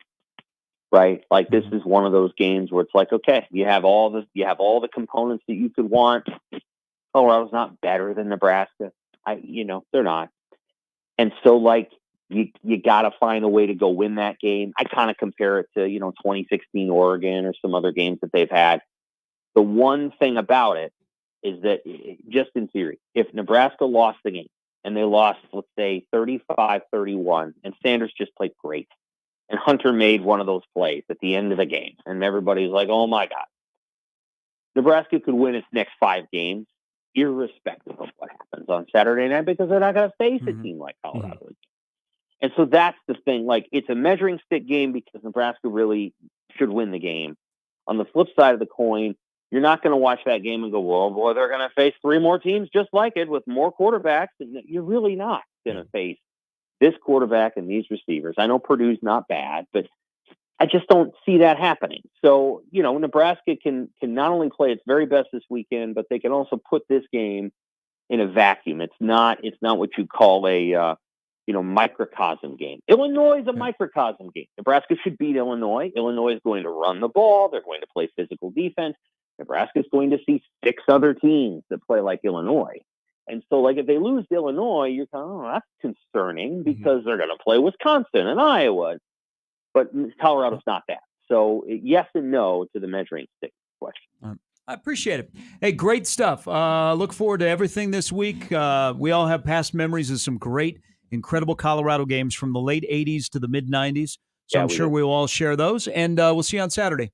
[SPEAKER 21] right? Like this is one of those games where it's like, okay, you have all the components that you could want. Colorado's not better than Nebraska. They're not. And so like you got to find a way to go win that game. I kind of compare it to, 2016 Oregon or some other games that they've had. The one thing about it is that just in theory, if Nebraska lost the game and they lost, let's say 35-31 and Sanders just played great and Hunter made one of those plays at the end of the game and everybody's like, oh my God, Nebraska could win its next 5 games irrespective of what happens on Saturday night because they're not going to face a team like Colorado. Mm-hmm. And so that's the thing. Like it's a measuring stick game because Nebraska really should win the game. On the flip side of the coin, you're not going to watch that game and go, well, boy, they're going to face 3 more teams just like it with more quarterbacks. You're really not going to face this quarterback and these receivers. I know Purdue's not bad, but I just don't see that happening. So, Nebraska can not only play its very best this weekend, but they can also put this game in a vacuum. It's not what you call a, microcosm game. Illinois is a microcosm game. Nebraska should beat Illinois. Illinois is going to run the ball. They're going to play physical defense. Nebraska is going to see 6 other teams that play like Illinois. And so, like, if they lose to Illinois, you're kind of, that's concerning because they're going to play Wisconsin and Iowa. But Colorado's not that. So, yes and no to the measuring stick question.
[SPEAKER 8] I appreciate it. Hey, great stuff. Look forward to everything this week. We all have past memories of some great, incredible Colorado games from the late 80s to the mid-90s. So I'm sure we'll all share those. And we'll see you on Saturday.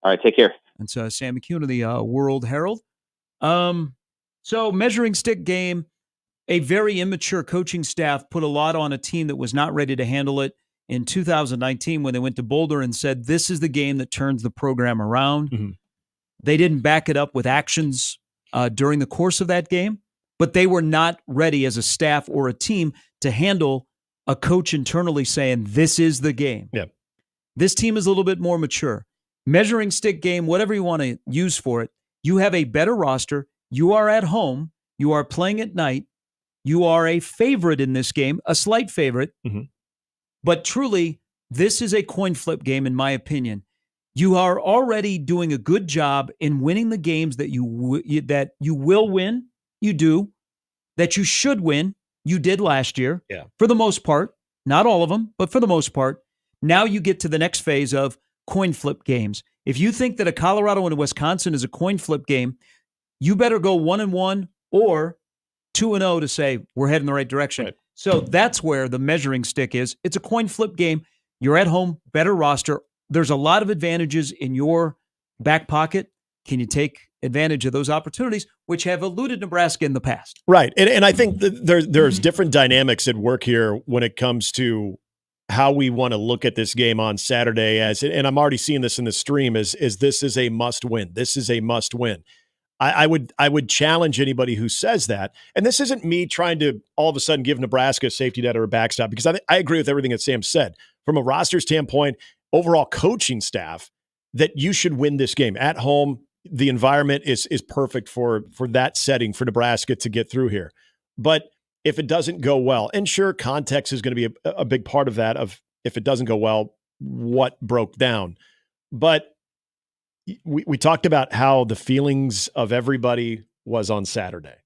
[SPEAKER 21] All right, take care.
[SPEAKER 8] It's Sam McCune of the World Herald. So measuring stick game, a very immature coaching staff put a lot on a team that was not ready to handle it in 2019 when they went to Boulder and said, this is the game that turns the program around. Mm-hmm. They didn't back it up with actions during the course of that game, but they were not ready as a staff or a team to handle a coach internally saying, this is the game.
[SPEAKER 18] Yeah.
[SPEAKER 8] This team is a little bit more mature. Measuring stick game, whatever you want to use for it, you have a better roster. You are at home. You are playing at night. You are a favorite in this game, a slight favorite.
[SPEAKER 18] Mm-hmm.
[SPEAKER 8] But truly, this is a coin flip game, in my opinion. You are already doing a good job in winning the games that you will win. You do. That you should win. You did last year.
[SPEAKER 18] Yeah.
[SPEAKER 8] For the most part. Not all of them, but for the most part. Now you get to the next phase of coin flip games. If you think that a Colorado and a Wisconsin is a coin flip game, you better go 1-1 or 2-0 to say we're heading the right direction.
[SPEAKER 18] Right.
[SPEAKER 8] So that's where the measuring stick is. It's a coin flip game. You're at home, better roster. There's a lot of advantages in your back pocket. Can you take advantage of those opportunities, which have eluded Nebraska in the past?
[SPEAKER 18] Right. And I think that there's different dynamics at work here when it comes to how we want to look at this game on Saturday and I'm already seeing this in the stream is this is a must win. This is a must win. I would challenge anybody who says that. And this isn't me trying to all of a sudden give Nebraska a safety net or a backstop, because I agree with everything that Sam said. From a roster standpoint, overall coaching staff, that you should win this game. At home, the environment is perfect for that setting for Nebraska to get through here. But if it doesn't go well, and sure, context is going to be a big part of that, of if it doesn't go well, what broke down. But we talked about how the feelings of everybody was on Saturday.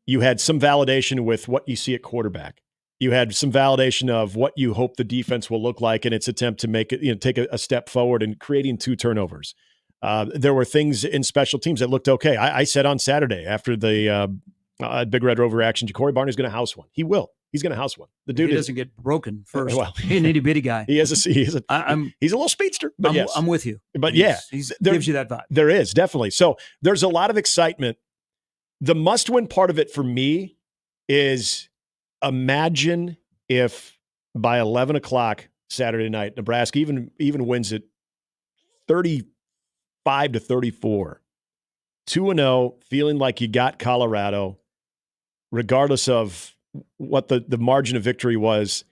[SPEAKER 18] You had some validation with what you see at quarterback. You had some validation of what you hope the defense will look like in its attempt to make it, take a step forward in creating 2 turnovers. There were things in special teams that looked okay. I said on Saturday after the Big Red Rover action, Ja'Cory Barnes is going to house one. He will. He's going to house one. The dude
[SPEAKER 8] doesn't get broken first.
[SPEAKER 18] Well,
[SPEAKER 8] he's an itty bitty guy.
[SPEAKER 18] He's a little speedster. But yes,
[SPEAKER 8] I'm with you.
[SPEAKER 18] But
[SPEAKER 8] he gives you that vibe.
[SPEAKER 18] There is definitely. So there's a lot of excitement. The must-win part of it for me is, imagine if by 11 o'clock Saturday night, Nebraska even wins it 35-34. 2-0, feeling like you got Colorado, regardless of what the margin of victory was.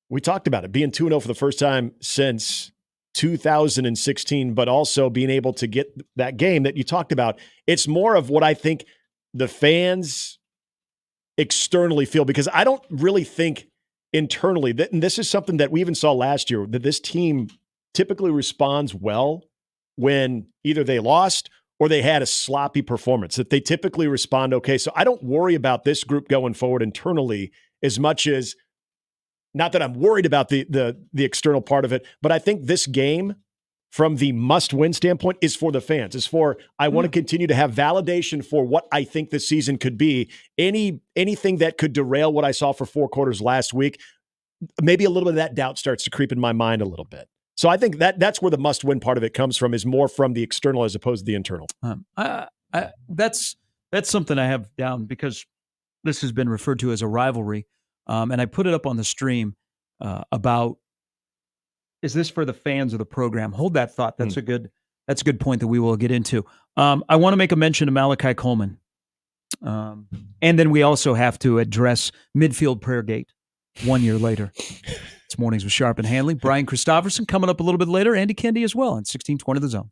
[SPEAKER 18] We talked about it, being 2-0 for the first time since 2016, but also being able to get that game that you talked about. It's more of what I think the fans externally feel, because I don't really think internally that, and this is something that we even saw last year, that this team typically responds well when either they lost or they had a sloppy performance, that they typically respond okay. So I don't worry about this group going forward internally as much as, not that I'm worried about the external part of it, but I think this game from the must-win standpoint is for the fans. Is for, I want to continue to have validation for what I think this season could be. Anything that could derail what I saw for 4 quarters last week, maybe a little bit of that doubt starts to creep in my mind a little bit. So I think that's where the must-win part of it comes from, is more from the external as opposed to the internal.
[SPEAKER 8] That's something I have down, because this has been referred to as a rivalry. And I put it up on the stream about, is this for the fans or the program? Hold that thought. That's a good point that we will get into. I want to make a mention of Malachi Coleman. And then we also have to address midfield prayer gate 1 year later. It's Mornings with Sharp and Handley. Brian Christopherson coming up a little bit later. Andy Kendi as well on 1620 The Zone.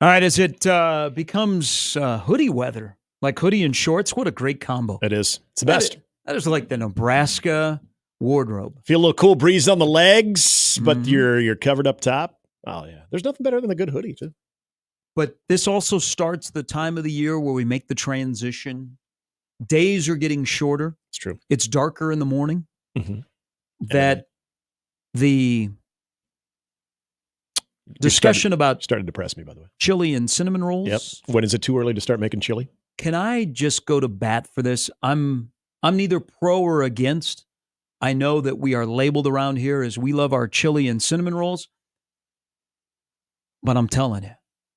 [SPEAKER 8] All right, as it becomes hoodie weather, like hoodie and shorts, what a great combo.
[SPEAKER 18] It is. It's the best.
[SPEAKER 8] That is like the Nebraska wardrobe.
[SPEAKER 18] Feel a little cool breeze on the legs, but you're covered up top. Oh, yeah. There's nothing better than a good hoodie, too.
[SPEAKER 8] But this also starts the time of the year where we make the transition. Days are getting shorter.
[SPEAKER 18] It's true.
[SPEAKER 8] It's darker in the morning.
[SPEAKER 18] Mm-hmm.
[SPEAKER 8] That the discussion about
[SPEAKER 18] started to depress me, by the way.
[SPEAKER 8] Chili and cinnamon rolls.
[SPEAKER 18] Yep. When is it too early to start making chili?
[SPEAKER 8] Can I just go to bat for this? I'm neither pro or against. I know that we are labeled around here as we love our chili and cinnamon rolls. But I'm telling you,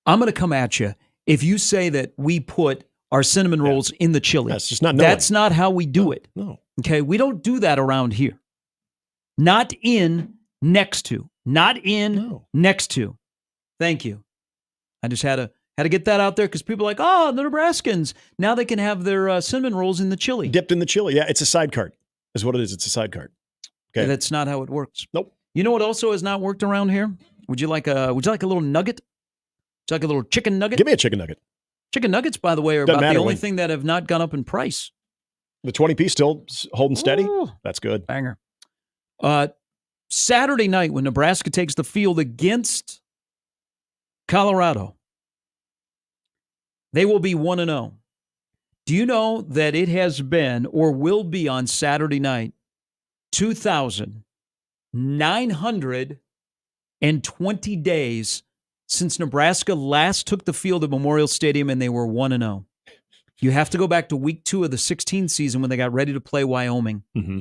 [SPEAKER 8] I'm going to come at you if you say that we put our cinnamon rolls in the chili.
[SPEAKER 18] That's just not knowing.
[SPEAKER 8] That's not how we do it.
[SPEAKER 18] No.
[SPEAKER 8] Okay, we don't do that around here. Not in, next to. Not in, next to. Thank you. I just had to get that out there because people are like, oh, the Nebraskans, now they can have their cinnamon rolls in the chili.
[SPEAKER 18] Dipped in the chili. Yeah, it's a side cart is what it is. It's a side cart. Okay.
[SPEAKER 8] And that's not how it works.
[SPEAKER 18] Nope.
[SPEAKER 8] You know what also has not worked around here? Would you like a little nugget? Would you like a little chicken nugget?
[SPEAKER 18] Give me a chicken nugget.
[SPEAKER 8] Chicken nuggets, by the way, are
[SPEAKER 18] Doesn't
[SPEAKER 8] about the
[SPEAKER 18] matter
[SPEAKER 8] only
[SPEAKER 18] when.
[SPEAKER 8] thing that have not gone up in price.
[SPEAKER 18] The 20-piece still holding steady?
[SPEAKER 8] Ooh.
[SPEAKER 18] That's good.
[SPEAKER 8] Banger. Saturday night when Nebraska takes the field against Colorado, they will be 1-0. Do you know that it has been or will be on Saturday night 2,920 days since Nebraska last took the field at Memorial Stadium and they were 1-0. You have to go back to week 2 of the 16 season when they got ready to play Wyoming.
[SPEAKER 18] Mm-hmm.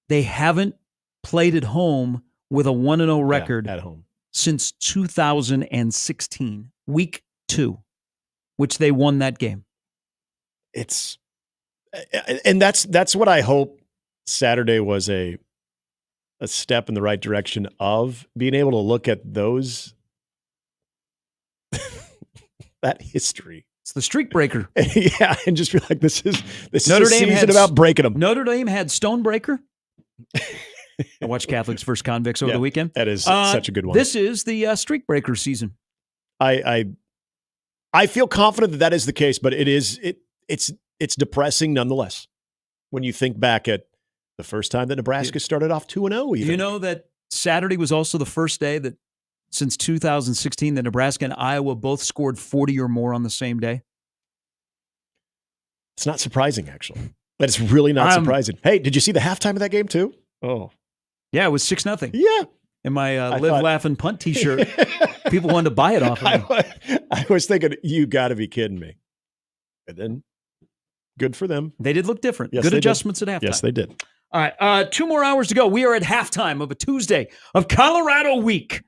[SPEAKER 8] They haven't played at home with a 1-0 record
[SPEAKER 18] at home
[SPEAKER 8] since 2016, week 2, which they won that game.
[SPEAKER 18] And that's what I hope Saturday was a step in the right direction of being able to look at those that history.
[SPEAKER 8] It's the streak breaker.
[SPEAKER 18] Yeah, and just be like, this is
[SPEAKER 8] Notre
[SPEAKER 18] a
[SPEAKER 8] Dame
[SPEAKER 18] season about breaking them.
[SPEAKER 8] Notre Dame had Stonebreaker. I watched Catholics vs. Convicts over the weekend.
[SPEAKER 18] That is such a good one.
[SPEAKER 8] This is the streak breaker season.
[SPEAKER 18] I feel confident that is the case, but it's depressing nonetheless when you think back at the first time that Nebraska started off 2-0.
[SPEAKER 8] You know that Saturday was also the first day that since 2016 that Nebraska and Iowa both scored 40 or more on the same day?
[SPEAKER 18] It's not surprising, actually. That's really not surprising. Hey, did you see the halftime of that game too? Oh.
[SPEAKER 8] Yeah, it was 6-0.
[SPEAKER 18] Yeah.
[SPEAKER 8] In my Live, Laugh, and Punt t-shirt. People wanted to buy it off of me.
[SPEAKER 18] I was thinking, you got to be kidding me. And then, good for them.
[SPEAKER 8] They did look different.
[SPEAKER 18] Yes,
[SPEAKER 8] good
[SPEAKER 18] they
[SPEAKER 8] adjustments
[SPEAKER 18] did.
[SPEAKER 8] at halftime.
[SPEAKER 18] Yes, they did.
[SPEAKER 8] All right, 2 more hours to go. We are at halftime of a Tuesday of Colorado week.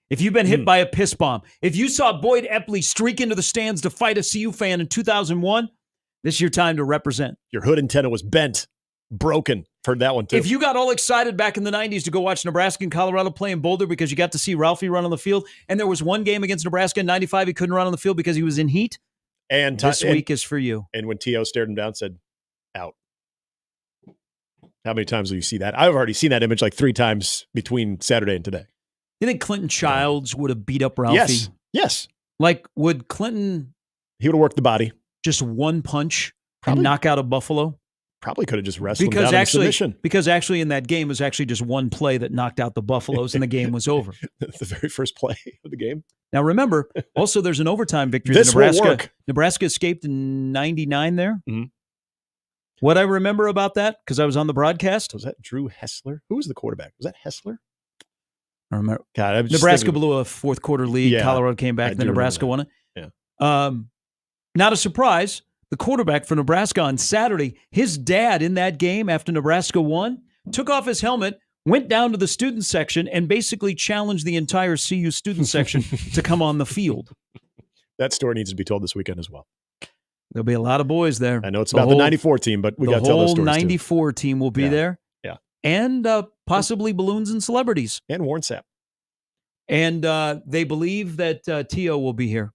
[SPEAKER 8] If you've been hit by a piss bomb, if you saw Boyd Epley streak into the stands to fight a CU fan in 2001, this is your time to represent.
[SPEAKER 18] Your hood antenna was bent, broken. Heard that one too.
[SPEAKER 8] If you got all excited back in the 90s to go watch Nebraska and Colorado play in Boulder because you got to see Ralphie run on the field, and there was one game against Nebraska in 95 he couldn't run on the field because he was in heat,
[SPEAKER 18] and
[SPEAKER 8] this week is for you.
[SPEAKER 18] And when T.O. stared him down and said, out. How many times will you see that? I've already seen that image like 3 times between Saturday and today.
[SPEAKER 8] You think Clinton Childs would have beat up Ralphie?
[SPEAKER 18] Yes.
[SPEAKER 8] Like, would Clinton...
[SPEAKER 18] He would have worked the body.
[SPEAKER 8] Just one punch and knock out a Buffalo?
[SPEAKER 18] Probably could have just wrestled him down in submission.
[SPEAKER 8] Because actually in that game, it was actually just one play that knocked out the Buffaloes and the game was over.
[SPEAKER 18] The very first play of the game.
[SPEAKER 8] Now remember, also there's an overtime victory.
[SPEAKER 18] This will work.
[SPEAKER 8] Nebraska escaped in 99 there.
[SPEAKER 18] Mm-hmm.
[SPEAKER 8] What I remember about that, because I was on the broadcast.
[SPEAKER 18] Was that Drew Hessler? Who was the quarterback? Was that Hessler?
[SPEAKER 8] I remember.
[SPEAKER 18] God,
[SPEAKER 8] Nebraska blew a fourth quarter lead.
[SPEAKER 18] Yeah,
[SPEAKER 8] Colorado came back, then Nebraska won it.
[SPEAKER 18] Yeah.
[SPEAKER 8] Not a surprise. The quarterback for Nebraska on Saturday, his dad in that game after Nebraska won, took off his helmet, went down to the student section, and basically challenged the entire CU student section to come on the field.
[SPEAKER 18] That story needs to be told this weekend as well.
[SPEAKER 8] There'll be a lot of boys there.
[SPEAKER 18] I know it's about the 94 team, but we got to tell those stories
[SPEAKER 8] The whole 94 team will be there.
[SPEAKER 18] Yeah.
[SPEAKER 8] And possibly balloons and celebrities.
[SPEAKER 18] And Warren Sapp.
[SPEAKER 8] And they believe that T.O. will be here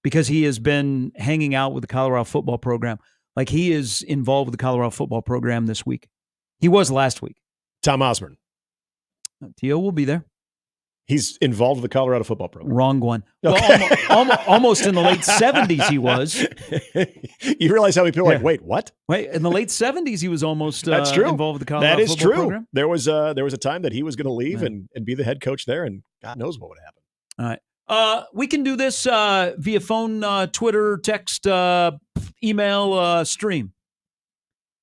[SPEAKER 8] because he has been hanging out with the Colorado football program. Like, he is involved with the Colorado football program this week. He was last week.
[SPEAKER 18] Tom Osborne.
[SPEAKER 8] T.O. will be there.
[SPEAKER 18] He's involved with the Colorado football program.
[SPEAKER 8] Wrong one.
[SPEAKER 18] Okay.
[SPEAKER 8] Well, almost in the late 70s he was.
[SPEAKER 18] You realize how many people are like, wait, what?
[SPEAKER 8] Wait, in the late 70s he was almost
[SPEAKER 18] That's true.
[SPEAKER 8] involved with the Colorado
[SPEAKER 18] that is
[SPEAKER 8] football
[SPEAKER 18] true.
[SPEAKER 8] program.
[SPEAKER 18] There was a time that he was going to leave and be the head coach there, and God knows what would happen.
[SPEAKER 8] All right. We can do this via phone, Twitter, text, email, stream.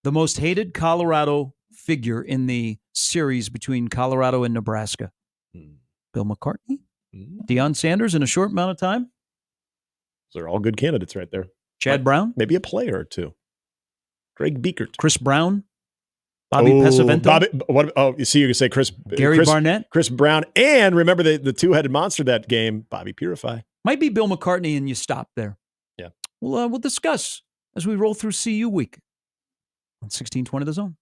[SPEAKER 8] The most hated Colorado figure in the series between Colorado and Nebraska. Bill McCartney? Deion Sanders in a short amount of time?
[SPEAKER 18] They're all good candidates right there.
[SPEAKER 8] Chad Brown?
[SPEAKER 18] Maybe a player or two. Greg Biekert.
[SPEAKER 8] Chris Brown? Bobby Pesavento?
[SPEAKER 18] You see, you can say
[SPEAKER 8] Gary Barnett?
[SPEAKER 18] Chris Brown, and remember the two-headed monster that game, Bobby Purify.
[SPEAKER 8] Might be Bill McCartney, and you stop there.
[SPEAKER 18] Yeah.
[SPEAKER 8] We'll discuss as we roll through CU week on 1620 The Zone.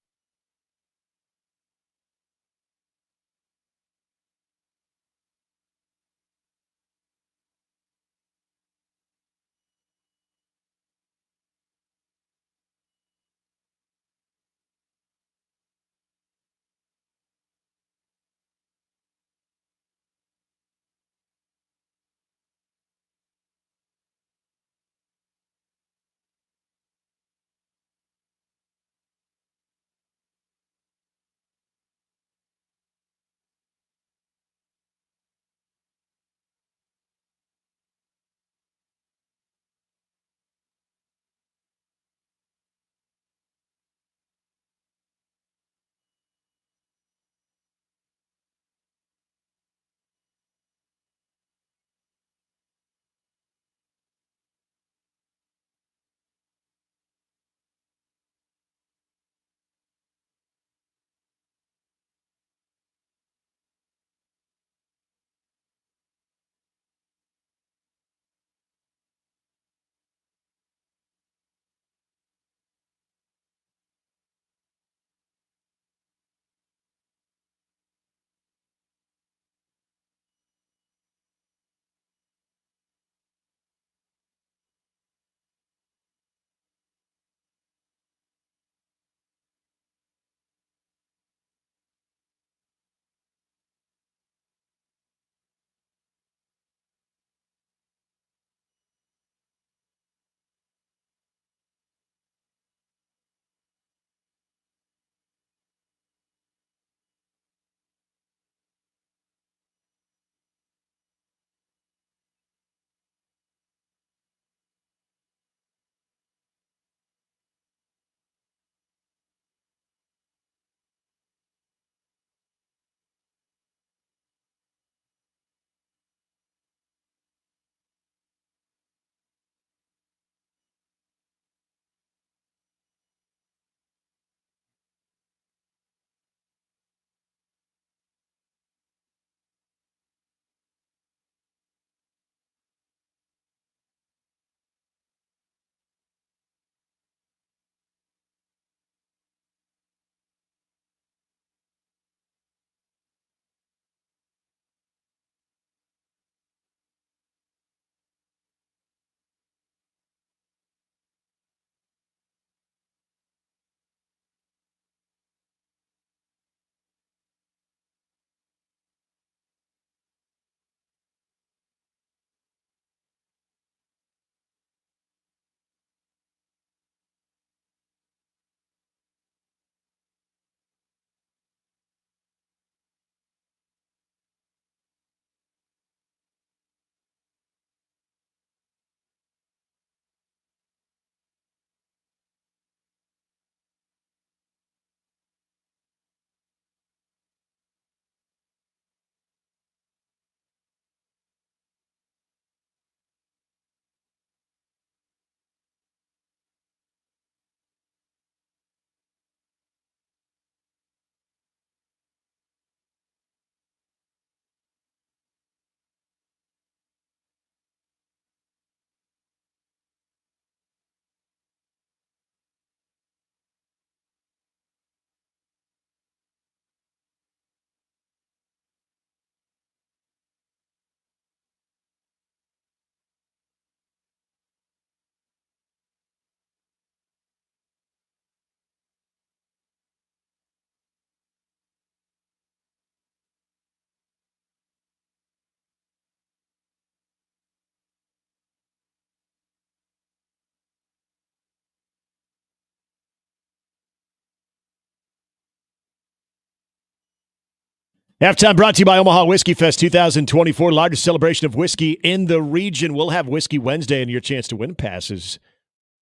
[SPEAKER 18] Halftime brought to you by Omaha Whiskey Fest 2024, largest celebration of whiskey in the region. We'll have Whiskey Wednesday, and your chance to win passes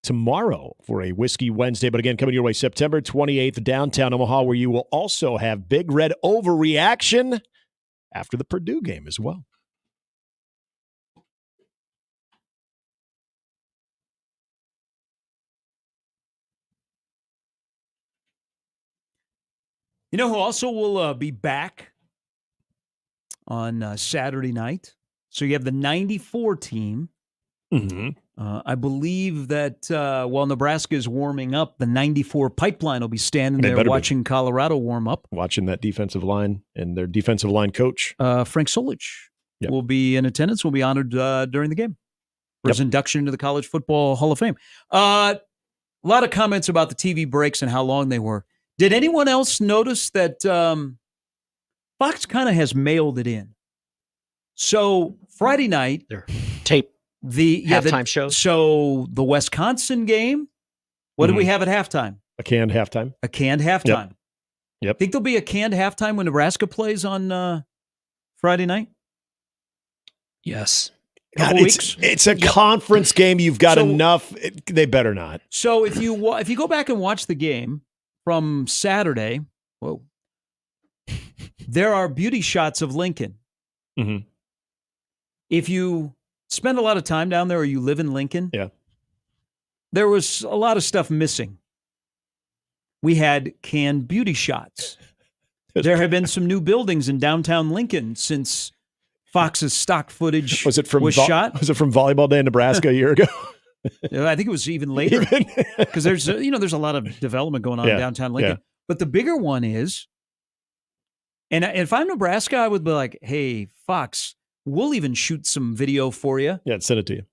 [SPEAKER 18] tomorrow for a Whiskey Wednesday. But again, coming your way September 28th, downtown Omaha, where you will also have Big Red overreaction after the Purdue game as well.
[SPEAKER 8] You know who also will be back on Saturday night? So you have the 94 team.
[SPEAKER 18] Mm-hmm.
[SPEAKER 8] I believe that while Nebraska is warming up, the 94 pipeline will be standing there watching Colorado warm up.
[SPEAKER 18] Watching that defensive line and their defensive line coach.
[SPEAKER 8] Frank Solich will be in attendance, will be honored during the game for his induction into the College Football Hall of Fame. A lot of comments about the TV breaks and how long they were. Did anyone else notice that Fox kind of has mailed it in? So Friday night,
[SPEAKER 19] their tape halftime shows.
[SPEAKER 8] So the Wisconsin game, what did we have at halftime?
[SPEAKER 18] A canned halftime.
[SPEAKER 8] A canned halftime.
[SPEAKER 18] Yep.
[SPEAKER 8] Think there'll be a canned halftime when Nebraska plays on Friday night?
[SPEAKER 19] Yes.
[SPEAKER 18] God, it's a conference game. You've got enough. They better not.
[SPEAKER 8] So if you go back and watch the game from Saturday, there are beauty shots of Lincoln.
[SPEAKER 18] Mm-hmm.
[SPEAKER 8] If you spend a lot of time down there or you live in Lincoln, there was a lot of stuff missing. We had canned beauty shots. There have been some new buildings in downtown Lincoln since Fox's stock footage was shot.
[SPEAKER 18] Was it from Volleyball Day in Nebraska a year ago?
[SPEAKER 8] I think it was even later because there's a lot of development going on in downtown Lincoln. But the bigger one is, and if I'm Nebraska, I would be like, hey, Fox, we'll even shoot some video for you.
[SPEAKER 18] Yeah, send it to you.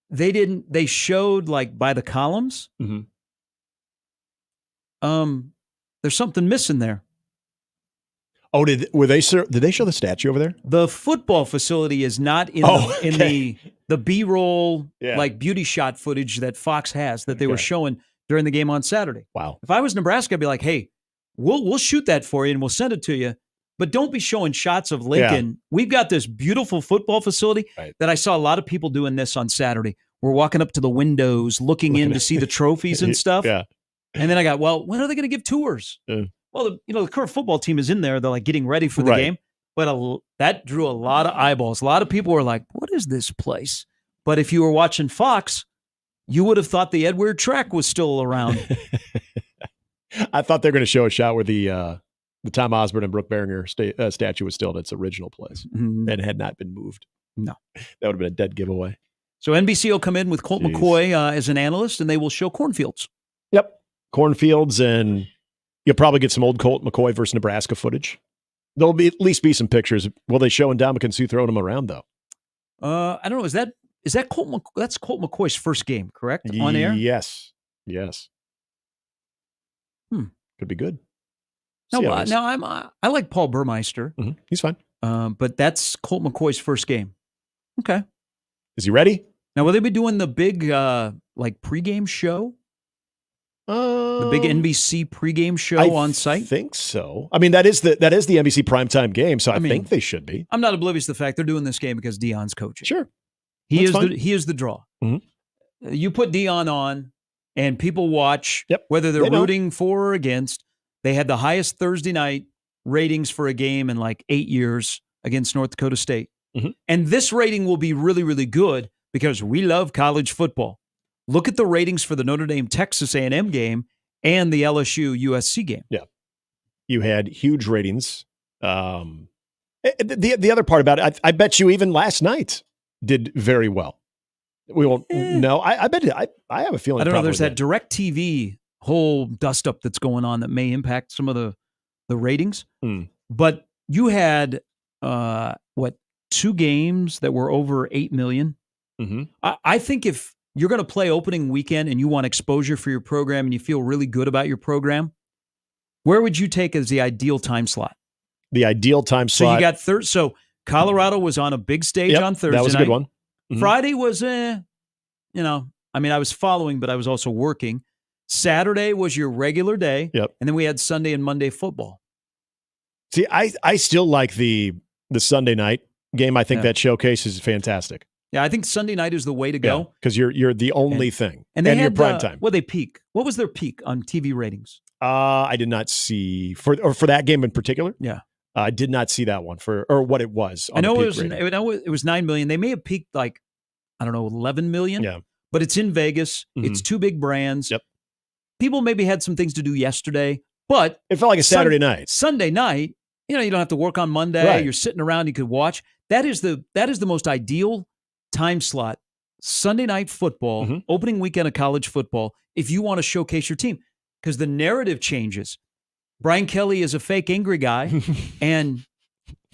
[SPEAKER 8] They didn't. They showed like by the columns.
[SPEAKER 18] Mm-hmm.
[SPEAKER 8] There's something missing there.
[SPEAKER 18] Oh, did they show the statue over there?
[SPEAKER 8] The football facility is not in the B-roll like beauty shot footage that Fox has that they were showing during the game on Saturday.
[SPEAKER 18] Wow.
[SPEAKER 8] If I was Nebraska, I'd be like, hey, we'll shoot that for you and we'll send it to you. But don't be showing shots of Lincoln. Yeah. We've got this beautiful football facility that I saw a lot of people doing this on Saturday. We're walking up to the windows, looking in to see the trophies and stuff.
[SPEAKER 18] Yeah.
[SPEAKER 8] And then I got, when are they going to give tours? Well, the current football team is in there. They're like getting ready for the game. But that drew a lot of eyeballs. A lot of people were like, what is this place? But if you were watching Fox, you would have thought the Edward track was still around.
[SPEAKER 18] I thought they were going to show a shot where the Tom Osborne and Brooke Behringer statue was still in its original place and had not been moved.
[SPEAKER 8] No.
[SPEAKER 18] That would have been a dead giveaway.
[SPEAKER 8] So NBC will come in with Colt McCoy as an analyst, and they will show cornfields.
[SPEAKER 18] Yep. Cornfields, and you'll probably get some old Colt McCoy versus Nebraska footage. There'll be at least be some pictures. Will they show Ndamukong Suh throwing them around, though?
[SPEAKER 8] I don't know. Is that Colt that's Colt McCoy's first game, correct? On air?
[SPEAKER 18] Yes. Could be good.
[SPEAKER 8] I like Paul Burmeister.
[SPEAKER 18] Mm-hmm. He's fine.
[SPEAKER 8] But that's Colt McCoy's first game. Okay.
[SPEAKER 18] Is he ready?
[SPEAKER 8] Now, will they be doing the big pregame show? The big NBC pregame show on site?
[SPEAKER 18] I think so. I mean, that is the NBC primetime game, so I think they should be.
[SPEAKER 8] I'm not oblivious to the fact they're doing this game because Deion's coaching.
[SPEAKER 18] Sure.
[SPEAKER 8] He is the draw.
[SPEAKER 18] Mm-hmm.
[SPEAKER 8] You put Deion on, and people watch, whether they're rooting for or against. They had the highest Thursday night ratings for a game in like 8 years against North Dakota State.
[SPEAKER 18] Mm-hmm.
[SPEAKER 8] And this rating will be really, really good because we love college football. Look at the ratings for the Notre Dame-Texas A&M game and the LSU-USC game.
[SPEAKER 18] Yeah. You had huge ratings. The other part about it, I bet you even last night did very well. We won't know. I bet you, I have a feeling.
[SPEAKER 8] I don't know. There's that DirecTV whole dust-up that's going on that may impact some of the ratings. But you had, 2 games that were over 8 million?
[SPEAKER 18] Mm-hmm.
[SPEAKER 8] I think if you're going to play opening weekend and you want exposure for your program and you feel really good about your program, where would you take as the ideal time slot?
[SPEAKER 18] The ideal time slot.
[SPEAKER 8] So you got so Colorado was on a big stage on Thursday night.
[SPEAKER 18] That was a good one.
[SPEAKER 8] Mm-hmm. Friday was, I was following, but I was also working. Saturday was your regular day.
[SPEAKER 18] Yep.
[SPEAKER 8] And then we had Sunday and Monday football.
[SPEAKER 18] See, I still like the Sunday night game. I think that showcase is fantastic.
[SPEAKER 8] Yeah, I think Sunday night is the way to go.
[SPEAKER 18] Because you're the only thing.
[SPEAKER 8] And they had
[SPEAKER 18] your prime time.
[SPEAKER 8] Well, they peak. What was their peak on TV ratings?
[SPEAKER 18] I did not see for that game in particular.
[SPEAKER 8] Yeah.
[SPEAKER 18] I did not see that one or what it was.
[SPEAKER 8] I know it was 9 million. They may have peaked like, I don't know, 11 million.
[SPEAKER 18] Yeah.
[SPEAKER 8] But it's in Vegas. It's two big brands.
[SPEAKER 18] Yep.
[SPEAKER 8] People maybe had some things to do yesterday, but
[SPEAKER 18] it felt like a Saturday night.
[SPEAKER 8] Sunday night, you don't have to work on Monday.
[SPEAKER 18] Right.
[SPEAKER 8] You're sitting around, you could watch. That is the most ideal time slot. Sunday night football, opening weekend of college football, if you want to showcase your team. Because the narrative changes. Brian Kelly is a fake angry guy, and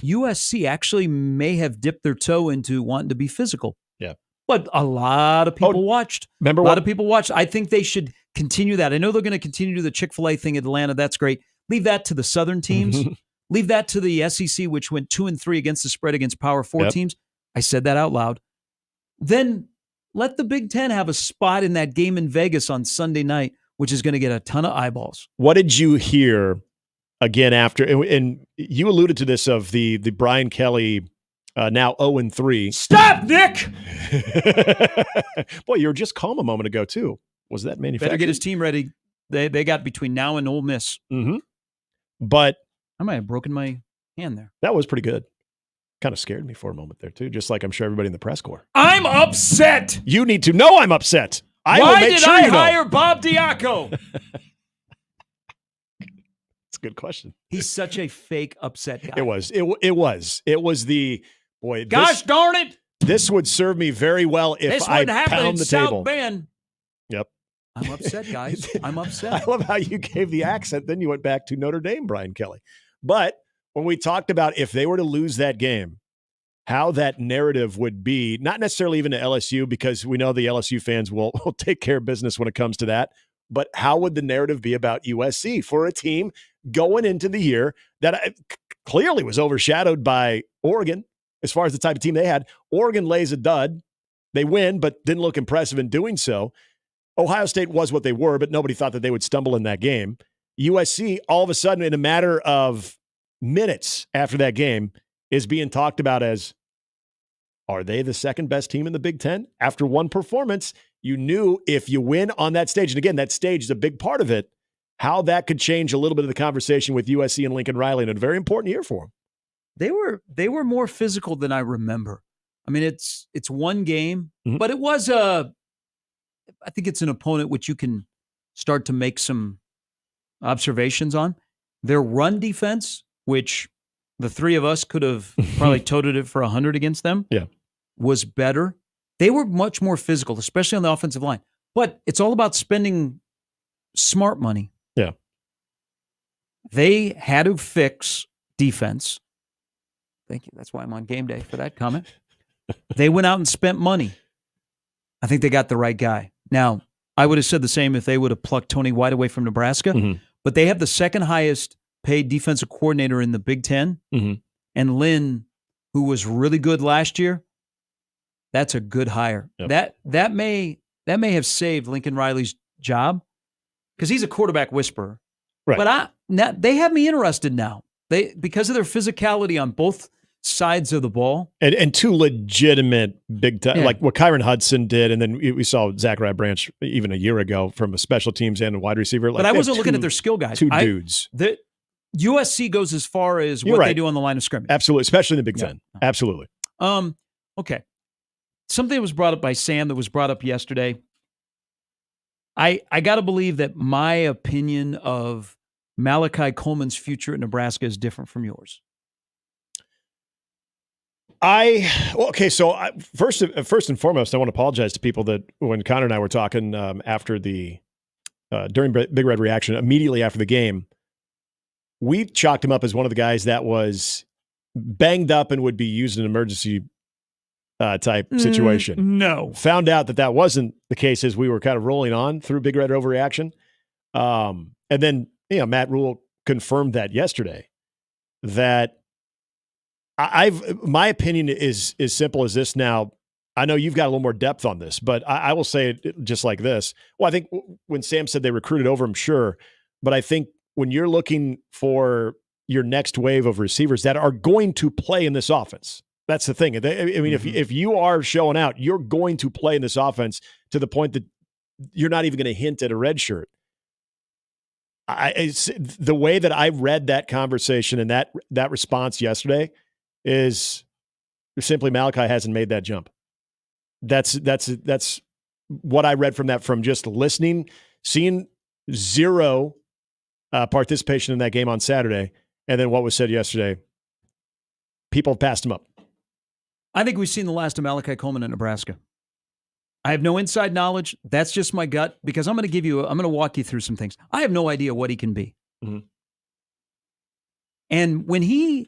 [SPEAKER 8] USC actually may have dipped their toe into wanting to be physical.
[SPEAKER 18] Yeah.
[SPEAKER 8] But a lot of people watched.
[SPEAKER 18] Remember
[SPEAKER 8] a lot of people watched. I think they should continue that. I know they're going to continue to do the Chick-fil-A thing in Atlanta. That's great. Leave that to the Southern teams. Leave that to the SEC, which went 2-3 against the spread against Power 4 teams. I said that out loud. Then let the Big Ten have a spot in that game in Vegas on Sunday night, which is going to get a ton of eyeballs.
[SPEAKER 18] What did you hear again after? And you alluded to this of the Brian Kelly now 0-3.
[SPEAKER 8] Stop, Nick!
[SPEAKER 18] Boy, you were just calm a moment ago too. Was that manufactured?
[SPEAKER 8] Better get his team ready. They got between now and Ole Miss.
[SPEAKER 18] But
[SPEAKER 8] I might have broken my hand there.
[SPEAKER 18] That was pretty good. Kind of scared me for a moment there too, just like I'm sure everybody in the press corps.
[SPEAKER 8] I'm upset.
[SPEAKER 18] You need to know I'm upset.
[SPEAKER 8] Why did I hire Bob Diaco?
[SPEAKER 18] It's a good question.
[SPEAKER 8] He's such a fake upset guy.
[SPEAKER 18] It was the boy.
[SPEAKER 8] Gosh darn it!
[SPEAKER 18] This would serve me very well if
[SPEAKER 8] this
[SPEAKER 18] I
[SPEAKER 8] happen
[SPEAKER 18] pound
[SPEAKER 8] in
[SPEAKER 18] the
[SPEAKER 8] South
[SPEAKER 18] table.
[SPEAKER 8] Bend.
[SPEAKER 18] Yep.
[SPEAKER 8] I'm upset, guys. I'm upset.
[SPEAKER 18] I love how you gave the accent, then you went back to Notre Dame, Brian Kelly. But when we talked about if they were to lose that game, how that narrative would be, not necessarily even to LSU, because we know the LSU fans will take care of business when it comes to that, but how would the narrative be about USC for a team going into the year that clearly was overshadowed by Oregon as far as the type of team they had? Oregon lays a dud. They win, but didn't look impressive in doing so. Ohio State was what they were, but nobody thought that they would stumble in that game. USC, all of a sudden, in a matter of minutes after that game, is being talked about as, are they the second best team in the Big Ten? After one performance, you knew if you win on that stage, and again, that stage is a big part of it, how that could change a little bit of the conversation with USC and Lincoln Riley in a very important year for them.
[SPEAKER 8] They were more physical than I remember. I mean, it's one game, but it was I think it's an opponent which you can start to make some observations on. Their run defense, which the three of us could have probably toted it for 100 against them, was better. They were much more physical, especially on the offensive line. But it's all about spending smart money.
[SPEAKER 18] Yeah.
[SPEAKER 8] They had to fix defense. Thank you. That's why I'm on game day for that comment. They went out and spent money. I think they got the right guy. Now, I would have said the same if they would have plucked Tony White away from Nebraska, but they have the second highest paid defensive coordinator in the Big Ten, and Lynn, who was really good last year, that's a good hire. Yep. That may have saved Lincoln Riley's job because he's a quarterback whisperer.
[SPEAKER 18] Right.
[SPEAKER 8] But they have me interested now. Because of their physicality on both sides of the ball.
[SPEAKER 18] And two legitimate big time, like what Kyron Hudson did, and then we saw Zachariah Branch even a year ago from a special teams and a wide receiver.
[SPEAKER 8] But I wasn't looking at their skill guys.
[SPEAKER 18] Two dudes.
[SPEAKER 8] The USC goes as far as what they do on the line of scrimmage.
[SPEAKER 18] Absolutely, especially in the Big Ten. Absolutely.
[SPEAKER 8] Okay. Something that was brought up by Sam that was brought up yesterday. I got to believe that my opinion of Malachi Coleman's future at Nebraska is different from yours.
[SPEAKER 18] So first and foremost, I want to apologize to people that when Connor and I were talking after during Big Red Reaction, immediately after the game, we chalked him up as one of the guys that was banged up and would be used in an emergency type situation.
[SPEAKER 8] No.
[SPEAKER 18] Found out that wasn't the case as we were kind of rolling on through Big Red Overreaction. And then, Matt Rule confirmed that yesterday, that my opinion is as simple as this. Now, I know you've got a little more depth on this, but I will say it just like this. Well, I think when Sam said they recruited over him, sure. But I think when you're looking for your next wave of receivers that are going to play in this offense. That's the thing. I mean, if you are showing out, you're going to play in this offense to the point that you're not even going to hint at a red shirt. The way that I read that conversation and that response yesterday is simply Malachi hasn't made that jump. That's what I read from that, from just listening, seeing zero participation in that game on Saturday, and then what was said yesterday. People have passed him up.
[SPEAKER 8] I think we've seen the last of Malachi Coleman at Nebraska. I have no inside knowledge. That's just my gut, because I'm going to walk you through some things. I have no idea what he can be.
[SPEAKER 18] Mm-hmm.
[SPEAKER 8] And when he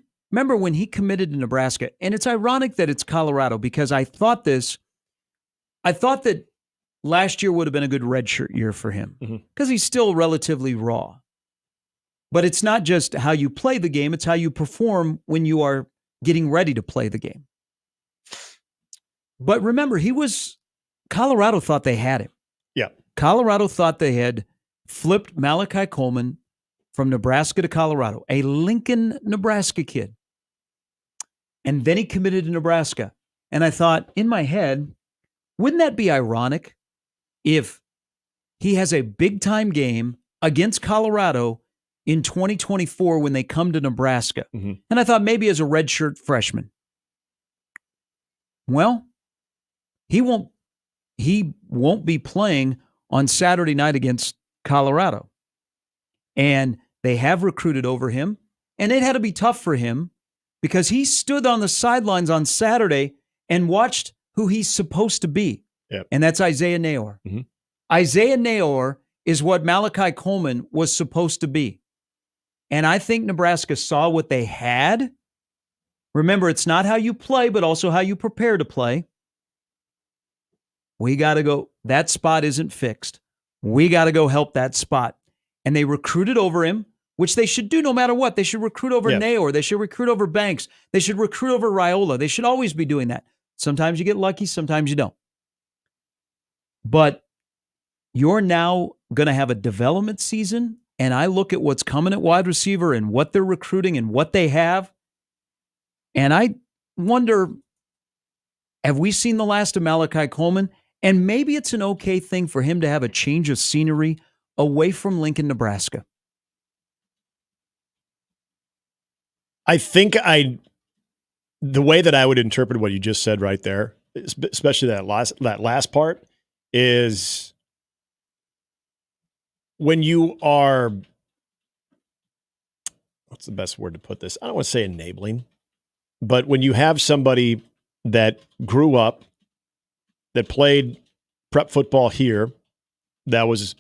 [SPEAKER 8] committed to Nebraska, and it's ironic that it's Colorado, because I thought that last year would have been a good redshirt year for him, because he's still relatively raw. But it's not just how you play the game, it's how you perform when you are getting ready to play the game. But remember, Colorado thought they had him.
[SPEAKER 18] Yeah.
[SPEAKER 8] Colorado thought they had flipped Malachi Coleman from Nebraska to Colorado, a Lincoln, Nebraska kid. And then he committed to Nebraska. And I thought in my head, wouldn't that be ironic if he has a big-time game against Colorado in 2024 when they come to Nebraska? And I thought maybe as a redshirt freshman. Well, he won't be playing on Saturday night against Colorado. And they have recruited over him, and it had to be tough for him because he stood on the sidelines on Saturday and watched who he's supposed to be.
[SPEAKER 18] Yep.
[SPEAKER 8] And that's Isaiah Nayor. Isaiah Nayor is what Malachi Coleman was supposed to be. And I think Nebraska saw what they had. Remember, it's not how you play, but also how you prepare to play. We got to go. That spot isn't fixed. We got to go help that spot. And they recruited over him, which they should do no matter what. They should recruit over Nayor. They should recruit over Banks. They should recruit over Raiola. They should always be doing that. Sometimes you get lucky, sometimes you don't. But you're now going to have a development season, and I look at what's coming at wide receiver and what they're recruiting and what they have, and I wonder, have we seen the last of Malachi Coleman? And maybe it's an okay thing for him to have a change of scenery away from Lincoln, Nebraska.
[SPEAKER 18] I think the way that I would interpret what you just said right there, especially that last part, is when you are, what's the best word to put this? I don't want to say enabling, but when you have somebody that grew up, that played prep football here, that was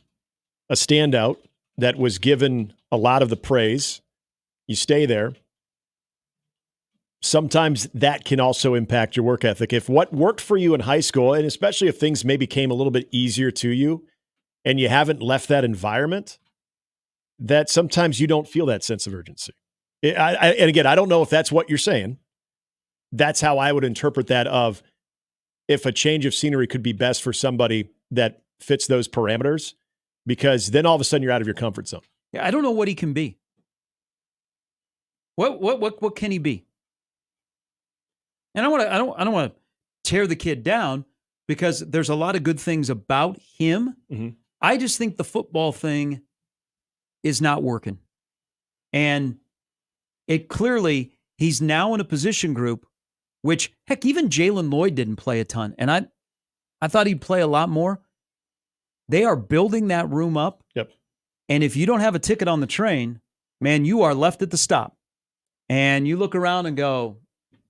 [SPEAKER 18] a standout, that was given a lot of the praise, you stay there. Sometimes that can also impact your work ethic. If what worked for you in high school, and especially if things maybe came a little bit easier to you and you haven't left that environment, that sometimes you don't feel that sense of urgency. And again, I don't know if that's what you're saying. That's how I would interpret that, of if a change of scenery could be best for somebody that fits those parameters, because then all of a sudden you're out of your comfort zone.
[SPEAKER 8] Yeah, I don't know what he can be. What can he be? And I don't want to tear the kid down, because there's a lot of good things about him. I just think the football thing is not working. And it clearly, he's now in a position group, which, heck, even Jalen Lloyd didn't play a ton. And I thought he'd play a lot more. They are building that room up.
[SPEAKER 18] Yep.
[SPEAKER 8] And if you don't have a ticket on the train, man, you are left at the stop. And you look around and go,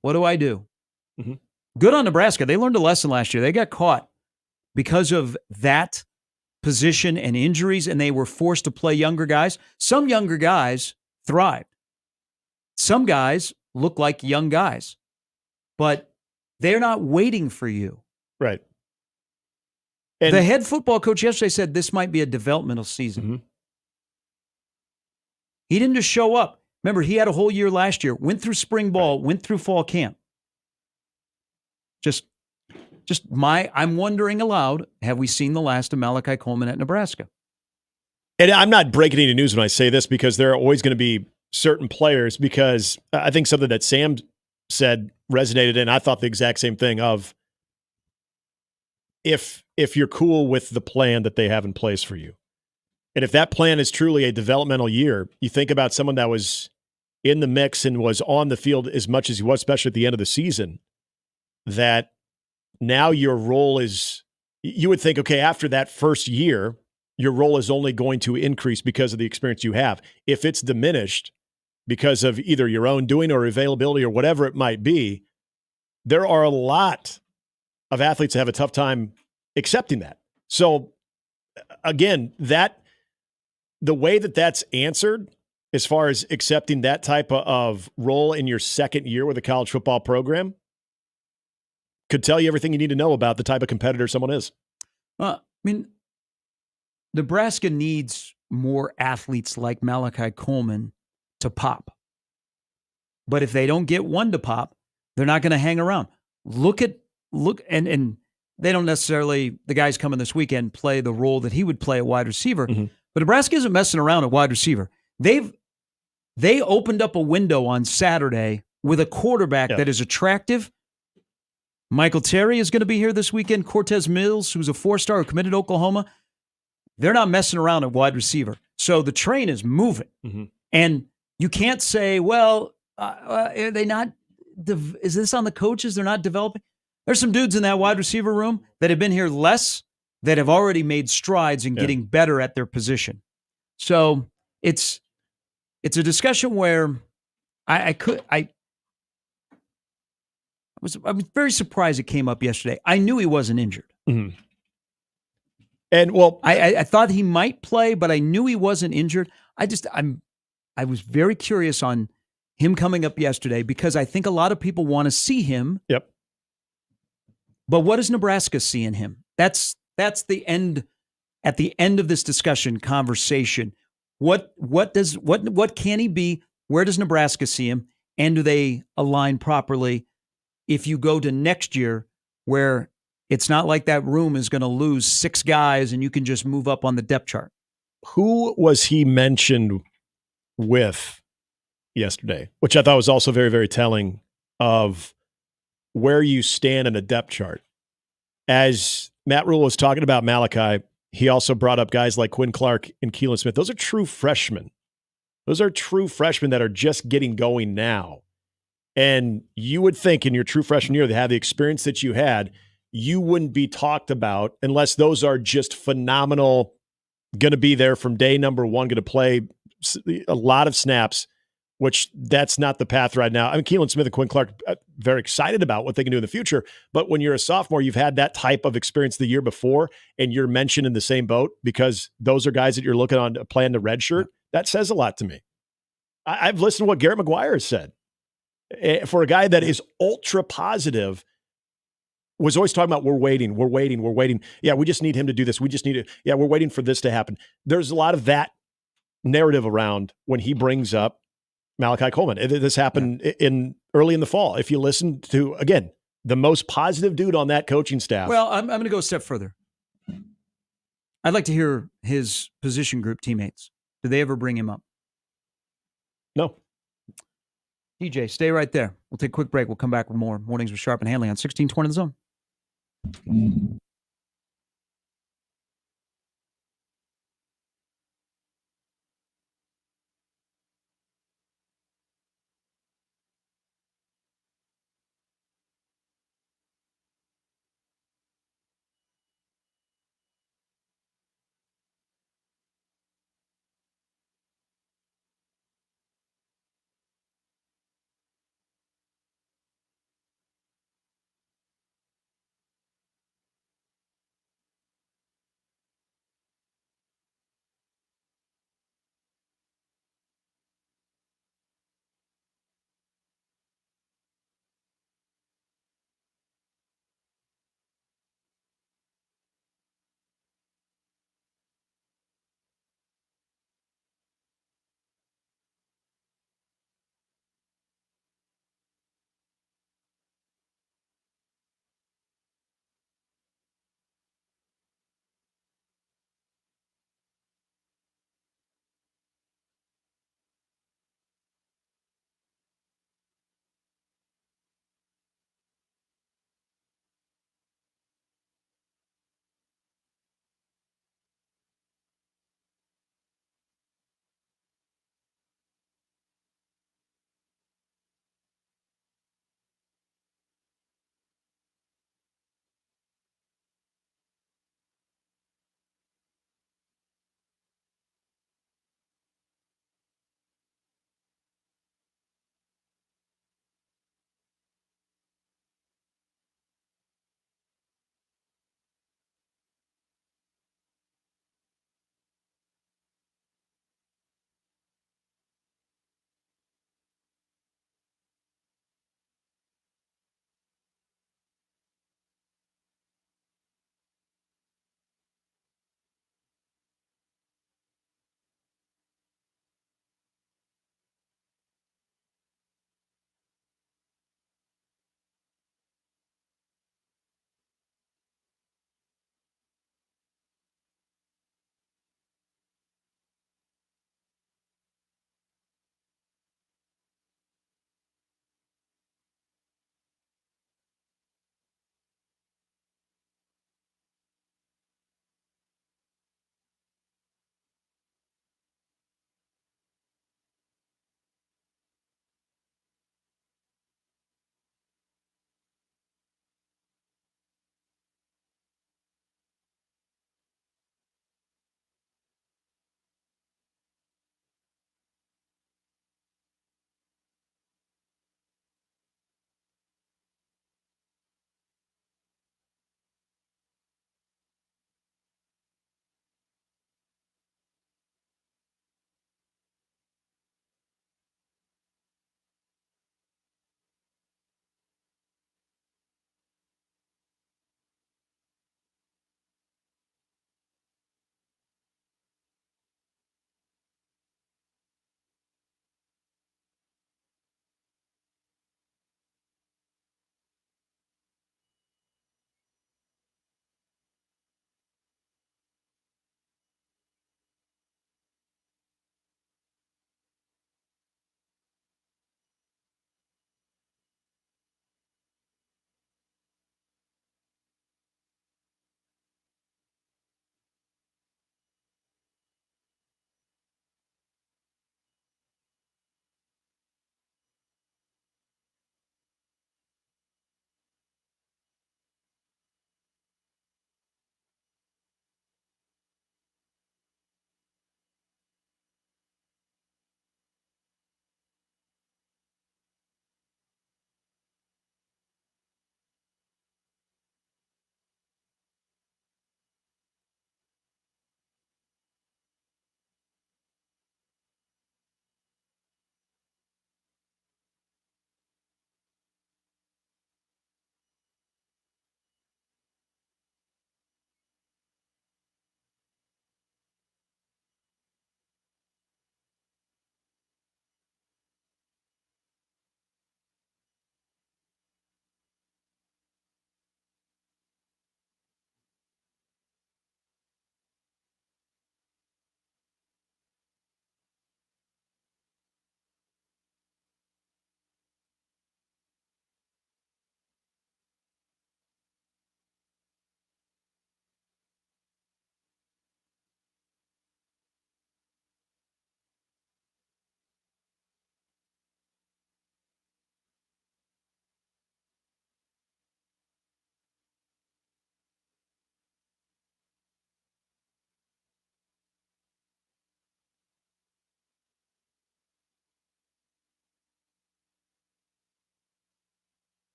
[SPEAKER 8] what do I do? Good on Nebraska. They learned a lesson last year. They got caught because of that position and injuries, and they were forced to play younger guys. Some younger guys thrived. Some guys look like young guys, but they're not waiting for you.
[SPEAKER 18] Right. And
[SPEAKER 8] the head football coach yesterday said this might be a developmental season. He didn't just show up. Remember, he had a whole year last year, went through spring ball, went through fall camp. I'm wondering aloud, have we seen the last of Malachi Coleman at Nebraska?
[SPEAKER 18] And I'm not breaking any news when I say this, because there are always going to be certain players, because I think something that Sam said resonated, and I thought the exact same thing of if you're cool with the plan that they have in place for you. And if that plan is truly a developmental year, you think about someone that was in the mix and was on the field as much as he was, especially at the end of the season, that now your role is, you would think, okay, after that first year, your role is only going to increase because of the experience you have. If it's diminished because of either your own doing or availability or whatever it might be, there are a lot of athletes that have a tough time accepting that. So again, the way that that's answered as far as accepting that type of role in your second year with a college football program could tell you everything you need to know about the type of competitor someone is.
[SPEAKER 8] I mean, Nebraska needs more athletes like Malachi Coleman to pop. But if they don't get one to pop, they're not going to hang around. Look, and they don't necessarily, the guys coming this weekend, play the role that he would play at wide receiver.
[SPEAKER 18] Mm-hmm.
[SPEAKER 8] But Nebraska isn't messing around at wide receiver. They opened up a window on Saturday with a quarterback that is attractive. Michael Terry is going to be here this weekend. Cortez Mills, who's a 4-star who committed to Oklahoma. They're not messing around at wide receiver. So the train is moving.
[SPEAKER 18] Mm-hmm.
[SPEAKER 8] And you can't say, well, are they not? Is this on the coaches? They're not developing. There's some dudes in that wide receiver room that have been here less, that have already made strides in getting better at their position. So it's a discussion where I was very surprised it came up yesterday. I knew he wasn't injured.
[SPEAKER 18] Mm-hmm. And well,
[SPEAKER 8] I thought he might play, but I knew he wasn't injured. I was very curious on him coming up yesterday because I think a lot of people want to see him.
[SPEAKER 18] Yep.
[SPEAKER 8] But what does Nebraska see in him? That's the end. At the end of this conversation, what can he be? Where does Nebraska see him? And do they align properly? If you go to next year, where it's not like that room is going to lose 6 guys and you can just move up on the depth chart.
[SPEAKER 18] Who was he mentioned with yesterday? Which I thought was also very, very telling of where you stand in a depth chart. As Matt Rule was talking about Malachi, he also brought up guys like Quinn Clark and Keelan Smith. Those are true freshmen. Those are true freshmen that are just getting going now. And you would think in your true freshman year, they have the experience that you had, you wouldn't be talked about unless those are just phenomenal, going to be there from day number one, going to play a lot of snaps, which that's not the path right now. I mean, Keelan Smith and Quinn Clark, very excited about what they can do in the future. But when you're a sophomore, you've had that type of experience the year before, and you're mentioned in the same boat because those are guys that you're looking on playing the red shirt. That says a lot to me. I've listened to what Garrett McGuire has said. For a guy that is ultra positive, was always talking about we're waiting. Yeah, we just need him to do this. We're waiting for this to happen. There's a lot of that narrative around when he brings up Malachi Coleman. This happened early in the fall. If you listen to, again, the most positive dude on that coaching staff.
[SPEAKER 8] Well, I'm going to go a step further. I'd like to hear his position group teammates. Did they ever bring him up?
[SPEAKER 18] No.
[SPEAKER 8] DJ, stay right there. We'll take a quick break. We'll come back with more Mornings with Sharp and Handley on 1620 The Zone.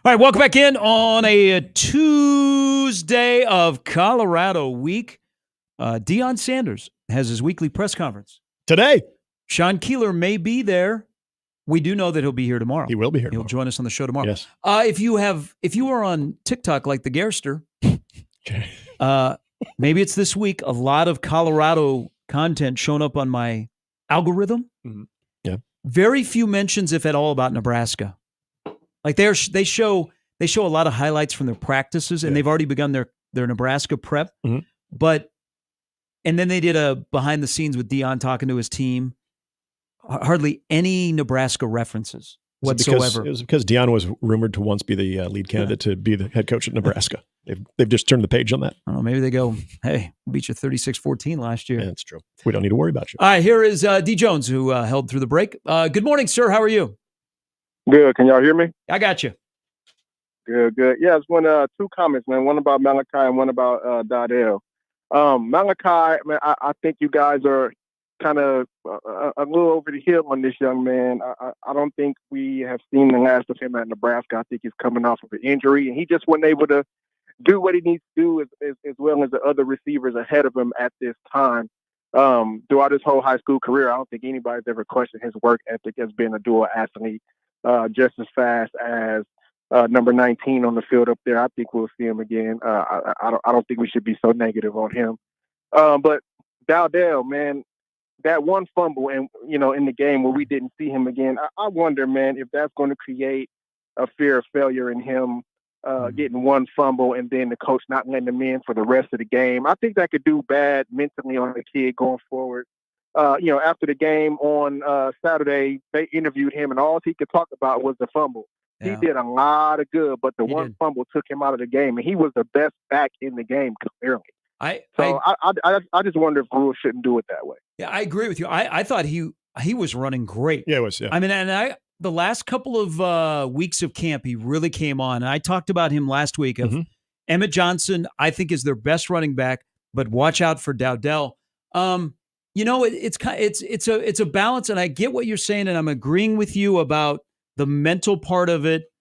[SPEAKER 8] All right, welcome back in on a Tuesday of Colorado week. Deion Sanders has his weekly press conference
[SPEAKER 18] today.
[SPEAKER 8] Sean Keeler may be there. We do know that he'll be here tomorrow.
[SPEAKER 18] He will be here
[SPEAKER 8] He'll join us on the show tomorrow.
[SPEAKER 18] Yes.
[SPEAKER 8] If you are on TikTok like the Garster, maybe it's this week. A lot of Colorado content shown up on my algorithm.
[SPEAKER 18] Mm-hmm. Yeah.
[SPEAKER 8] Very few mentions, if at all, about Nebraska. Like they show a lot of highlights from their practices, and they've already begun their Nebraska prep.
[SPEAKER 18] Mm-hmm.
[SPEAKER 8] And then they did a behind the scenes with Deion talking to his team. Hardly any Nebraska references whatsoever.
[SPEAKER 18] It was because Deion was rumored to once be the lead candidate to be the head coach at Nebraska. They've just turned the page on that.
[SPEAKER 8] I don't know. Maybe they go, hey, we beat you 36-14 last year.
[SPEAKER 18] Yeah, that's true. We don't need to worry about you.
[SPEAKER 8] All right, here is D. Jones, who held through the break. Good morning, sir. How are you?
[SPEAKER 2] Good. Can y'all hear me?
[SPEAKER 8] I got you.
[SPEAKER 2] Good. Yeah, it's two comments, man. One about Malachi and one about Dardell. Malachi, man, I think you guys are kind of a little over the hill on this young man. I don't think we have seen the last of him at Nebraska. I think he's coming off of an injury, and he just wasn't able to do what he needs to do as well as the other receivers ahead of him at this time. Throughout his whole high school career, I don't think anybody's ever questioned his work ethic as being a dual athlete. Just as fast as number 19 on the field up there. I think we'll see him again. I don't think we should be so negative on him. But Dowdell, man, that one fumble and in the game where we didn't see him again, I wonder, man, if that's going to create a fear of failure in him getting one fumble and then the coach not letting him in for the rest of the game. I think that could do bad mentally on the kid going forward. After the game on Saturday, they interviewed him, and all he could talk about was the fumble. Yeah. He did a lot of good, but the one fumble took him out of the game, and he was the best back in the game, clearly. I just wonder if Rule shouldn't do it that way.
[SPEAKER 8] Yeah, I agree with you. I thought he was running great.
[SPEAKER 18] Yeah, it was. Yeah.
[SPEAKER 8] I mean, and the last couple of weeks of camp, he really came on. And I talked about him last week. Emmett Johnson, I think, is their best running back, but watch out for Dowdell. It's a balance, and I get what you're saying, and I'm agreeing with you about the mental part of it.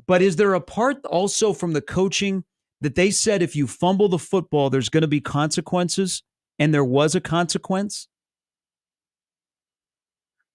[SPEAKER 8] But is there a part also from the coaching that they said if you fumble the football, there's going to be consequences, and there was a consequence?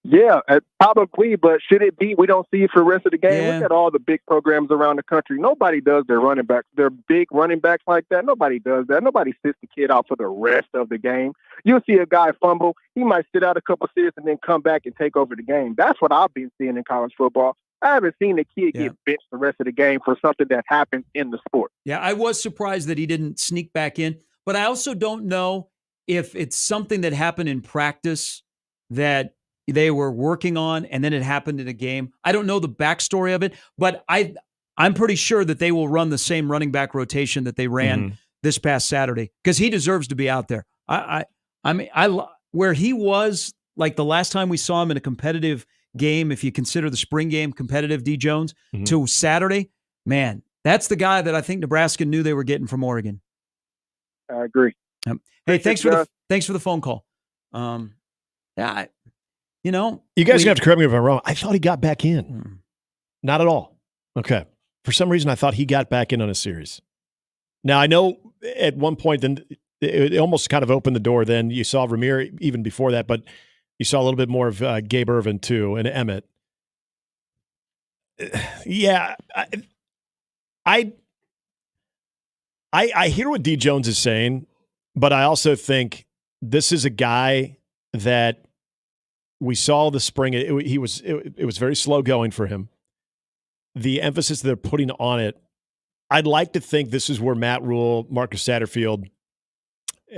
[SPEAKER 2] Yeah, probably, but should it be? We don't see it for the rest of the game. Yeah. Look at all the big programs around the country. Nobody does their running backs. They're big running backs like that. Nobody does that. Nobody sits the kid out for the rest of the game. You'll see a guy fumble. He might sit out a couple series and then come back and take over the game. That's what I've been seeing in college football. I haven't seen the kid get benched the rest of the game for something that happens in the sport.
[SPEAKER 8] Yeah, I was surprised that he didn't sneak back in, but I also don't know if it's something that happened in practice that they were working on, and then it happened in a game. I don't know the backstory of it, but I'm pretty sure that they will run the same running back rotation that they ran this past Saturday, because he deserves to be out there. I mean, where he was, like the last time we saw him in a competitive game, if you consider the spring game competitive, D. Jones, to Saturday, man, that's the guy that I think Nebraska knew they were getting from Oregon.
[SPEAKER 2] I agree.
[SPEAKER 8] Hey, thanks for the phone call. You
[SPEAKER 18] guys have to correct me if I'm wrong. I thought he got back in. Not at all. Okay. For some reason, I thought he got back in on a series. Now, I know at one point, then it almost kind of opened the door. Then you saw Ramir even before that, but you saw a little bit more of Gabe Irvin too, and Emmett. Yeah. I hear what D. Jones is saying, but I also think this is a guy that we saw the spring. It was very slow going for him. The emphasis they're putting on it, I'd like to think this is where Matt Rule, Marcus Satterfield,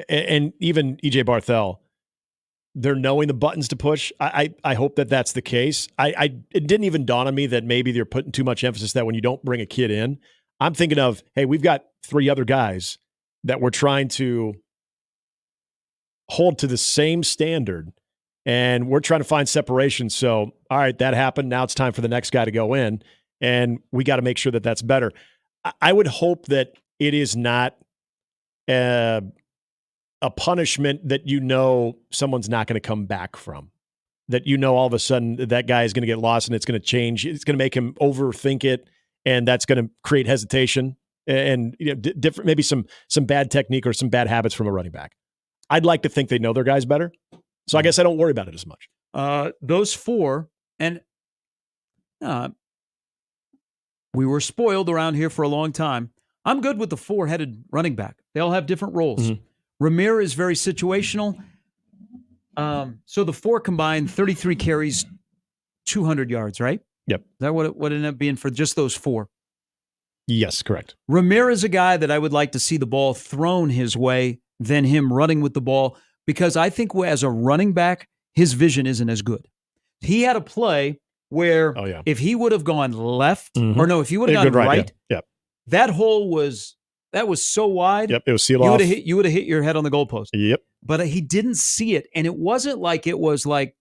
[SPEAKER 18] and even E.J. Barthel, they're knowing the buttons to push. I hope that that's the case. It didn't even dawn on me that maybe they're putting too much emphasis that when you don't bring a kid in. I'm thinking of, hey, we've got 3 other guys that we're trying to hold to the same standard, and we're trying to find separation. So, all right, that happened. Now it's time for the next guy to go in, and we got to make sure that that's better. I would hope that it is not a punishment that someone's not going to come back from, that all of a sudden that guy is going to get lost and it's going to change. It's going to make him overthink it and that's going to create hesitation and different, maybe some bad technique or some bad habits from a running back. I'd like to think they know their guys better, so I guess I don't worry about it as much.
[SPEAKER 8] Those four, and we were spoiled around here for a long time. I'm good with the four-headed running back. They all have different roles. Ramir is very situational. So the four combined, 33 carries, 200 yards, right?
[SPEAKER 18] Yep.
[SPEAKER 8] Is that what it ended up being for just those four?
[SPEAKER 18] Yes, correct.
[SPEAKER 8] Ramir is a guy that I would like to see the ball thrown his way than him running with the ball, because I think as a running back, his vision isn't as good. He had a play where if he would have gone left, or no, if he would have gone right, that hole was so wide.
[SPEAKER 18] Yep, it was sealed off.
[SPEAKER 8] You would have hit your head on the goalpost.
[SPEAKER 18] Yep.
[SPEAKER 8] But he didn't see it, and it wasn't like it was like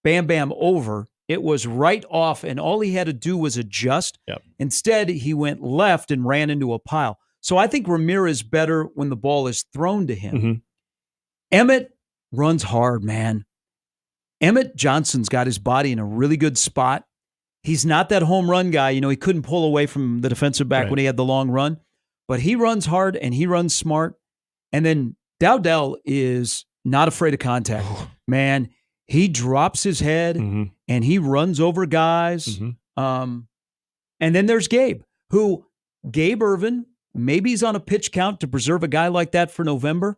[SPEAKER 8] bam, bam, over. It was right off, and all he had to do was adjust.
[SPEAKER 18] Yep.
[SPEAKER 8] Instead, he went left and ran into a pile. So I think Ramir is better when the ball is thrown to him. Emmett runs hard, man. Emmett Johnson's got his body in a really good spot. He's not that home run guy. He couldn't pull away from the defensive back when he had the long run. But he runs hard and he runs smart. And then Dowdell is not afraid of contact. Man, he drops his head and he runs over guys. And then there's Gabe Irvin, maybe he's on a pitch count to preserve a guy like that for November.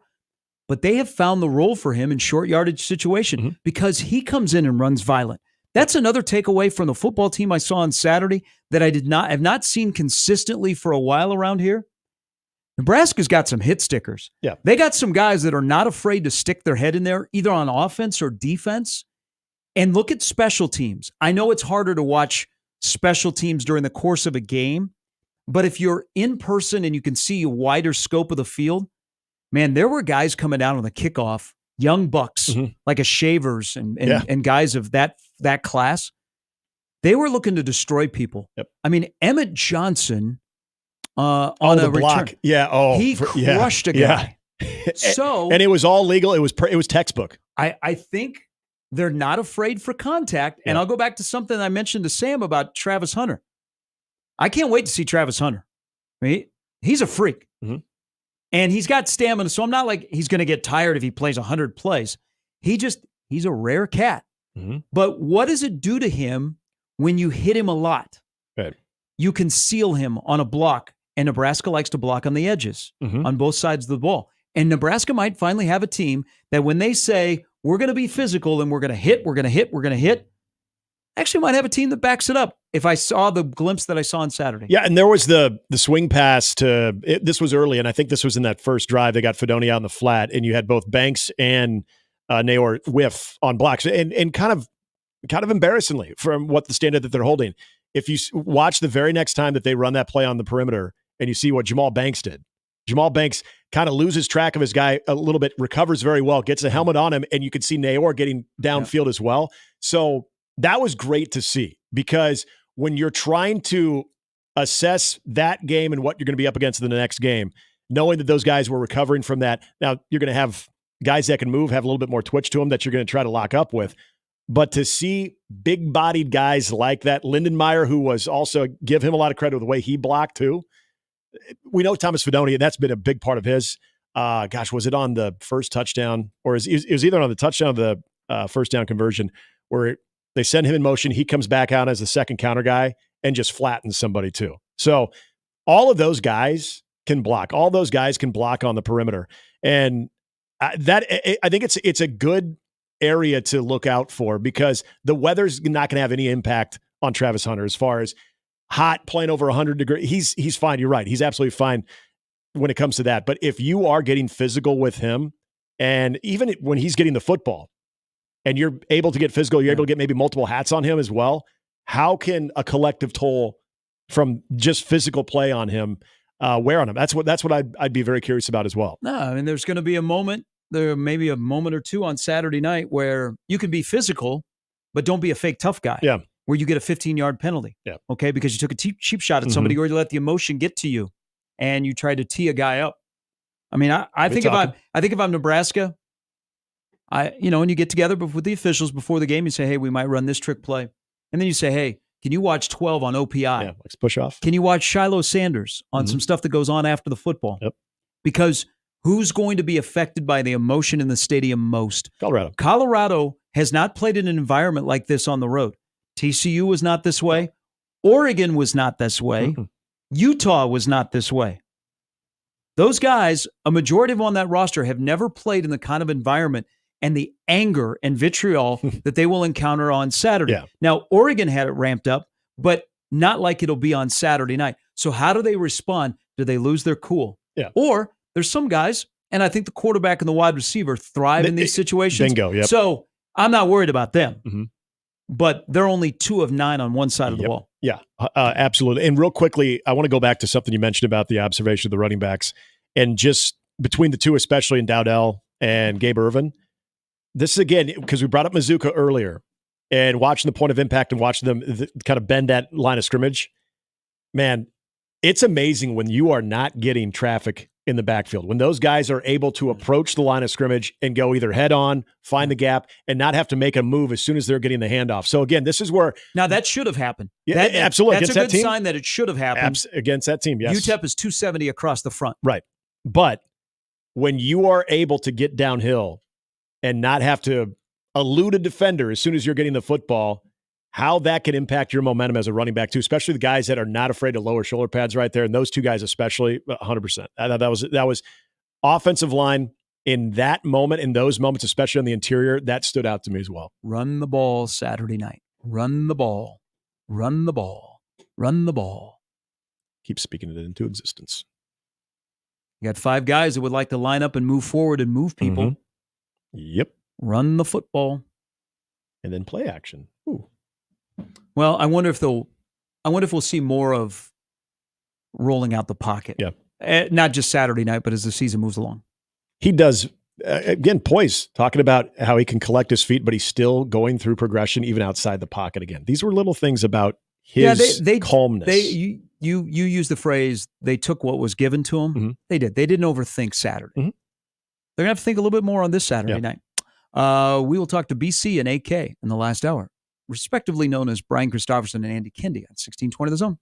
[SPEAKER 8] But they have found the role for him in short yardage situation because he comes in and runs violent. That's another takeaway from the football team I saw on Saturday that I have not seen consistently for a while around here. Nebraska's got some hit stickers.
[SPEAKER 18] Yeah.
[SPEAKER 8] They got some guys that are not afraid to stick their head in there, either on offense or defense. And look at special teams. I know it's harder to watch special teams during the course of a game, but if you're in person and you can see a wider scope of the field, man, there were guys coming down on the kickoff, young bucks, like a Shavers and guys of that class. They were looking to destroy people.
[SPEAKER 18] Yep.
[SPEAKER 8] I mean, Emmett Johnson on
[SPEAKER 18] the
[SPEAKER 8] a
[SPEAKER 18] block.
[SPEAKER 8] return,
[SPEAKER 18] he
[SPEAKER 8] crushed a guy. So,
[SPEAKER 18] and it was all legal. It was textbook.
[SPEAKER 8] I think they're not afraid for contact. And I'll go back to something I mentioned to Sam about Travis Hunter. I can't wait to see Travis Hunter. I mean, he's a freak. And he's got stamina, so I'm not like he's going to get tired if he plays 100 plays. He's a rare cat. But what does it do to him when you hit him a lot?
[SPEAKER 18] Right.
[SPEAKER 8] You can seal him on a block, and Nebraska likes to block on the edges on both sides of the ball. And Nebraska might finally have a team that when they say, we're going to be physical and we're going to hit, actually might have a team that backs it up. If I saw the glimpse that I saw on Saturday.
[SPEAKER 18] Yeah, and there was the swing pass this was early, and I think this was in that first drive. They got Fedoni out in the flat, and you had both Banks and Naor whiff on blocks, and kind of embarrassingly from what the standard that they're holding. If you watch the very next time that they run that play on the perimeter, and you see what Jamal Banks did. Jamal Banks kind of loses track of his guy a little bit, recovers very well, gets a helmet on him, and you can see Naor getting downfield as well. So that was great to see, because when you're trying to assess that game and what you're going to be up against in the next game, knowing that those guys were recovering from that, now you're going to have guys that can move, have a little bit more twitch to them that you're going to try to lock up with. But to see big-bodied guys like that, Lindenmeyer, who was also, give him a lot of credit with the way he blocked too. We know Thomas Fedoni, and that's been a big part of his. Was it on the first touchdown? Or it was either on the touchdown of the first down conversion where they send him in motion. He comes back out as the second counter guy and just flattens somebody too. So all of those guys can block. All those guys can block on the perimeter. And I think it's a good area to look out for, because the weather's not going to have any impact on Travis Hunter as far as hot, playing over 100 degrees. He's fine. You're right. He's absolutely fine when it comes to that. But if you are getting physical with him, and even when he's getting the football, and you're able to get physical, you're able to get maybe multiple hats on him as well, how can a collective toll from just physical play on him wear on him? That's what I'd be very curious about as well.
[SPEAKER 8] No, I mean, there's going to be a moment, there may be a moment or two on Saturday night where you can be physical, but don't be a fake tough guy.
[SPEAKER 18] Yeah.
[SPEAKER 8] Where you get a 15-yard penalty.
[SPEAKER 18] Yeah.
[SPEAKER 8] Okay, because you took a cheap shot at somebody, or you let the emotion get to you, and you tried to tee a guy up. I mean, I think if I'm Nebraska, and you get together with the officials before the game, you say, hey, we might run this trick play. And then you say, hey, Can you watch 12 on OPI?
[SPEAKER 18] Yeah, like push off.
[SPEAKER 8] Can you watch Shiloh Sanders on some stuff that goes on after the football?
[SPEAKER 18] Yep.
[SPEAKER 8] Because who's going to be affected by the emotion in the stadium most?
[SPEAKER 18] Colorado.
[SPEAKER 8] Colorado has not played in an environment like this on the road. TCU was not this way. Oregon was not this way. Utah was not this way. Those guys, a majority of them on that roster, have never played in the kind of environment and the anger and vitriol that they will encounter on Saturday.
[SPEAKER 18] Yeah.
[SPEAKER 8] Now, Oregon had it ramped up, but not like it'll be on Saturday night. So how do they respond? Do they lose their cool?
[SPEAKER 18] Yeah.
[SPEAKER 8] Or there's some guys, and I think the quarterback and the wide receiver thrive in these situations.
[SPEAKER 18] Bingo, yep.
[SPEAKER 8] So I'm not worried about them.
[SPEAKER 18] Mm-hmm.
[SPEAKER 8] But they're only 2 of 9 on one side of the ball.
[SPEAKER 18] Yeah, absolutely. And real quickly, I want to go back to something you mentioned about the observation of the running backs. And just between the two, especially in Dowdell and Gabe Ervin, this is, again, because we brought up Mazuka earlier, and watching the point of impact and watching them kind of bend that line of scrimmage, man, it's amazing when you are not getting traffic in the backfield, when those guys are able to approach the line of scrimmage and go either head on, find the gap, and not have to make a move as soon as they're getting the handoff. So again, this is where
[SPEAKER 8] now that should have happened.
[SPEAKER 18] Yeah, absolutely.
[SPEAKER 8] That's
[SPEAKER 18] against
[SPEAKER 8] a good
[SPEAKER 18] that team,
[SPEAKER 8] sign that it should have happened
[SPEAKER 18] against that team. Yes,
[SPEAKER 8] UTEP is 270 across the front.
[SPEAKER 18] Right, but when you are able to get downhill and not have to elude a defender as soon as you're getting the football, how that can impact your momentum as a running back too, especially the guys that are not afraid to lower shoulder pads right there, and those two guys especially, 100%. That was offensive line in that moment, in those moments, especially on the interior, that stood out to me as well.
[SPEAKER 8] Run the ball Saturday night. Run the ball. Run the ball. Run the ball.
[SPEAKER 18] Keep speaking it into existence.
[SPEAKER 8] You got 5 guys that would like to line up and move forward and move people.
[SPEAKER 18] Mm-hmm. Yep.
[SPEAKER 8] Run the football.
[SPEAKER 18] And then play action. Ooh.
[SPEAKER 8] Well, I wonder if we'll see more of rolling out the pocket.
[SPEAKER 18] Yeah.
[SPEAKER 8] Not just Saturday night, but as the season moves along.
[SPEAKER 18] He does, again, poise, talking about how he can collect his feet, but he's still going through progression even outside the pocket again. These were little things about his calmness.
[SPEAKER 8] You use the phrase, they took what was given to them.
[SPEAKER 18] Mm-hmm.
[SPEAKER 8] They did. They didn't overthink Saturday.
[SPEAKER 18] Mm-hmm.
[SPEAKER 8] They're going to have to think a little bit more on this Saturday night. We will talk to BC and AK in the last hour, respectively known as Brian Christopherson and Andy Kendi on 1620 The Zone.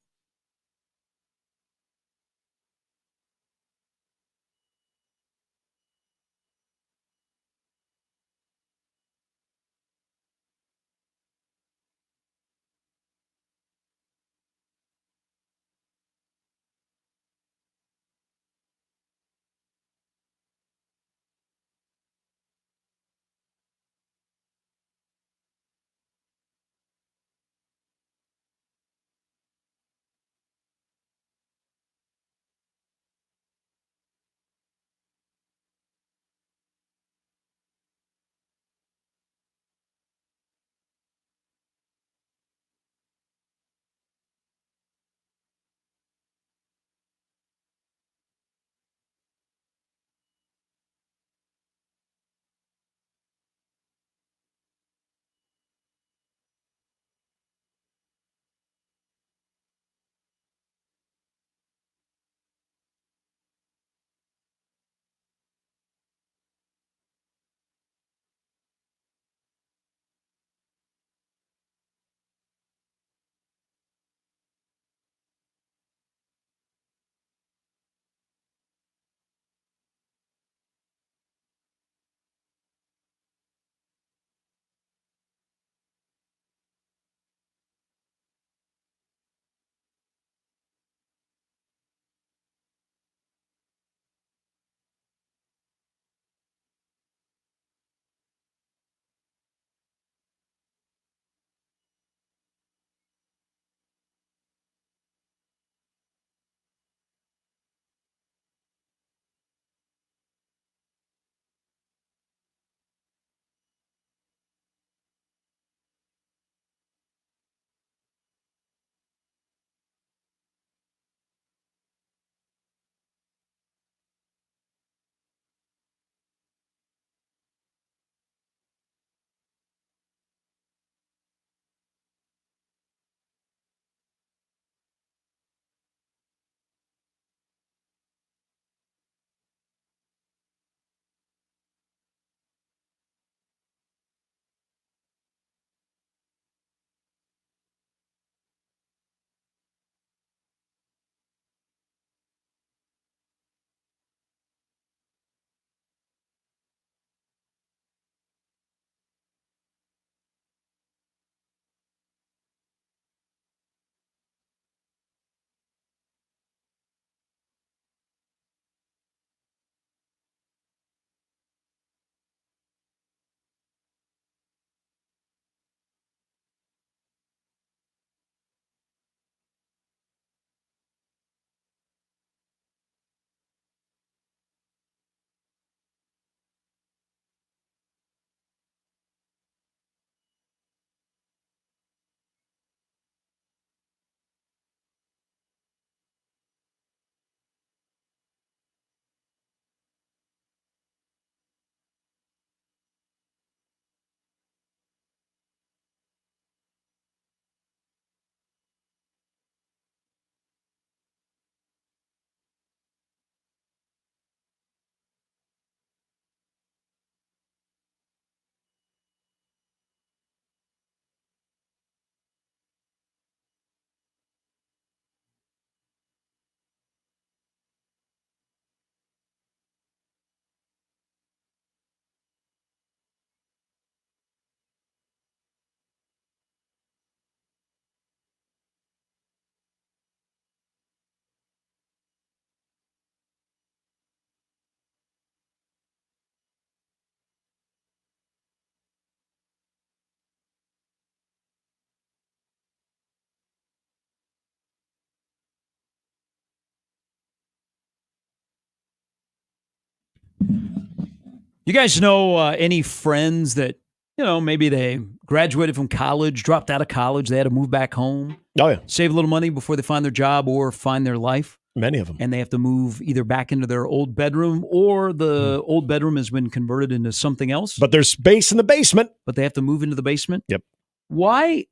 [SPEAKER 8] You guys know any friends that, maybe they graduated from college, dropped out of college, they had to move back home?
[SPEAKER 18] Oh, yeah.
[SPEAKER 8] Save a little money before they find their job or find their life?
[SPEAKER 18] Many of them.
[SPEAKER 8] And they have to move either back into their old bedroom or the old bedroom has been converted into something else.
[SPEAKER 18] But there's space in the basement.
[SPEAKER 8] But they have to move into the basement?
[SPEAKER 18] Yep.
[SPEAKER 8] Why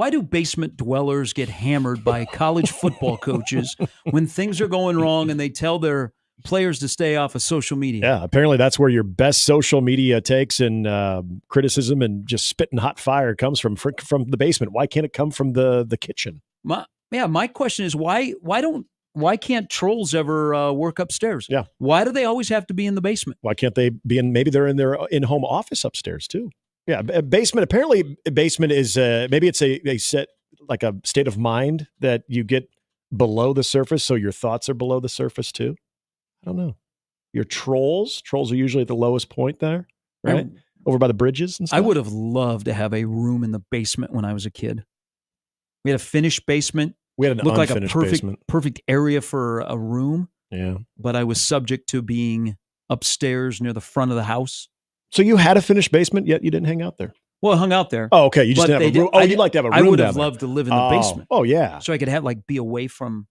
[SPEAKER 8] do basement dwellers get hammered by college football coaches when things are going wrong and they tell their players to stay off of social media?
[SPEAKER 18] Yeah, apparently that's where your best social media takes and criticism and just spitting hot fire comes from the basement. Why can't it come from the kitchen?
[SPEAKER 8] My question is why can't trolls ever work upstairs?
[SPEAKER 18] Yeah.
[SPEAKER 8] Why do they always have to be in the basement?
[SPEAKER 18] Why can't they be maybe they're in their in-home office upstairs too? Yeah, basement. Apparently, basement is maybe it's a set like a state of mind that you get below the surface, so your thoughts are below the surface too. I don't know. Your trolls are usually at the lowest point there, right? Over by the bridges and stuff.
[SPEAKER 8] I would have loved to have a room in the basement when I was a kid. We had a finished basement.
[SPEAKER 18] We had an
[SPEAKER 8] looked like a
[SPEAKER 18] basement.
[SPEAKER 8] perfect area for a room.
[SPEAKER 18] Yeah,
[SPEAKER 8] but I was subject to being upstairs near the front of the house.
[SPEAKER 18] So you had a finished basement, yet you didn't hang out there?
[SPEAKER 8] Well, I hung out there.
[SPEAKER 18] Oh, okay. You just didn't have a room. You'd like to have a room.
[SPEAKER 8] I would
[SPEAKER 18] down
[SPEAKER 8] have
[SPEAKER 18] there.
[SPEAKER 8] loved to live in the basement.
[SPEAKER 18] Oh, yeah.
[SPEAKER 8] So I could be away from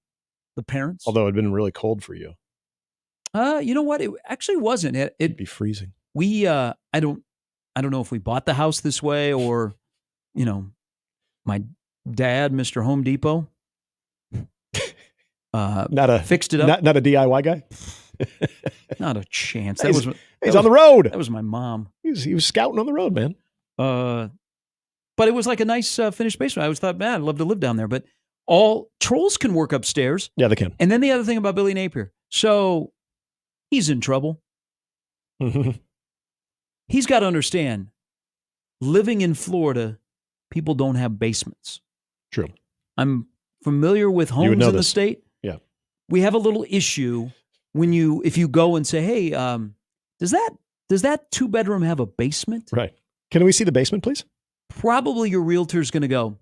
[SPEAKER 8] the parents.
[SPEAKER 18] Although it had been really cold for you.
[SPEAKER 8] You know what? It actually wasn't. It'd
[SPEAKER 18] be freezing.
[SPEAKER 8] We, I don't know if we bought the house this way or, my dad, Mr. Home Depot, fixed it up.
[SPEAKER 18] Not a DIY guy.
[SPEAKER 8] Not a chance.
[SPEAKER 18] He's on the road.
[SPEAKER 8] That was my mom.
[SPEAKER 18] He was scouting on the road, man.
[SPEAKER 8] But it was like a nice finished basement. I always thought, man, I'd love to live down there. But all trolls can work upstairs.
[SPEAKER 18] Yeah, they can.
[SPEAKER 8] And then the other thing about Billy Napier. So he's in trouble. He's got to understand, living in Florida, people don't have basements.
[SPEAKER 18] True.
[SPEAKER 8] I'm familiar with homes in the state.
[SPEAKER 18] Yeah.
[SPEAKER 8] We have a little issue if you go and say, hey, does that 2-bedroom have a basement?
[SPEAKER 18] Right. Can we see the basement, please?
[SPEAKER 8] Probably your realtor's going to go,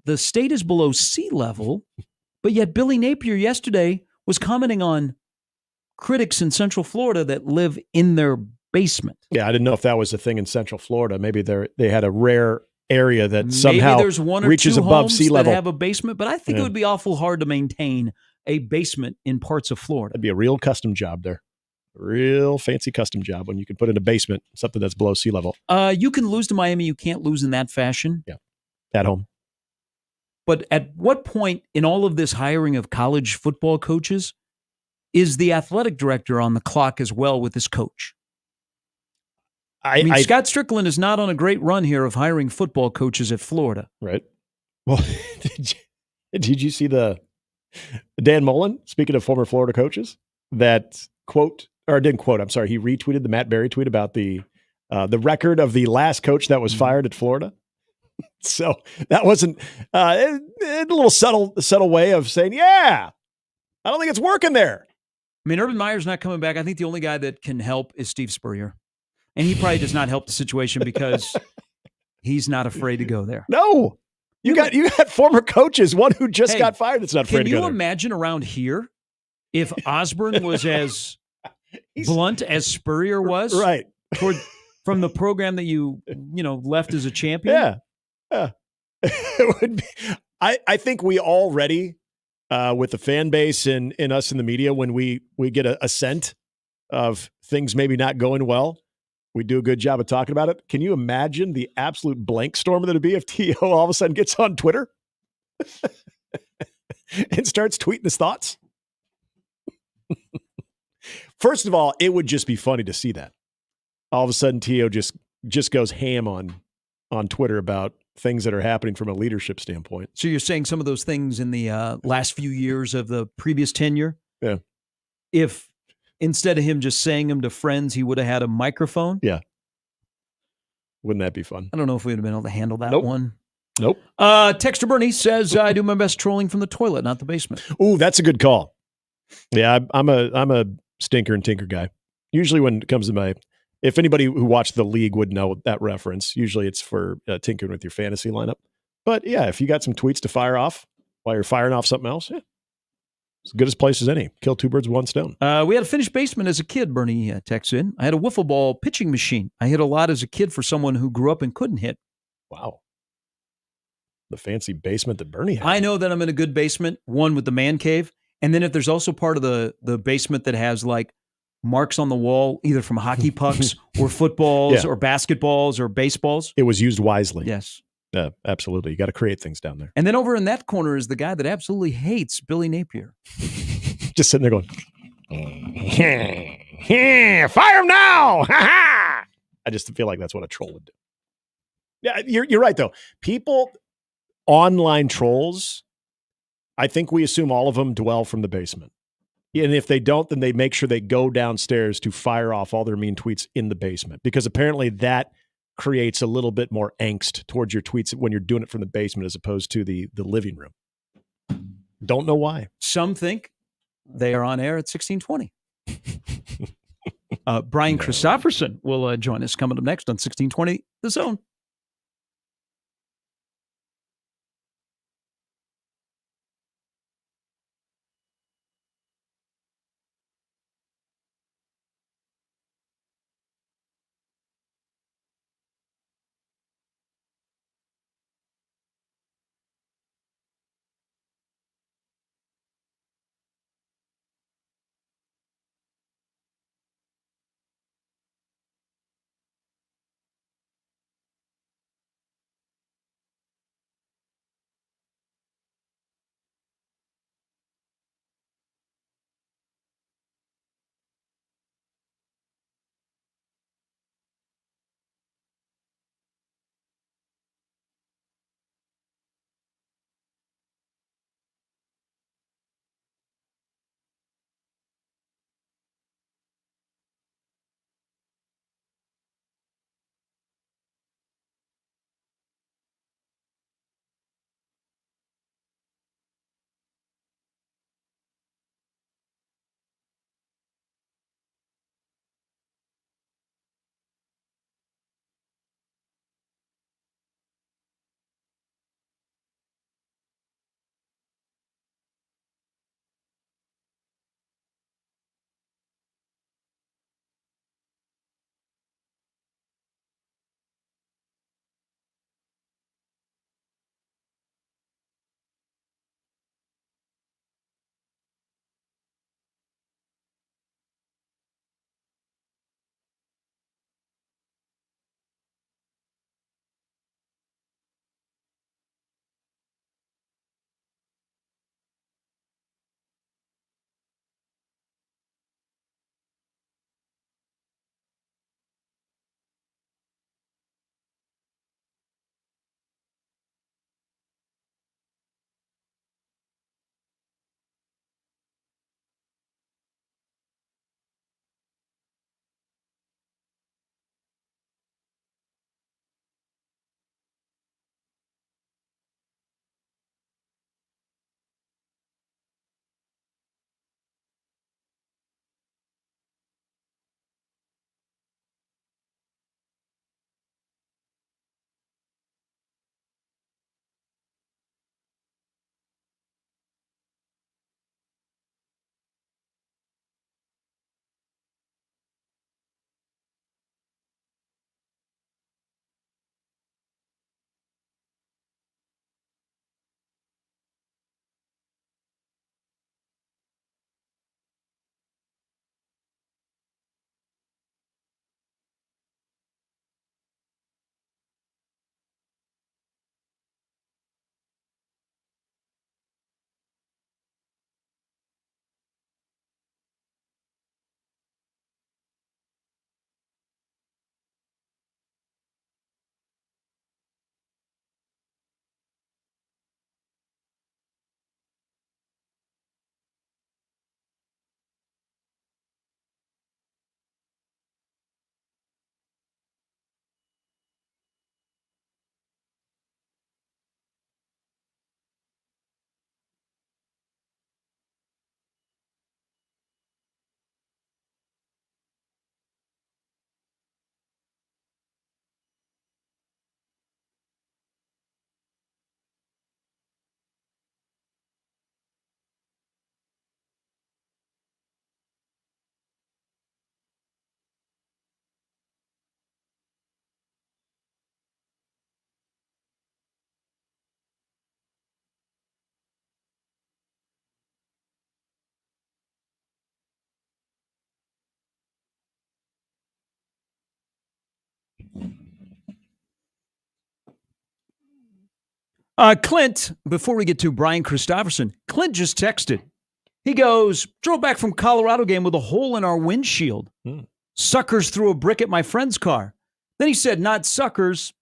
[SPEAKER 8] the state is below sea level, but yet Billy Napier yesterday was commenting on critics in Central Florida that live in their basement.
[SPEAKER 18] Yeah, I didn't know if that was a thing in Central Florida. Maybe they had a rare area that somehow
[SPEAKER 8] maybe there's one or
[SPEAKER 18] reaches
[SPEAKER 8] two
[SPEAKER 18] above
[SPEAKER 8] homes
[SPEAKER 18] sea level.
[SPEAKER 8] that have a basement, but I think it would be awful hard to maintain a basement in parts of Florida.
[SPEAKER 18] That'd be a real custom job there. Real fancy custom job when you can put in a basement something that's below sea level.
[SPEAKER 8] You can lose to Miami. You can't lose in that fashion.
[SPEAKER 18] Yeah, at home.
[SPEAKER 8] But at what point in all of this hiring of college football coaches is the athletic director on the clock as well with his coach? I mean, Scott Strickland is not on a great run here of hiring football coaches at Florida.
[SPEAKER 18] Right. Well, did you see the Dan Mullen, speaking of former Florida coaches, that didn't quote, I'm sorry, he retweeted the Matt Berry tweet about the record of the last coach that was fired at Florida. So that wasn't a little subtle way of saying, yeah, I don't think it's working there.
[SPEAKER 8] I mean, Urban Meyer's not coming back. I think the only guy that can help is Steve Spurrier. And he probably does not help the situation because he's not afraid to go there.
[SPEAKER 18] No. You got former coaches, one who just got fired that's not afraid to go there.
[SPEAKER 8] Can you imagine around here if Osborne was as blunt as Spurrier was?
[SPEAKER 18] Right.
[SPEAKER 8] From the program that you left as a champion?
[SPEAKER 18] Yeah. It would be, I think we already, with the fan base and us in the media, when we get a scent of things maybe not going well, we do a good job of talking about it. Can you imagine the absolute blank storm that it'd be if T.O. all of a sudden gets on Twitter and starts tweeting his thoughts? First of all, it would just be funny to see that. All of a sudden, T.O. just goes ham on Twitter about things that are happening from a leadership standpoint.
[SPEAKER 8] So you're saying some of those things in the last few years of the previous tenure?
[SPEAKER 18] Yeah.
[SPEAKER 8] If instead of him just saying them to friends, he would have had a microphone?
[SPEAKER 18] Yeah. Wouldn't that be fun?
[SPEAKER 8] I don't know if we'd have been able to handle that one.
[SPEAKER 18] Nope.
[SPEAKER 8] Texter Bernie says, I do my best trolling from the toilet, not the basement.
[SPEAKER 18] Ooh, that's a good call. Yeah, I'm a stinker and tinker guy. Usually when it comes to if anybody who watched the league would know that reference, usually it's for tinkering with your fantasy lineup. But yeah, if you got some tweets to fire off while you're firing off something else, yeah, as good a place as any. Kill two birds with one stone.
[SPEAKER 8] We had a finished basement as a kid, Bernie texts in. I had a wiffle ball pitching machine. I hit a lot as a kid for someone who grew up and couldn't hit.
[SPEAKER 18] Wow. The fancy basement that Bernie had.
[SPEAKER 8] I know that I'm in a good basement, one with the man cave. And then if there's also part of the basement that has like marks on the wall, either from hockey pucks or footballs or basketballs or baseballs.
[SPEAKER 18] It was used wisely.
[SPEAKER 8] Yes.
[SPEAKER 18] Absolutely. You got to create things down there.
[SPEAKER 8] And then over in that corner is the guy that absolutely hates Billy Napier.
[SPEAKER 18] Just sitting there going, fire him now! I just feel like that's what a troll would do. Yeah, you're right, though. People, online trolls, I think we assume all of them dwell from the basement. And if they don't, then they make sure they go downstairs to fire off all their mean tweets in the basement. Because apparently that creates a little bit more angst towards your tweets when you're doing it from the basement as opposed to the living room. Don't know why.
[SPEAKER 8] Some think they are on air at 1620. Brian Christopherson will join us coming up next on 1620 The Zone. Clint, before we get to Brian Christopherson, Clint just texted. He goes, drove back from Colorado game with a hole in our windshield. Suckers threw a brick at my friend's car. Then he said, not suckers.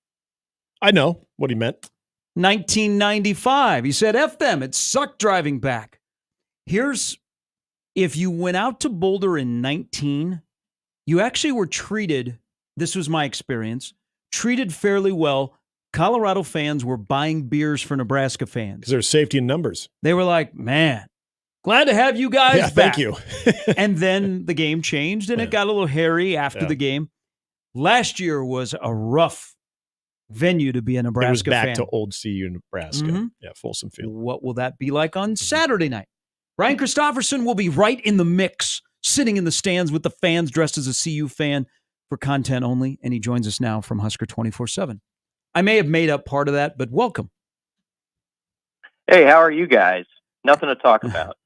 [SPEAKER 18] I know what he meant.
[SPEAKER 8] 1995. He said, F them. It sucked driving back. If you went out to Boulder in 19, you actually were treated, this was my experience, treated fairly well. Colorado fans were buying beers for Nebraska fans.
[SPEAKER 18] Because there's safety in numbers.
[SPEAKER 8] They were like, man, glad to have you guys back.
[SPEAKER 18] Thank you.
[SPEAKER 8] And then the game changed, and it got a little hairy after the game. Last year was a rough venue to be a Nebraska fan.
[SPEAKER 18] It was back to old CU Nebraska.
[SPEAKER 8] Mm-hmm.
[SPEAKER 18] Yeah, Folsom Field.
[SPEAKER 8] What will that be like on Saturday night? Brian Christopherson will be right in the mix, sitting in the stands with the fans dressed as a CU fan for content only, and he joins us now from Husker 24/7. I may have made up part of that, but welcome.
[SPEAKER 21] Hey, how are you guys? Nothing to talk about.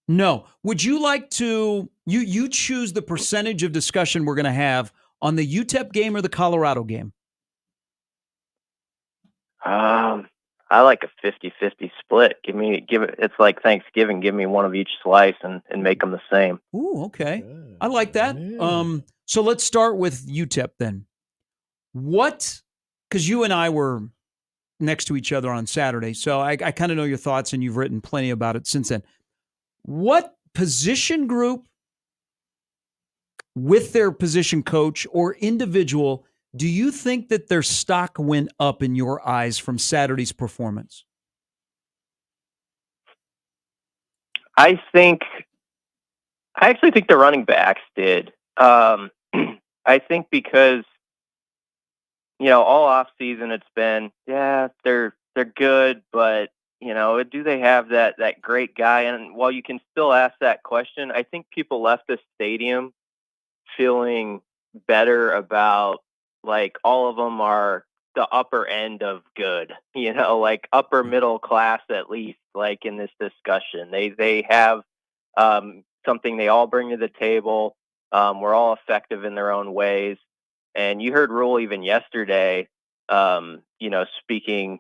[SPEAKER 8] No. Would you like to, you choose the percentage of discussion we're going to have on the UTEP game or the Colorado game?
[SPEAKER 21] I like a 50-50 split. It's like Thanksgiving. Give me one of each slice and make them the same.
[SPEAKER 8] Ooh, okay. I like that. So let's start with UTEP then. Because you and I were next to each other on Saturday, so I kind of know your thoughts, and you've written plenty about it since then. What position group with their position coach or individual do you think that their stock went up in your eyes from Saturday's performance?
[SPEAKER 21] I actually think the running backs did. I think because, all off season it's been, they're good, but do they have that great guy? And while you can still ask that question, I think people left the stadium feeling better about, like, all of them are the upper end of good, like upper middle class, at least, like in this discussion. They have something they all bring to the table. We're all effective in their own ways. And you heard Rule even yesterday, speaking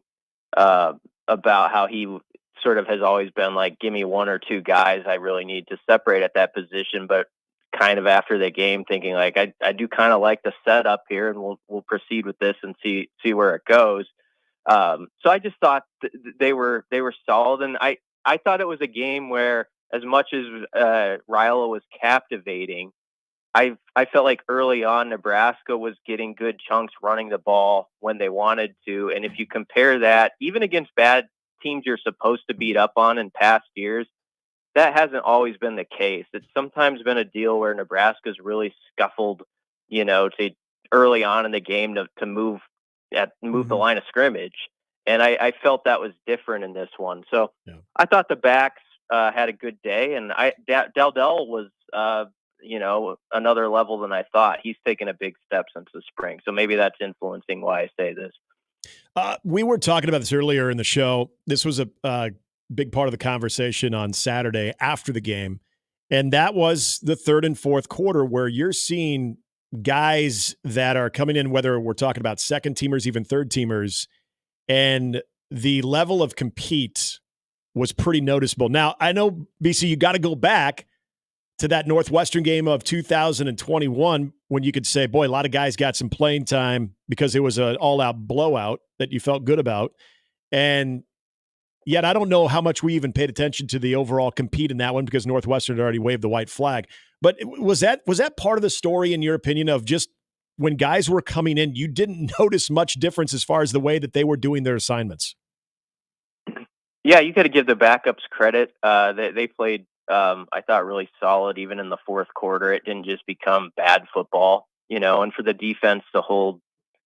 [SPEAKER 21] about how he sort of has always been like, give me one or two guys I really need to separate at that position, but kind of after the game thinking like, I do kind of like the setup here, and we'll proceed with this and see where it goes. So I just thought they were solid. And I thought it was a game where, as much as Rilo was captivating, I felt like early on Nebraska was getting good chunks running the ball when they wanted to. And if you compare that, even against bad teams you're supposed to beat up on in past years, that hasn't always been the case. It's sometimes been a deal where Nebraska's really scuffled, to early on in the game to move the line of scrimmage. And I felt that was different in this one. So I thought the backs had a good day, and Daldell was, another level than I thought. He's taken a big step since the spring. So maybe that's influencing why I say this.
[SPEAKER 18] We were talking about this earlier in the show. This was a big part of the conversation on Saturday after the game. And that was the third and fourth quarter, where you're seeing guys that are coming in, whether we're talking about second teamers, even third teamers, and the level of compete was pretty noticeable. Now, I know, BC, you got to go back to that Northwestern game of 2021 when you could say, boy, a lot of guys got some playing time because it was an all-out blowout that you felt good about. And yet I don't know how much we even paid attention to the overall compete in that one, because Northwestern had already waved the white flag. But was that part of the story, in your opinion, of just when guys were coming in, you didn't notice much difference as far as the way that they were doing their assignments?
[SPEAKER 21] Yeah, you got to give the backups credit. They played, I thought, really solid even in the fourth quarter. It didn't just become bad football, and for the defense to hold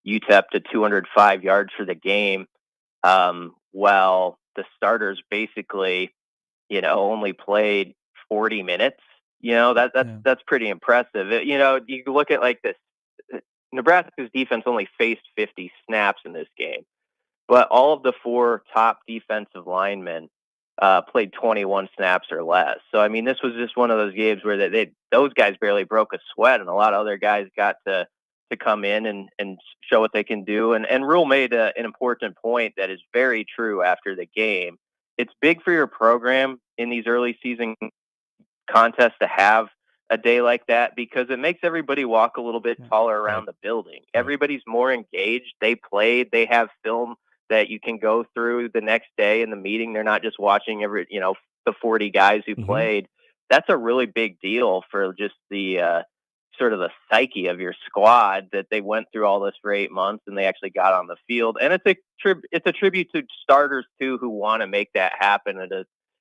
[SPEAKER 21] UTEP to 205 yards for the game, while the starters basically, only played 40 minutes. That's pretty impressive. You look at like this, Nebraska's defense only faced 50 snaps in this game, but all of the four top defensive linemen played 21 snaps or less. So, I mean, this was just one of those games where those guys barely broke a sweat, and a lot of other guys got to
[SPEAKER 1] to come in and show what they can do. And Rule made an important point that is very true after the game. It's big for your program in these early season contests to have a day like that, because it makes everybody walk a little bit taller around the building. Everybody's more engaged. They played. They have film that you can go through the next day in the meeting. They're not just watching the 40 guys who played. That's a really big deal for just the sort of the psyche of your squad, that they went through all this for 8 months and they actually got on the field. And it's a tribute to starters too, who want to make that happen. And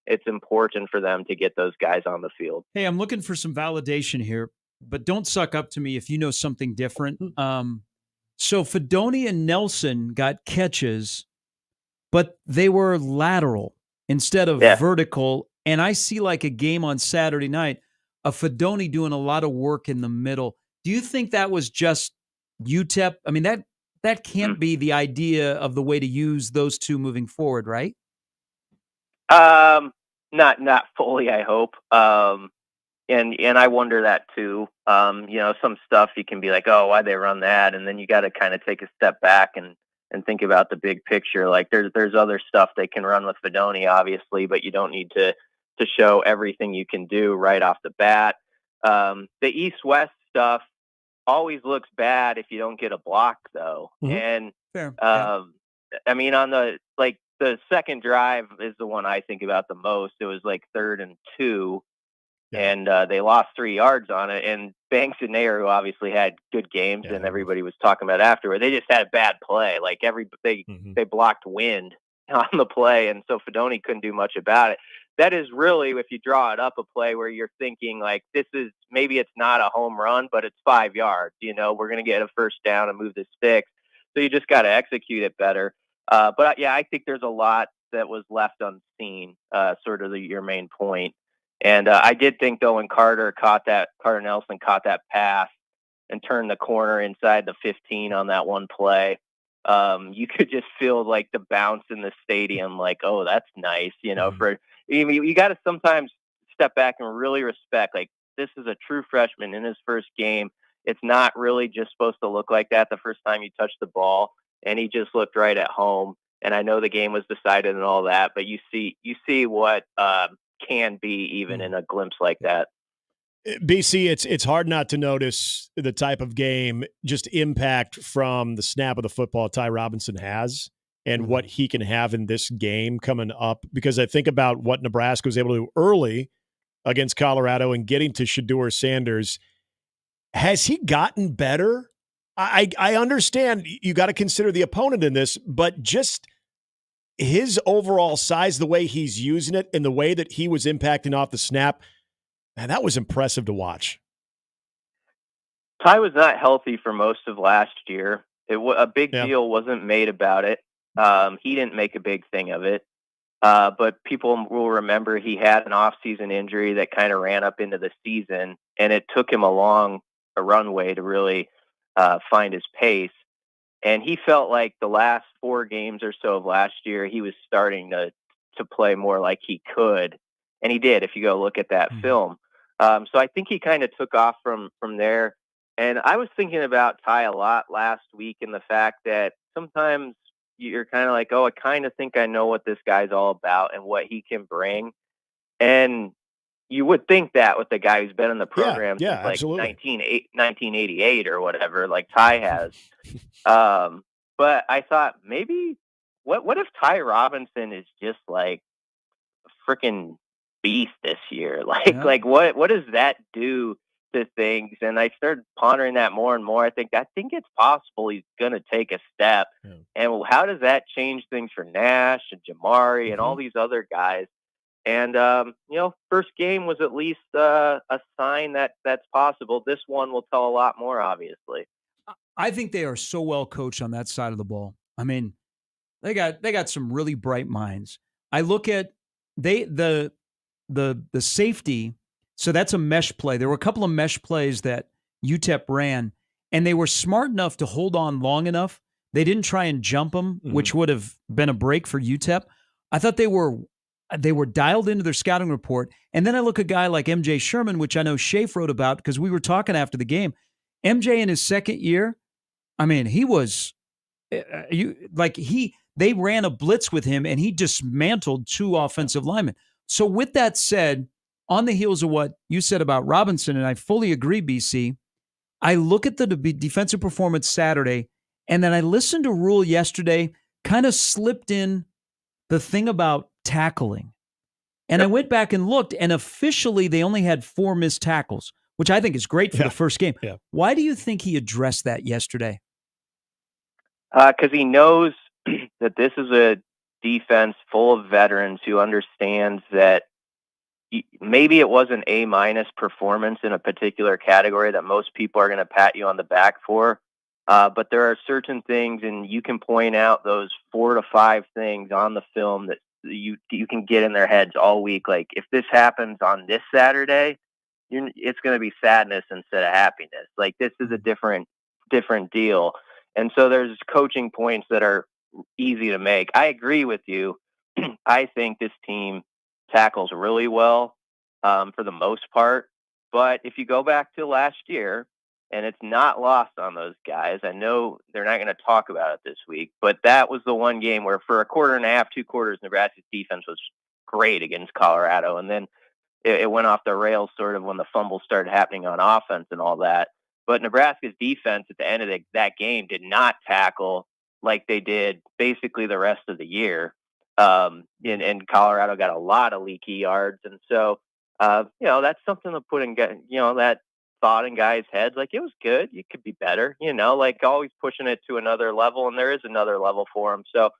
[SPEAKER 1] it's important for them to get those guys on the field.
[SPEAKER 8] Hey, I'm looking for some validation here, but don't suck up to me if you know something different. So Fedoni and Nelson got catches, but they were lateral instead of vertical. And I see like a game on Saturday night of Fedoni doing a lot of work in the middle. Do you think that was just UTEP? I mean, that can't be the idea of the way to use those two moving forward, right?
[SPEAKER 1] Not fully, I hope. And I wonder that too. Some stuff you can be like, oh, why'd they run that? And then you got to kind of take a step back and think about the big picture. Like there's other stuff they can run with Fedoni, obviously, but you don't need to show everything you can do right off the bat. The East-West stuff always looks bad if you don't get a block, though. And
[SPEAKER 8] fair.
[SPEAKER 1] I mean, on the second drive is the one I think about the most. It was like 3rd and 2, and they lost 3 yards on it. And Banks and Nair, who obviously had good games, and everybody was talking about afterward, they just had a bad play. Like they blocked wind on the play, and so Fedoni couldn't do much about it. That is really, if you draw it up, a play where you're thinking like, maybe it's not a home run, but it's 5 yards. We're going to get a first down and move the sticks. So you just got to execute it better. But I think there's a lot that was left unseen, sort of your main point. And I did think, though, when Carter Nelson caught that pass and turned the corner inside the 15 on that one play, you could just feel like the bounce in the stadium, like, oh, that's nice. You got to sometimes step back and really respect, like, this is a true freshman in his first game. It's not really just supposed to look like that the first time you touch the ball. And he just looked right at home. And I know the game was decided and all that, but you see what can be even in a glimpse like that.
[SPEAKER 18] BC, it's hard not to notice the type of game, just impact from the snap of the football Ty Robinson has and what he can have in this game coming up. Because I think about what Nebraska was able to do early against Colorado and getting to Shedeur Sanders. Has he gotten better? I understand you got to consider the opponent in this, but just his overall size, the way he's using it and the way that he was impacting off the snap, man, that was impressive to watch.
[SPEAKER 1] Ty was not healthy for most of last year. A big deal wasn't made about it. He didn't make a big thing of it. But people will remember he had an off-season injury that kind of ran up into the season, and it took him a runway to really find his pace. And he felt like the last 4 games or so of last year, he was starting to play more like he could. And he did, if you go look at that film. So I think he kind of took off from there. And I was thinking about Ty a lot last week, and the fact that sometimes you're kind of like, oh, I kind of think I know what this guy's all about and what he can bring. And you would think that with the guy who's been in the program since like 1988 or whatever, like Ty has. But I thought maybe what if Ty Robinson is just like a freaking beast this year? Like what does that do to things? And I started pondering that more and more. I think it's possible he's going to take a step. And how does that change things for Nash and Jamari and all these other guys? And, first game was at least a sign that that's possible. This one will tell a lot more, obviously.
[SPEAKER 8] I think they are so well coached on that side of the ball. I mean, they got some really bright minds. I look at the safety. So that's a mesh play. There were a couple of mesh plays that UTEP ran, and they were smart enough to hold on long enough. They didn't try and jump them, which would have been a break for UTEP. I thought they were dialed into their scouting report. And then I look at a guy like MJ Sherman, which I know Shafe wrote about because we were talking after the game. MJ in his second year I mean, he was they ran a blitz with him and he dismantled 2 offensive linemen. So with that said, on the heels of what you said about Robinson, and I fully agree, BC, I look at the defensive performance Saturday, and then I listened to Rule yesterday, kind of slipped in the thing about tackling. And I went back and looked, and officially they only had 4 missed tackles, which I think is great for the first game.
[SPEAKER 18] Yeah.
[SPEAKER 8] Why do you think he addressed that yesterday?
[SPEAKER 1] Because he knows that this is a defense full of veterans who understands that maybe it was an A- performance in a particular category that most people are going to pat you on the back for. But there are certain things, and you can point out those 4 to 5 things on the film that you can get in their heads all week. Like, if this happens on this Saturday, it's going to be sadness instead of happiness. Like, this is a different deal. And so there's coaching points that are easy to make. I agree with you. I think this team tackles really well for the most part. But if you go back to last year, and it's not lost on those guys, I know they're not going to talk about it this week, but that was the one game where for a quarter and a half, 2 quarters, Nebraska's defense was great against Colorado. And then it went off the rails sort of when the fumbles started happening on offense and all that. But Nebraska's defense at the end of that game did not tackle like they did basically the rest of the year. And Colorado got a lot of leaky yards. And so, that's something to put in, that thought in guys' heads. Like, it was good. You could be better, like always pushing it to another level. And there is another level for them. So,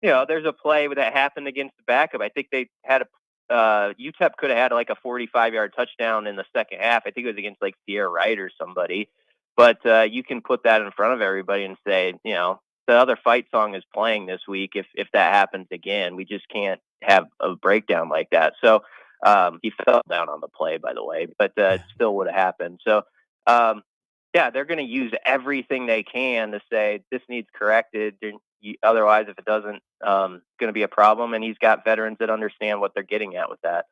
[SPEAKER 1] there's a play that happened against the backup. I think they had UTEP could have had like a 45-yard touchdown in the second half. I think it was against like Sierra Wright or somebody. But you can put that in front of everybody and say, the other fight song is playing this week. If that happens again, we just can't have a breakdown like that. So he fell down on the play, by the way, but it still would have happened. So, they're going to use everything they can to say this needs corrected. Otherwise, if it doesn't, going to be a problem. And he's got veterans that understand what they're getting at with that.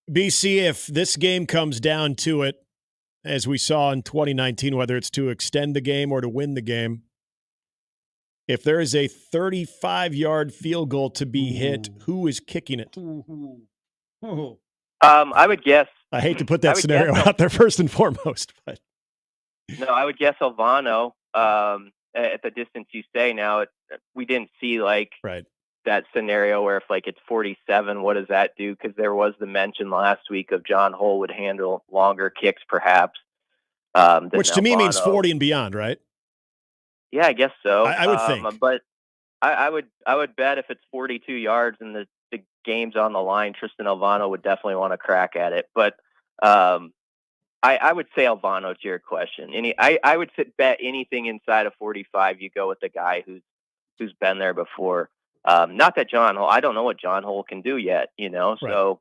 [SPEAKER 18] BC, if this game comes down to it, as we saw in 2019, whether it's to extend the game or to win the game, if there is a 35-yard field goal to be hit, who is kicking it?
[SPEAKER 1] I would guess.
[SPEAKER 18] I hate to put that scenario out there first and foremost, but
[SPEAKER 1] no, I would guess Alvano. At the distance you say now, we didn't see that scenario where if it's 47, what does that do? Because there was the mention last week of John Hull would handle longer kicks, perhaps.
[SPEAKER 18] Which to me means 40 and beyond, right?
[SPEAKER 1] Yeah, I guess so.
[SPEAKER 18] I would think,
[SPEAKER 1] but I would bet if it's 42 yards and the game's on the line, Tristan Alvano would definitely want to crack at it. But I would say Alvano to your question. I would bet anything inside of 45. You go with the guy who's been there before. Not that John Hull. I don't know what John Hull can do yet.
[SPEAKER 18] Right.
[SPEAKER 1] So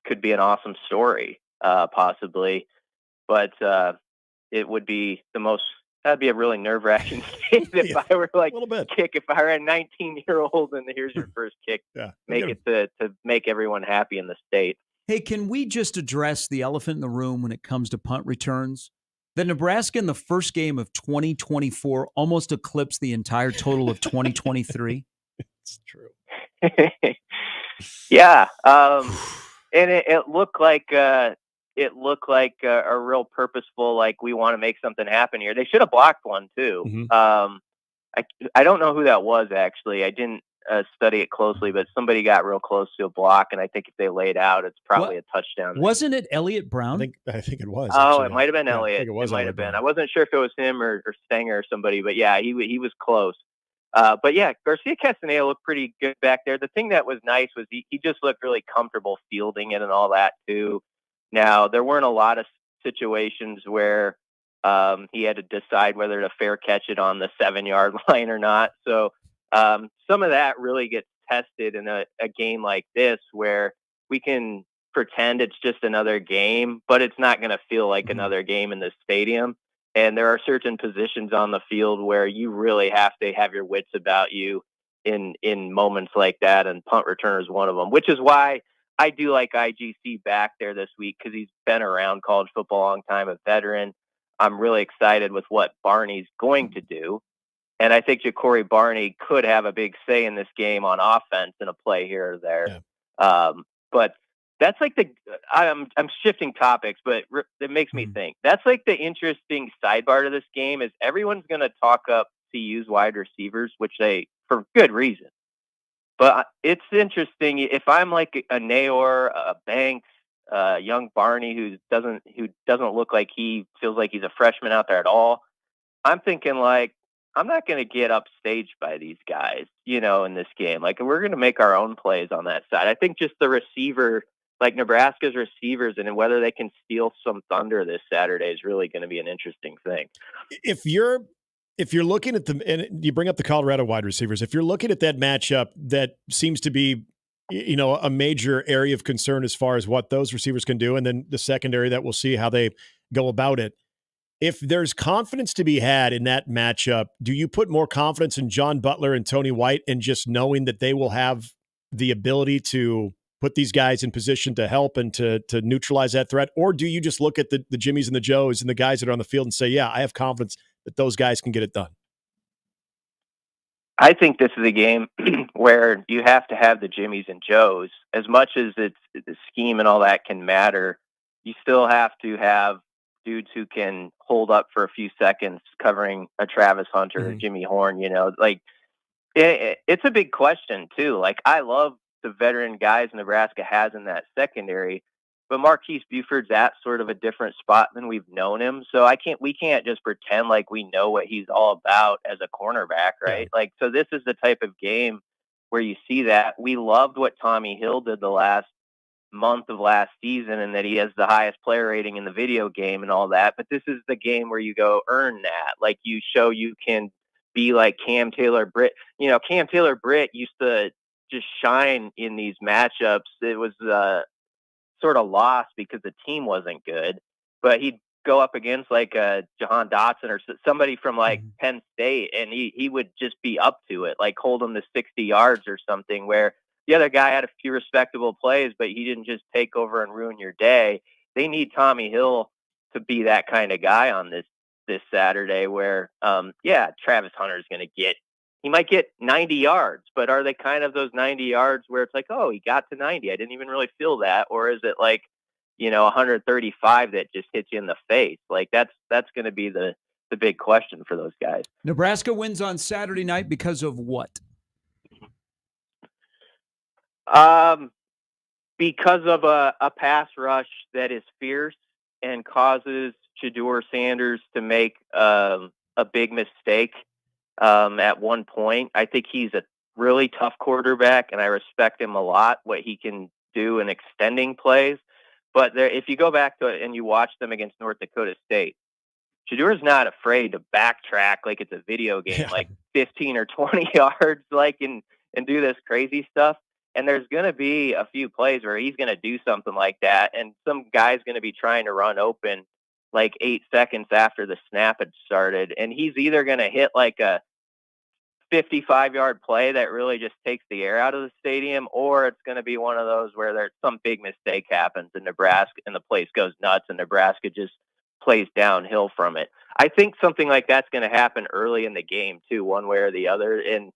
[SPEAKER 1] could be an awesome story possibly, but it would be that'd be a really nerve-wracking game if I were if I were a 19-year-old and here's your first kick. Make it to make everyone happy in the state.
[SPEAKER 8] Hey, can we just address the elephant in the room when it comes to punt returns? That Nebraska in the first game of 2024 almost eclipsed the entire total of 2023.
[SPEAKER 18] It's true.
[SPEAKER 1] Yeah. And it looked like a real purposeful, we want to make something happen here. They should have blocked one too.
[SPEAKER 18] Mm-hmm.
[SPEAKER 1] I don't know who that was actually. I didn't study it closely, but somebody got real close to a block, and I think if they laid out, it's probably a touchdown.
[SPEAKER 8] Wasn't it Elliott Brown?
[SPEAKER 18] I think it was.
[SPEAKER 1] Oh,
[SPEAKER 18] actually.
[SPEAKER 1] It might have been Elliott. It might have been. I wasn't sure if it was him or Stanger or somebody, but yeah, he was close. But yeah, Garcia Castaneda looked pretty good back there. The thing that was nice was he just looked really comfortable fielding it and all that too. Now, there weren't a lot of situations where he had to decide whether to fair catch it on the 7-yard line or not. So some of that really gets tested in a game like this where we can pretend it's just another game, but it's not going to feel like another game in the stadium. And there are certain positions on the field where you really have to have your wits about you in moments like that. And punt returner is one of them, which is why I do like IGC back there this week because he's been around college football a long time, a veteran. I'm really excited with what Barney's going to do. And I think Ja'Cory Barney could have a big say in this game on offense in a play here or there. Yeah. But that's like I'm shifting topics, but it makes me think. That's like the interesting sidebar to this game is everyone's going to talk up CU's wide receivers, which they, for good reason. But it's interesting if I'm like a Nayor, a Banks, young Barney who doesn't look like he feels like he's a freshman out there at all. I'm thinking like, I'm not going to get upstaged by these guys, in this game. Like we're going to make our own plays on that side. I think just the receiver, like Nebraska's receivers, and whether they can steal some thunder this Saturday is really going to be an interesting thing.
[SPEAKER 18] If you're looking at and you bring up the Colorado wide receivers, if you're looking at that matchup, that seems to be, a major area of concern as far as what those receivers can do, and then the secondary that we'll see how they go about it. If there's confidence to be had in that matchup, do you put more confidence in John Butler and Tony White and just knowing that they will have the ability to put these guys in position to help and to neutralize that threat? Or do you just look at the Jimmies and the Joes and the guys that are on the field and say, yeah, I have confidence that those guys can get it done?
[SPEAKER 1] I think this is a game where you have to have the Jimmies and Joes. As much as the scheme and all that can matter, you still have to have dudes who can hold up for a few seconds covering a Travis Hunter or Jimmy Horn, like it's a big question too. Like I love the veteran guys Nebraska has in that secondary, but Marquise Buford's at sort of a different spot than we've known him. So we can't just pretend like we know what he's all about as a cornerback, right? Like, so this is the type of game where you see that. We loved what Tommy Hill did the last month of last season and that he has the highest player rating in the video game and all that. But this is the game where you go earn that. Like you show you can be like Cam Taylor-Britt. Cam Taylor-Britt used to just shine in these matchups. It was sort of lost because the team wasn't good, but he'd go up against like Jahan Dotson or somebody from like Penn State, and he would just be up to it, like hold him to 60 yards or something, where the other guy had a few respectable plays, but he didn't just take over and ruin your day. They need Tommy Hill to be that kind of guy on this Saturday where, Travis Hunter is going to he might get 90 yards, but are they kind of those 90 yards where it's like, oh, he got to 90. I didn't even really feel that. Or is it like, 135 that just hits you in the face? Like that's going to be the big question for those guys.
[SPEAKER 8] Nebraska wins on Saturday night because of what?
[SPEAKER 1] Because of a pass rush that is fierce and causes Shedeur Sanders to make a big mistake at one point. I think he's a really tough quarterback, and I respect him a lot, what he can do in extending plays. But if you go back to it and you watch them against North Dakota State, Shadeur's not afraid to backtrack like it's a video game, like 15 or 20 yards, like and do this crazy stuff. And there's going to be a few plays where he's going to do something like that, and some guy's going to be trying to run open like 8 seconds after the snap had started, and he's either going to hit like a 55-yard play that really just takes the air out of the stadium, or it's going to be one of those where there's some big mistake happens in Nebraska and the place goes nuts and Nebraska just plays downhill from it. I think something like that's going to happen early in the game too, one way or the other, and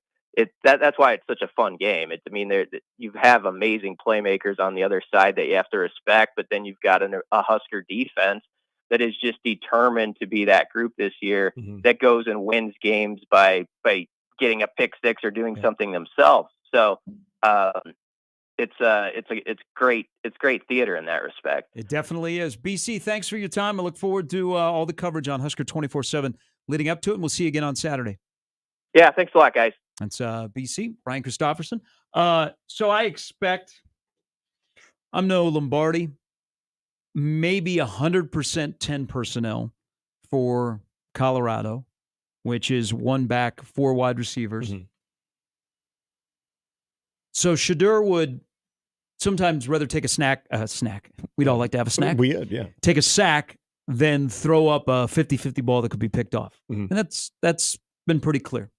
[SPEAKER 1] that's why it's such a fun game. You have amazing playmakers on the other side that you have to respect, but then you've got a Husker defense that is just determined to be that group this year that goes and wins games by getting a pick six or doing something themselves. So it's great. It's great theater in that respect.
[SPEAKER 8] It definitely is. BC, thanks for your time. I look forward to all the coverage on Husker 24/7 leading up to it, and we'll see you again on Saturday.
[SPEAKER 1] Yeah, thanks a lot, guys.
[SPEAKER 8] That's BC, Brian Christopherson. So I expect, I'm no Lombardi, maybe 100% 10 personnel for Colorado, which is 1 back, 4 wide receivers. So Shedeur would sometimes rather take a snack. We'd all like to have a snack.
[SPEAKER 18] We would, yeah.
[SPEAKER 8] Take a sack, then throw up a 50-50 ball that could be picked off. And that's been pretty clear.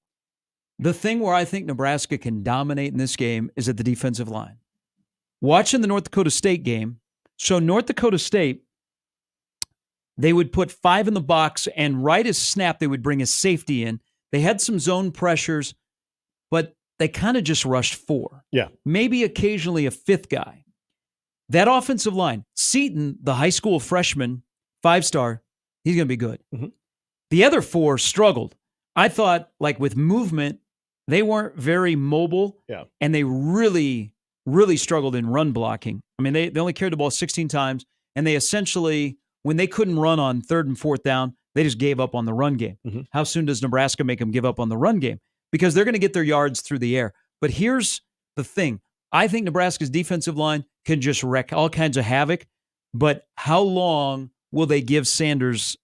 [SPEAKER 8] The thing where I think Nebraska can dominate in this game is at the defensive line. Watching the North Dakota State game, so North Dakota State they would put 5 in the box, and right as snap, they would bring a safety in. They had some zone pressures, but they kind of just rushed 4.
[SPEAKER 18] Yeah.
[SPEAKER 8] Maybe occasionally a 5th guy. That offensive line, Seaton, the high school freshman, 5-star, he's going to be good.
[SPEAKER 18] Mm-hmm.
[SPEAKER 8] The other 4 struggled. I thought, like with movement, they weren't very mobile, and they really, really struggled in run blocking. I mean, they only carried the ball 16 times, and they essentially, when they couldn't run on 3rd and 4th down, they just gave up on the run game.
[SPEAKER 18] Mm-hmm.
[SPEAKER 8] How soon does Nebraska make them give up on the run game? Because they're going to get their yards through the air. But here's the thing. I think Nebraska's defensive line can just wreak all kinds of havoc, but how long will they give Sanders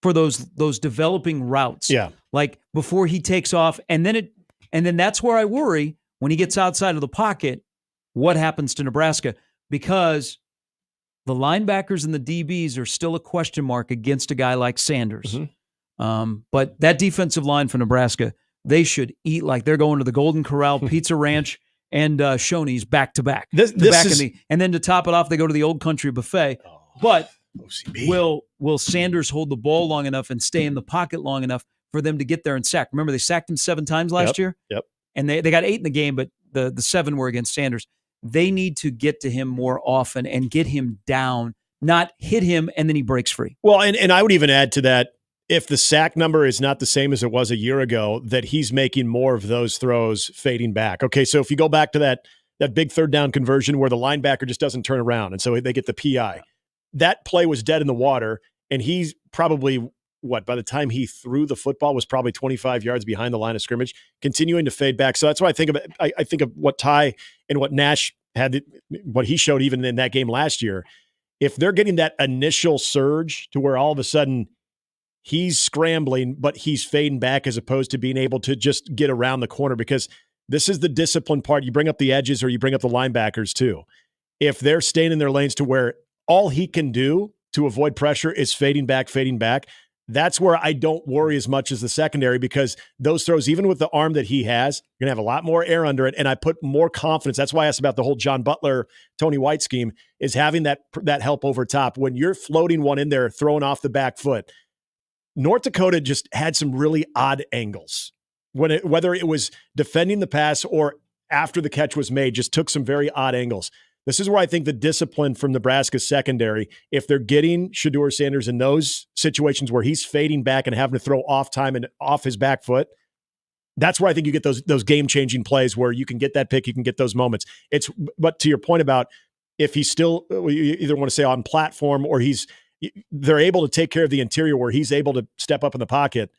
[SPEAKER 8] for those developing routes?
[SPEAKER 18] Yeah.
[SPEAKER 8] Like before he takes off, and then that's where I worry when he gets outside of the pocket, what happens to Nebraska? Because the linebackers and the DBs are still a question mark against a guy like Sanders.
[SPEAKER 18] Mm-hmm.
[SPEAKER 8] But that defensive line for Nebraska, they should eat like they're going to the Golden Corral, Pizza Ranch, and Shoney's back to back. And then to top it off, they go to the Old Country Buffet. But will Sanders hold the ball long enough and stay in the pocket long enough for them to get there and sack? Remember, they sacked him 7 times last year?
[SPEAKER 18] Yep.
[SPEAKER 8] And they got 8 in the game, but the 7 were against Sanders. They need to get to him more often and get him down, not hit him and then he breaks free.
[SPEAKER 18] Well, and I would even add to that, if the sack number is not the same as it was a year ago, that he's making more of those throws fading back. Okay, so if you go back to that big 3rd down conversion where the linebacker just doesn't turn around, and so they get the PI, that play was dead in the water, and he's probably, by the time he threw the football, was probably 25 yards behind the line of scrimmage, continuing to fade back. So that's why I think of it. I think of what Ty and what Nash had, what he showed even in that game last year. If they're getting that initial surge to where all of a sudden he's scrambling, but he's fading back as opposed to being able to just get around the corner, because this is the discipline part. You bring up the edges or you bring up the linebackers too. If they're staying in their lanes to where all he can do to avoid pressure is fading back, that's where I don't worry as much as the secondary, because those throws, even with the arm that he has, you're going to have a lot more air under it. And I put more confidence. That's why I asked about the whole John Butler, Tony White scheme, is having that help over top. When you're floating one in there, throwing off the back foot, North Dakota just had some really odd angles. Whether it was defending the pass or after the catch was made, just took some very odd angles. This is where I think the discipline from Nebraska's secondary, if they're getting Shedeur Sanders in those situations where he's fading back and having to throw off time and off his back foot, that's where I think you get those game-changing plays where you can get that pick, you can get those moments. But to your point about if he's still, you either want to say on platform or they're able to take care of the interior where he's able to step up in the pocket.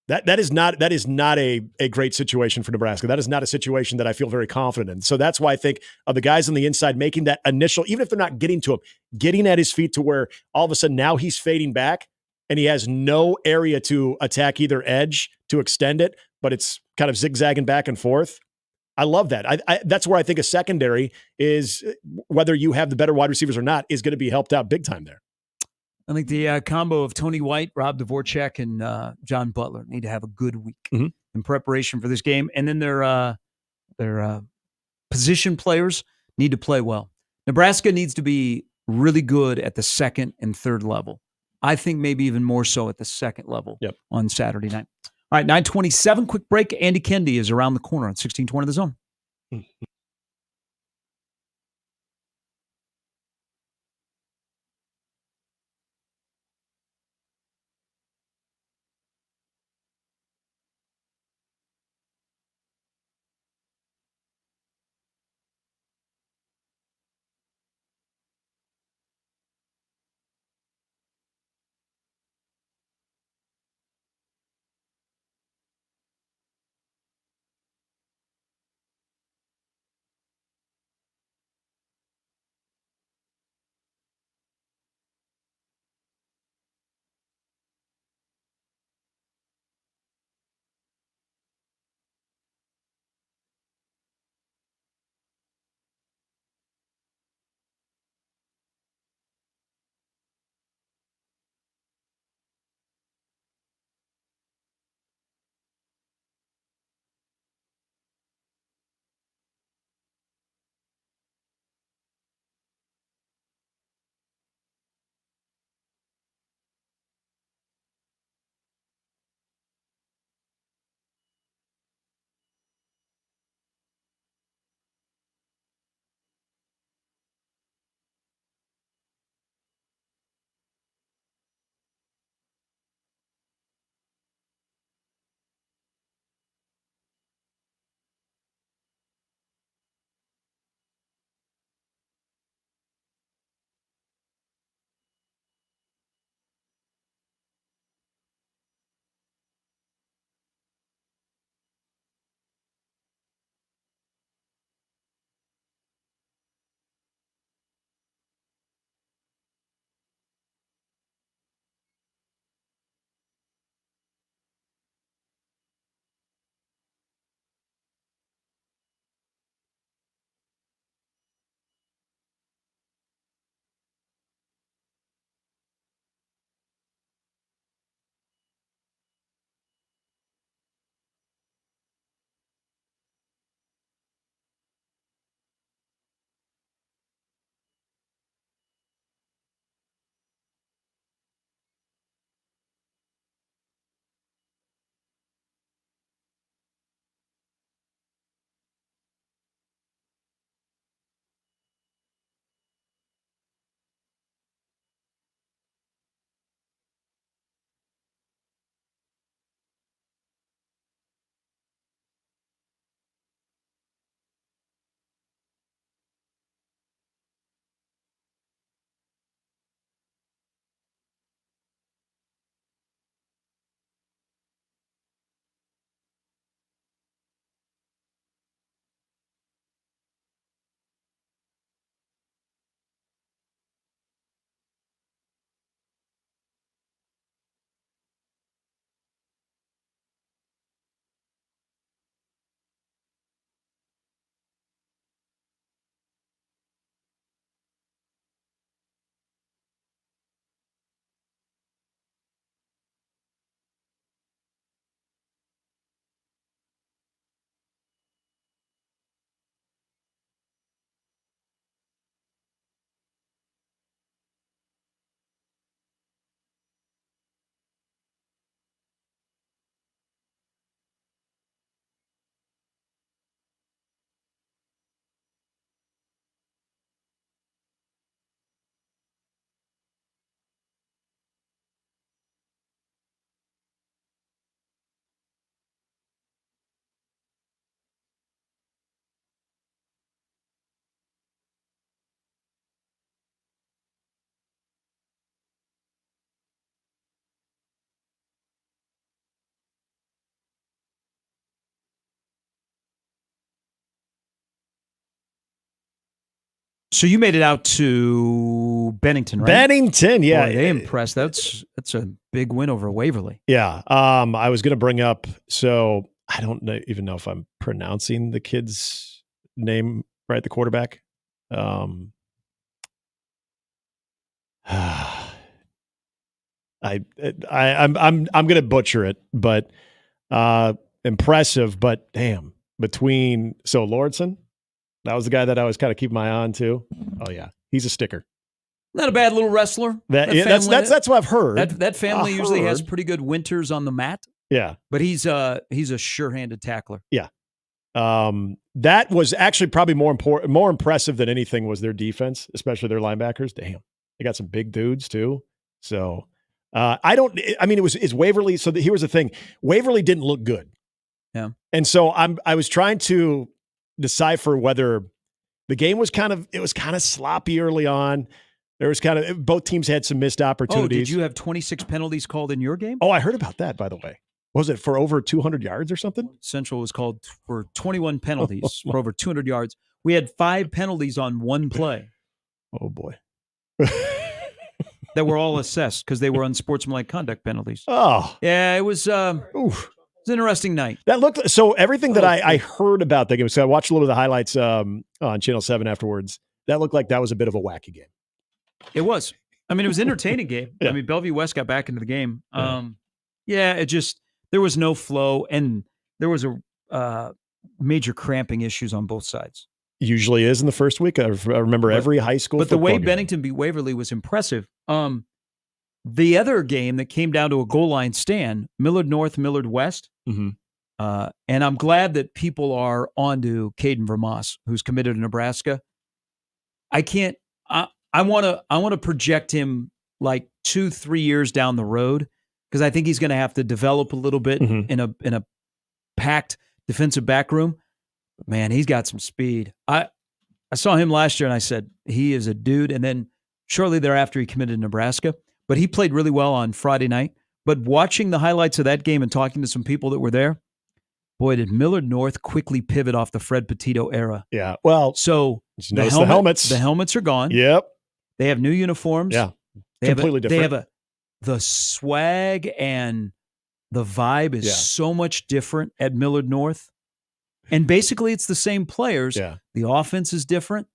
[SPEAKER 18] That is not a great situation for Nebraska. That is not a situation that I feel very confident in. So that's why I think of the guys on the inside making that initial, even if they're not getting to him, getting at his feet to where all of a sudden now he's fading back and he has no area to attack either edge to extend it, but it's kind of zigzagging back and forth. I love that. That's where I think a secondary is, whether you have the better wide receivers or not, is going to be helped out big time there.
[SPEAKER 8] I think the combo of Tony White, Rob Dvorak, and John Butler need to have a good week in preparation for this game. And then their position players need to play well. Nebraska needs to be really good at the 2nd and 3rd level. I think maybe even more so at the 2nd level on Saturday night. All right, 9:27, quick break. Andy Kendi is around the corner on 1620 The Zone. So you made it out to Bennington, right?
[SPEAKER 18] Bennington, yeah.
[SPEAKER 8] Boy, they impressed. That's a big win over Waverly.
[SPEAKER 18] Yeah. I was going to bring up, so I don't even know if I'm pronouncing the kid's name right, the quarterback. I'm going to butcher it, but impressive, but damn. Lauritsen, that was the guy that I was kind of keeping my eye on too. Oh yeah, he's a sticker.
[SPEAKER 8] Not a bad little wrestler.
[SPEAKER 18] That's what I've heard.
[SPEAKER 8] That family usually has pretty good winters on the mat.
[SPEAKER 18] Yeah,
[SPEAKER 8] but he's a sure-handed tackler.
[SPEAKER 18] Yeah, that was actually probably more impressive than anything was their defense, especially their linebackers. Damn, they got some big dudes too. So it's Waverly. So here was the thing: Waverly didn't look good.
[SPEAKER 8] Yeah,
[SPEAKER 18] and so I was trying to decipher whether the game was kind of sloppy early on. There was both teams had some missed opportunities.
[SPEAKER 8] Oh, did you have 26 penalties called in your game?
[SPEAKER 18] Oh, I heard about that, by the way. Was it for over 200 yards or something?
[SPEAKER 8] Central was called for 21 penalties for over 200 yards. We had 5 penalties on one play.
[SPEAKER 18] Oh, boy.
[SPEAKER 8] That were all assessed because they were unsportsmanlike conduct penalties.
[SPEAKER 18] Oh.
[SPEAKER 8] Yeah, it was an interesting night.
[SPEAKER 18] That looked so everything that I heard about the game. So I watched a little of the highlights on Channel 7 afterwards. That looked like that was a bit of a wacky game.
[SPEAKER 8] It was. I mean, it was an entertaining game.
[SPEAKER 18] Yeah.
[SPEAKER 8] I mean, Bellevue West got back into the game. There was no flow, and there was a major cramping issues on both sides.
[SPEAKER 18] Usually is in the first week. I remember every high school.
[SPEAKER 8] But the way
[SPEAKER 18] game.
[SPEAKER 8] Bennington beat Waverly was impressive. The other game that came down to a goal line stand, Millard North, Millard West.
[SPEAKER 18] Mm-hmm.
[SPEAKER 8] And I'm glad that people are on to Caden Vermas, who's committed to Nebraska. I want to project him like 2-3 years down the road because I think he's going to have to develop a little bit in a packed defensive back room. But man, he's got some speed. I saw him last year and I said, he is a dude. And then shortly thereafter, he committed to Nebraska. But he played really well on Friday night. But watching the highlights of that game and talking to some people that were there, boy, did Millard North quickly pivot off the Fred Petito era.
[SPEAKER 18] Yeah. Well,
[SPEAKER 8] so
[SPEAKER 18] the helmets.
[SPEAKER 8] The helmets are gone.
[SPEAKER 18] Yep.
[SPEAKER 8] They have new uniforms.
[SPEAKER 18] Yeah.
[SPEAKER 8] Completely different. The swag and the vibe is so much different at Millard North. And basically it's the same players.
[SPEAKER 18] Yeah.
[SPEAKER 8] The offense is different.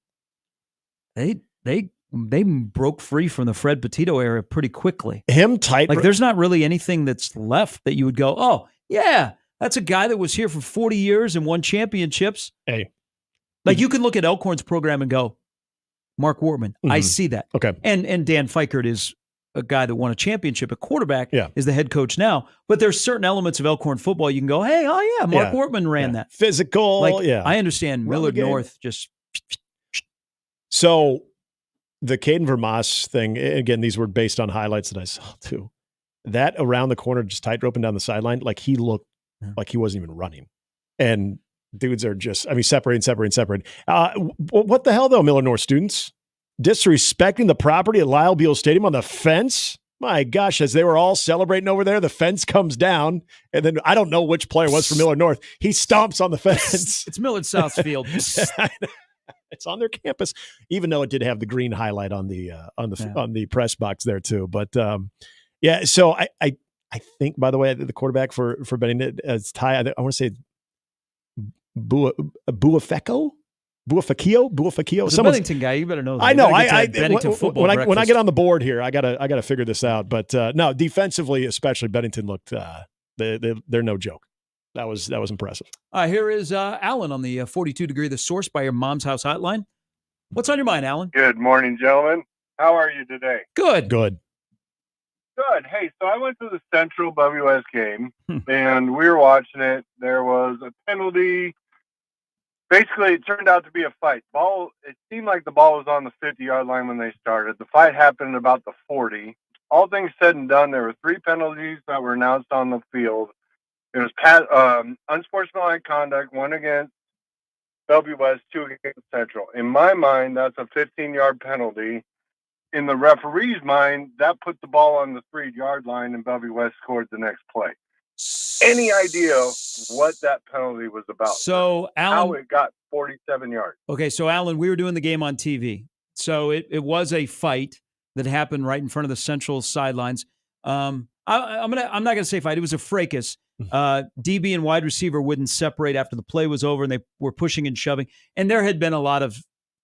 [SPEAKER 8] They broke free from the Fred Petito era pretty quickly. There's not really anything that's left that you would go, oh, yeah, that's a guy that was here for 40 years and won championships.
[SPEAKER 18] Hey.
[SPEAKER 8] You can look at Elkhorn's program and go, Mark Wortman, I see that.
[SPEAKER 18] Okay.
[SPEAKER 8] And Dan Fikert is a guy that won a championship at quarterback,
[SPEAKER 18] Yeah.
[SPEAKER 8] is the head coach now. But there's certain elements of Elkhorn football you can go, hey, oh yeah, Mark Wortman ran that.
[SPEAKER 18] Physical,
[SPEAKER 8] I understand Millard North just.
[SPEAKER 18] So the Caden Vermas thing, again, these were based on highlights that I saw too. That around the corner, just tight roping down the sideline, like he looked like he wasn't even running. And dudes are just, separating. What the hell though, Millard North students? Disrespecting the property at Lyle Beal Stadium on the fence? My gosh, as they were all celebrating over there, the fence comes down, and then I don't know which player was from Millard North. He stomps on the fence.
[SPEAKER 8] It's Millard Southfield.
[SPEAKER 18] It's on their campus, even though it did have the green highlight on the press box there too. But so I think, by the way, the quarterback for Bennington is Ty. I want to say Buafekio.
[SPEAKER 8] It's a Bennington guy. You better know that.
[SPEAKER 18] I know.
[SPEAKER 8] Bennington football.
[SPEAKER 18] When I get on the board here, I gotta figure this out. But no, defensively, especially Bennington looked. They're no joke. That was impressive.
[SPEAKER 8] Here is Alan on the 42 Degree The Source by your mom's house hotline. What's on your mind, Alan?
[SPEAKER 3] Good morning, gentlemen. How are you today?
[SPEAKER 8] Good.
[SPEAKER 3] Hey, so I went to the Central WS game, and we were watching it. There was a penalty. Basically, it turned out to be a fight. It seemed like the ball was on the 50-yard line when they started. The fight happened about the 40. All things said and done, there were 3 penalties that were announced on the field. It was unsportsmanlike conduct, 1 against WS, 2 against Central. In my mind, that's a 15-yard penalty. In the referee's mind, that put the ball on the 3-yard line, and WS scored the next play. Any idea what that penalty was about?
[SPEAKER 8] So, Alan,
[SPEAKER 3] how it got 47 yards?
[SPEAKER 8] Okay, so Alan, we were doing the game on TV, So it was a fight that happened right in front of the Central sidelines. I'm not gonna say fight. It was a fracas. DB and wide receiver wouldn't separate after the play was over, and they were pushing and shoving. And there had been a lot of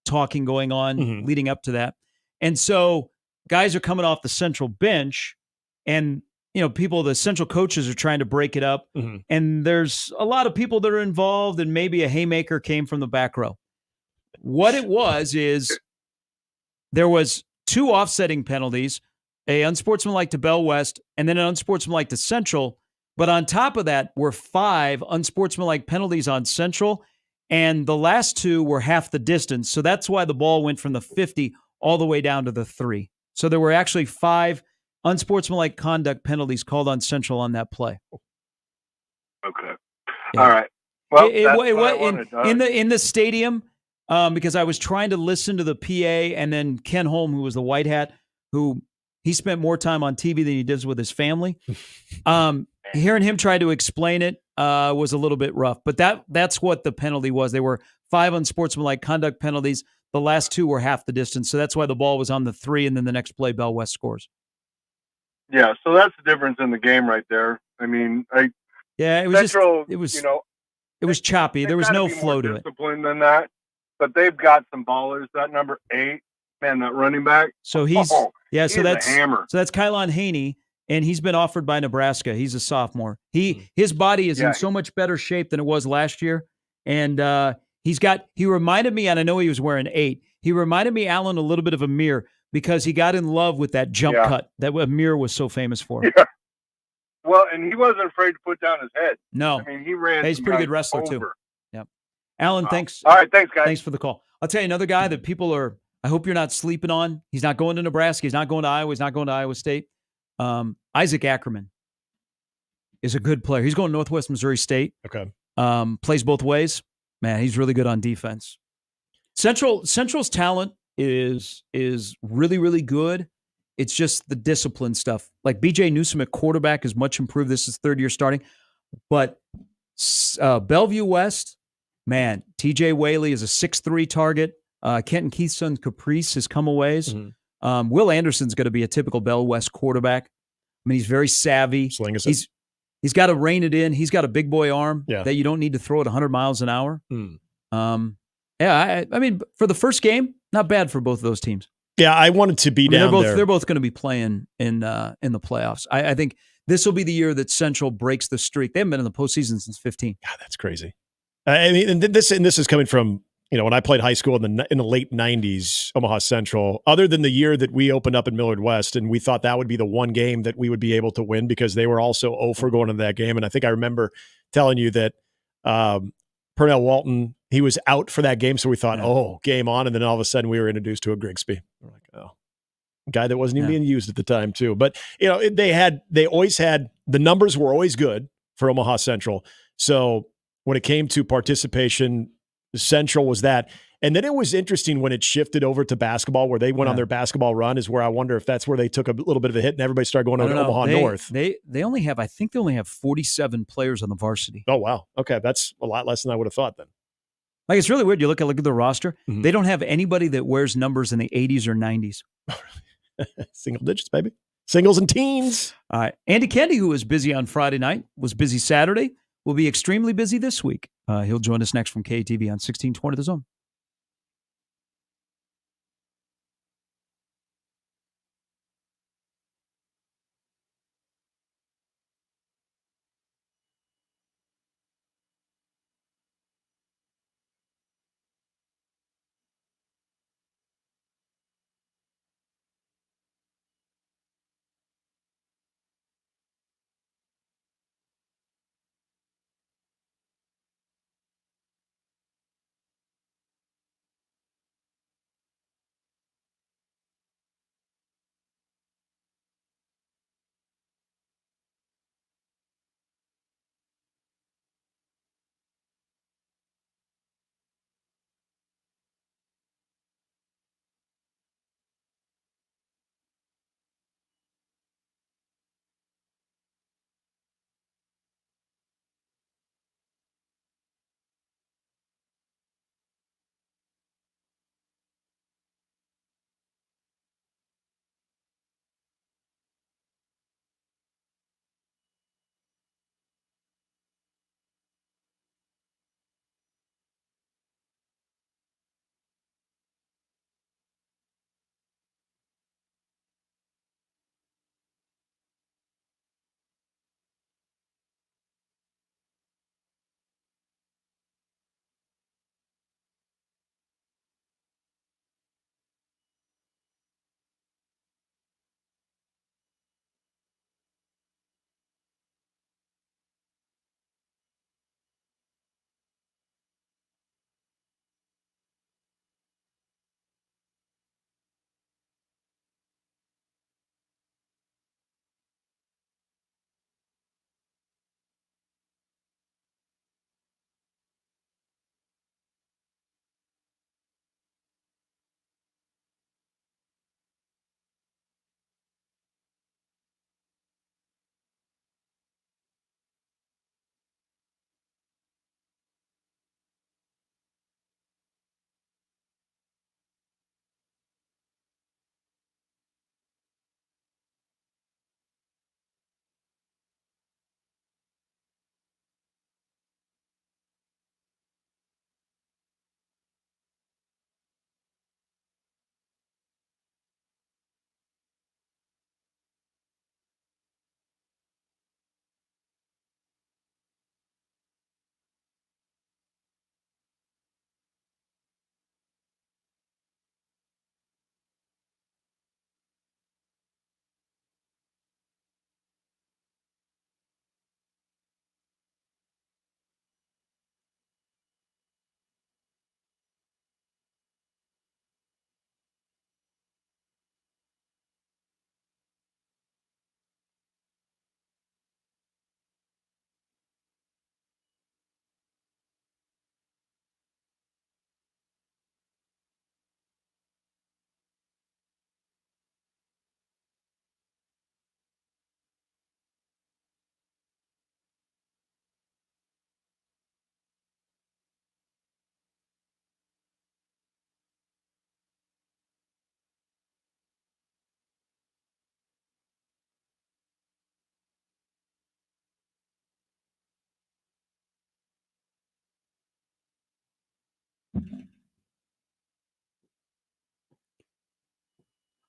[SPEAKER 8] talking going on leading up to that. And so guys are coming off the Central bench, and the Central coaches are trying to break it up. And there's a lot of people that are involved, and maybe a haymaker came from the back row. What it was is there was 2 offsetting penalties, a unsportsmanlike to Bell West, and then an unsportsmanlike to Central. But on top of that were 5 unsportsmanlike penalties on Central, and the last 2 were half the distance. So that's why the ball went from the 50 all the way down to the 3. So there were actually 5 unsportsmanlike conduct penalties called on Central on that play.
[SPEAKER 3] Okay.
[SPEAKER 8] Yeah.
[SPEAKER 3] All right. Well, that's what I wanted.
[SPEAKER 8] In the stadium, because I was trying to listen to the PA, and then Ken Holm, who was the white hat, who he spent more time on TV than he does with his family. Hearing him try to explain it was a little bit rough, but that's what the penalty was. There were 5 unsportsmanlike conduct penalties. The last 2 were half the distance, so that's why the ball was on the 3, and then the next play, Bell West scores.
[SPEAKER 3] Yeah, so that's the difference in the game right there. I mean,
[SPEAKER 8] it was
[SPEAKER 3] Central,
[SPEAKER 8] it was choppy. There was no flow to it.
[SPEAKER 3] Discipline than that, but they've got some ballers. That number 8, man, that running back.
[SPEAKER 8] So he's
[SPEAKER 3] so that's
[SPEAKER 8] a hammer. So that's Kylon Haney, and he's been offered by Nebraska. He's a sophomore. His body is in so much better shape than it was last year, and he reminded me, and I know he was wearing 8. He reminded me, Alan, a little bit of Amir, because he got in love with that jump cut that Amir was so famous for.
[SPEAKER 3] Yeah. Well, and he wasn't afraid to put down his head.
[SPEAKER 8] No.
[SPEAKER 3] I mean, he ran.
[SPEAKER 8] He's a pretty good wrestler, too. Yep. Alan, thanks.
[SPEAKER 3] All right, thanks, guys.
[SPEAKER 8] Thanks for the call. I'll tell you another guy that I hope you're not sleeping on. He's not going to Nebraska. He's not going to Iowa. He's not going to Iowa State. Isaac Ackerman is a good player. He's going to Northwest Missouri State.
[SPEAKER 18] Okay.
[SPEAKER 8] Plays both ways. Man, he's really good on defense. Central's talent is really, really good. It's just the discipline stuff. Like BJ Newsome at quarterback is much improved. This is 3rd year starting. But Bellevue West, man, TJ Whaley is a 6'3" target. Kenton Keith's son Caprice has come a ways. Will Anderson's going to be a typical Bell West quarterback. I mean, he's very savvy. He's got to rein it in. He's got a big boy arm that you don't need to throw at 100 miles an hour. I mean, for the first game, not bad for both of those teams.
[SPEAKER 18] Yeah, I wanted to be down there.
[SPEAKER 8] They're both going to be playing in the playoffs. I think this will be the year that Central breaks the streak. They haven't been in the postseason since 15.
[SPEAKER 18] God, that's crazy. I mean, and this is coming from when I played high school in the late 90s, Omaha Central. Other than the year that we opened up in Millard West, and we thought that would be the one game that we would be able to win because they were also 0 for going into that game. And I think I remember telling you that Pernell Walton, he was out for that game, so we thought, game on, and then all of a sudden we were introduced to a Grigsby. We're like, guy that wasn't even being used at the time too. But they always had, the numbers were always good for Omaha Central. So when it came to participation, Central was that. And then it was interesting when it shifted over to basketball, where they went on their basketball run, is where I wonder if that's where they took a little bit of a hit and everybody started going over to Omaha North.
[SPEAKER 8] They only have, I think they only have 47 players on the varsity.
[SPEAKER 18] Oh, wow. Okay. That's a lot less than I would have thought then.
[SPEAKER 8] Like, it's really weird. You look at the roster. They don't have anybody that wears numbers in the 80s or 90s.
[SPEAKER 18] Single digits, baby. Singles and teens.
[SPEAKER 8] All right. Andy Kendi, who was busy on Friday night, was busy Saturday, will be extremely busy this week. He'll join us next from KTV on 1620 The Zone.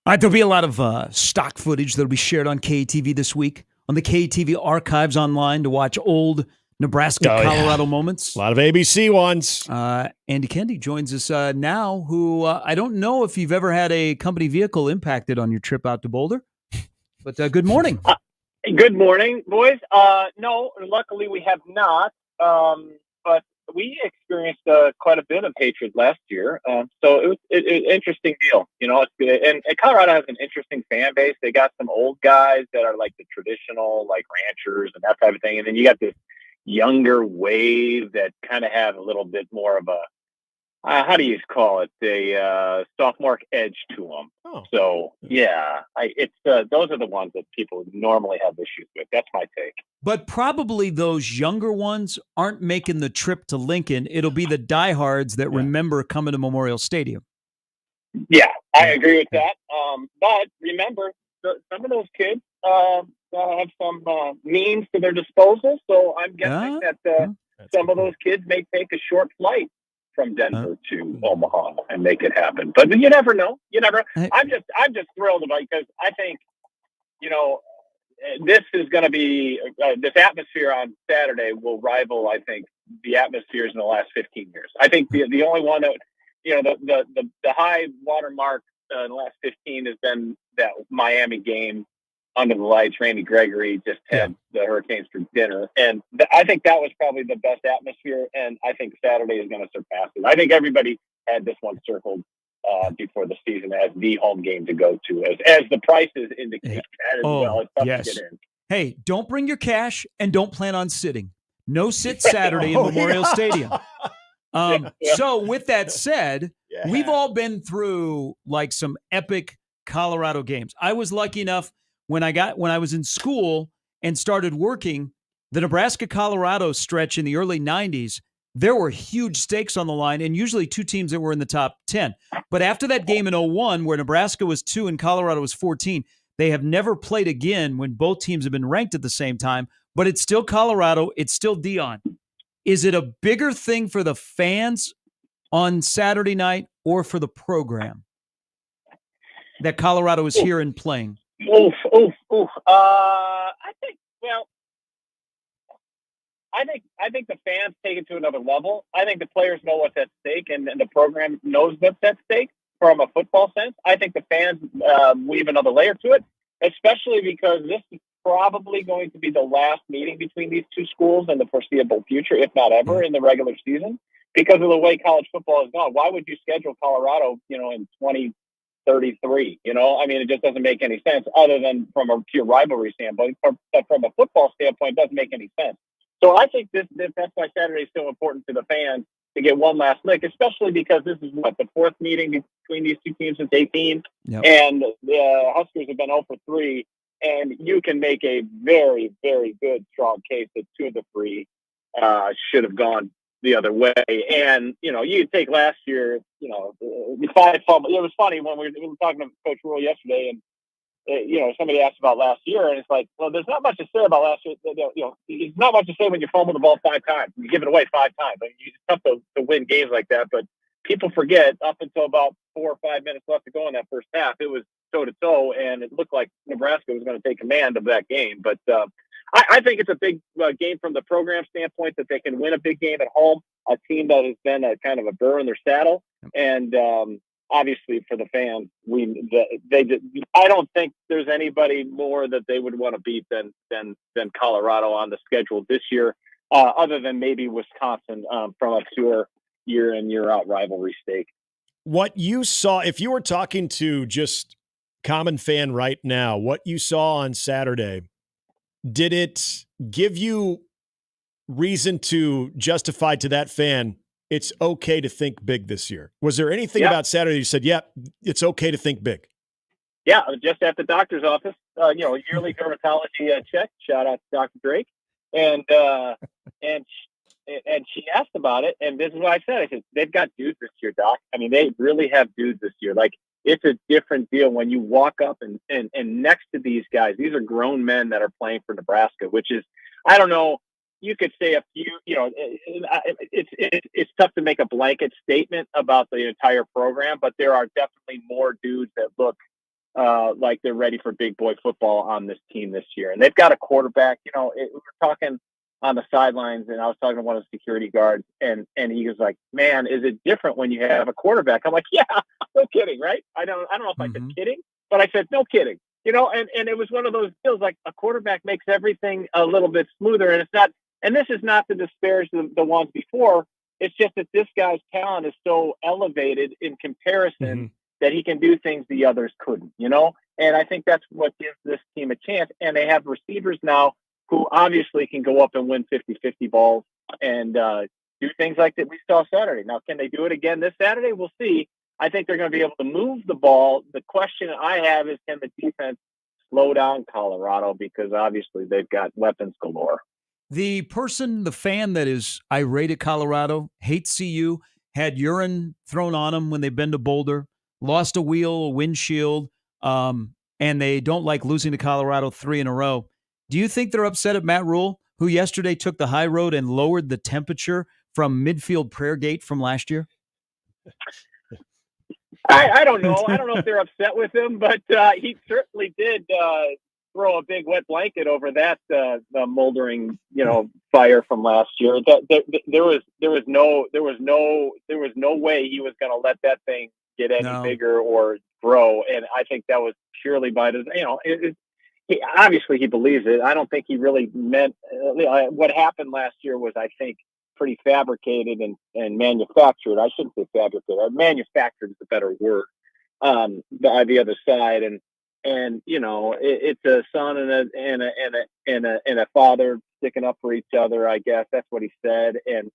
[SPEAKER 8] All right, there'll be a lot of stock footage that'll be shared on KTV this week, on the KTV archives online to watch old Nebraska-Colorado moments.
[SPEAKER 18] A lot of ABC ones.
[SPEAKER 8] Andy Kendi joins us now, who I don't know if you've ever had a company vehicle impacted on your trip out to Boulder, but good morning.
[SPEAKER 4] Good morning, boys. No, luckily we have not, but we experienced quite a bit of hatred last year. So it was an interesting deal. It's good. And Colorado has an interesting fan base. They got some old guys that are like the traditional, like ranchers and that type of thing. And then you got this younger wave that kind of have a little bit more of a, how do you call it? A sophomore edge to them.
[SPEAKER 18] Oh.
[SPEAKER 4] So yeah, it's those are the ones that people normally have issues with. That's my take.
[SPEAKER 8] But probably those younger ones aren't making the trip to Lincoln. It'll be the diehards that remember coming to Memorial Stadium.
[SPEAKER 4] Yeah, I agree with that. But remember, some of those kids have some means to their disposal. So I'm guessing that some of those kids may take a short flight from Denver to Omaha and make it happen. But you never know. I'm just thrilled about it because I think, this is going to be this atmosphere on Saturday will rival, I think, the atmospheres in the last 15 years. I think the only one that, the high water mark in the last 15 has been that Miami game under the lights. Randy Gregory just had the Hurricanes for dinner. And I think that was probably the best atmosphere. And I think Saturday is going to surpass it. I think everybody had this one circled before the season as the home game to go to, as the prices indicate that as well. It's tough to get in.
[SPEAKER 8] Hey, don't bring your cash and don't plan on sitting. No sit Saturday in Memorial Stadium. So with that said, we've all been through like some epic Colorado games. I was lucky enough when I was in school and started working, the Nebraska-Colorado stretch in the early 90s, there were huge stakes on the line and usually two teams that were in the top 10. But after that game in 01, where Nebraska was 2 and Colorado was 14, they have never played again when both teams have been ranked at the same time. But it's still Colorado. It's still Dion. Is it a bigger thing for the fans on Saturday night or for the program that Colorado is here and playing?
[SPEAKER 4] I think the fans take it to another level. I think the players know what's at stake, and the program knows what's at stake from a football sense. I think the fans weave another layer to it, especially because this is probably going to be the last meeting between these two schools in the foreseeable future, if not ever, in the regular season, because of the way college football has gone. Why would you schedule Colorado, in 2033? It just doesn't make any sense other than from a pure rivalry standpoint. But from a football standpoint, it doesn't make any sense. So I think that's why Saturday is so important to the fans to get one last lick, especially because this is the fourth meeting between these two teams since 18, and the Huskers have been 0 for 3, and you can make a very, very good, strong case that 2 of the 3 should have gone the other way. And, you take last year, the 5 fumble. It was funny when we were talking to Coach Rule yesterday, and somebody asked about last year, and it's like, well, there's not much to say about last year. It's not much to say when you fumble the ball 5 times. You give it away 5 times. It's tough to win games like that, but people forget up until about 4 or 5 minutes left to go in that first half, it was toe-to-toe, and it looked like Nebraska was going to take command of that game. But I think it's a big game from the program standpoint that they can win a big game at home, a team that has been a kind of a burr in their saddle. And obviously for the fans, I don't think there's anybody more that they would want to beat than Colorado on the schedule this year, other than maybe Wisconsin from a pure year in, year out rivalry stake.
[SPEAKER 18] What you saw, if you were talking to just common fan right now, what you saw on Saturday, did it give you reason to justify to that fan it's okay to think big this year? Was there anything about Saturday you said, it's okay to think big?
[SPEAKER 4] Yeah, just at the doctor's office, yearly dermatology check. Shout out to Dr. Drake. And she asked about it, and this is what I said. I said, they've got dudes this year, Doc. They really have dudes this year. Like, it's a different deal when you walk up and next to these guys. These are grown men that are playing for Nebraska, which is, I don't know you could say a few, it's tough to make a blanket statement about the entire program, but there are definitely more dudes that look like they're ready for big boy football on this team this year. And they've got a quarterback, we were talking on the sidelines, and I was talking to one of the security guards, and he was like, man, is it different when you have a quarterback? I'm like, yeah, no kidding, right? I don't know if I said kidding, but I said, no kidding. And it was one of those deals, like a quarterback makes everything a little bit smoother. And it's not, and this is not to disparage the ones before. It's just that this guy's talent is so elevated in comparison that he can do things the others couldn't, And I think that's what gives this team a chance. And they have receivers now who obviously can go up and win 50-50 balls and do things like that we saw Saturday. Now, can they do it again this Saturday? We'll see. I think they're going to be able to move the ball. The question I have is, can the defense slow down Colorado? Because obviously they've got weapons galore.
[SPEAKER 8] The fan that is irate at Colorado, hates CU, had urine thrown on them when they've been to Boulder, lost a wheel, a windshield, and they don't like losing to Colorado 3 in a row. Do you think they're upset at Matt Rule, who yesterday took the high road and lowered the temperature from midfield prayer gate from last year?
[SPEAKER 4] I don't know. I don't know if they're upset with him, but he certainly did throw a big wet blanket over that moldering, fire from last year. There was no way he was going to let that thing get any bigger or grow. And I think that was purely by obviously he believes it. I don't think he really meant what happened last year was, I think, pretty fabricated and manufactured. I shouldn't say fabricated. Manufactured is a better word. By the other side, and it's a son and a father sticking up for each other. I guess that's what he said. And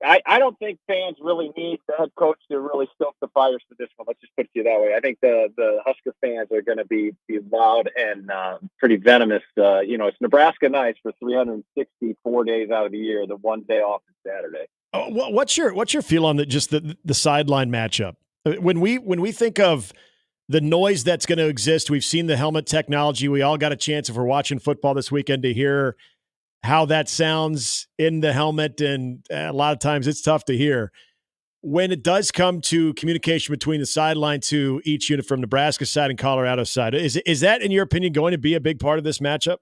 [SPEAKER 4] I don't think fans really need the head coach to really stoke the fires for this one. Let's just put it that way. I think the Husker fans are going to be loud and pretty venomous. It's Nebraska nights for 364 days out of the year. The one day off is Saturday.
[SPEAKER 18] Oh, what's your feel on the sideline matchup? When we think of the noise that's going to exist, we've seen the helmet technology. We all got a chance, if we're watching football this weekend, to hear how that sounds in the helmet, and a lot of times it's tough to hear. When it does come to communication between the sideline to each unit from Nebraska side and Colorado side, is that, in your opinion, going to be a big part of this matchup?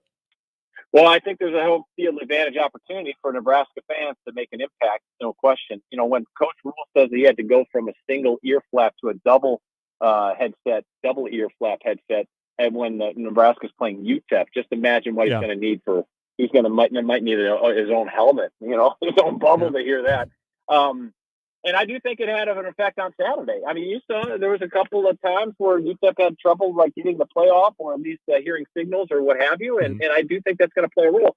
[SPEAKER 4] Well, I think there's a home field advantage opportunity for Nebraska fans to make an impact, no question. When Coach Rule says he had to go from a single ear flap to a double ear flap headset, and when Nebraska's playing UTEP, just imagine what he's going to need for. He's going to might need his own helmet, his own bubble to hear that. And I do think it had an effect on Saturday. I mean, you saw there was a couple of times where UTEP had trouble like getting the playoff or at least hearing signals or what have you. And I do think that's going to play a role.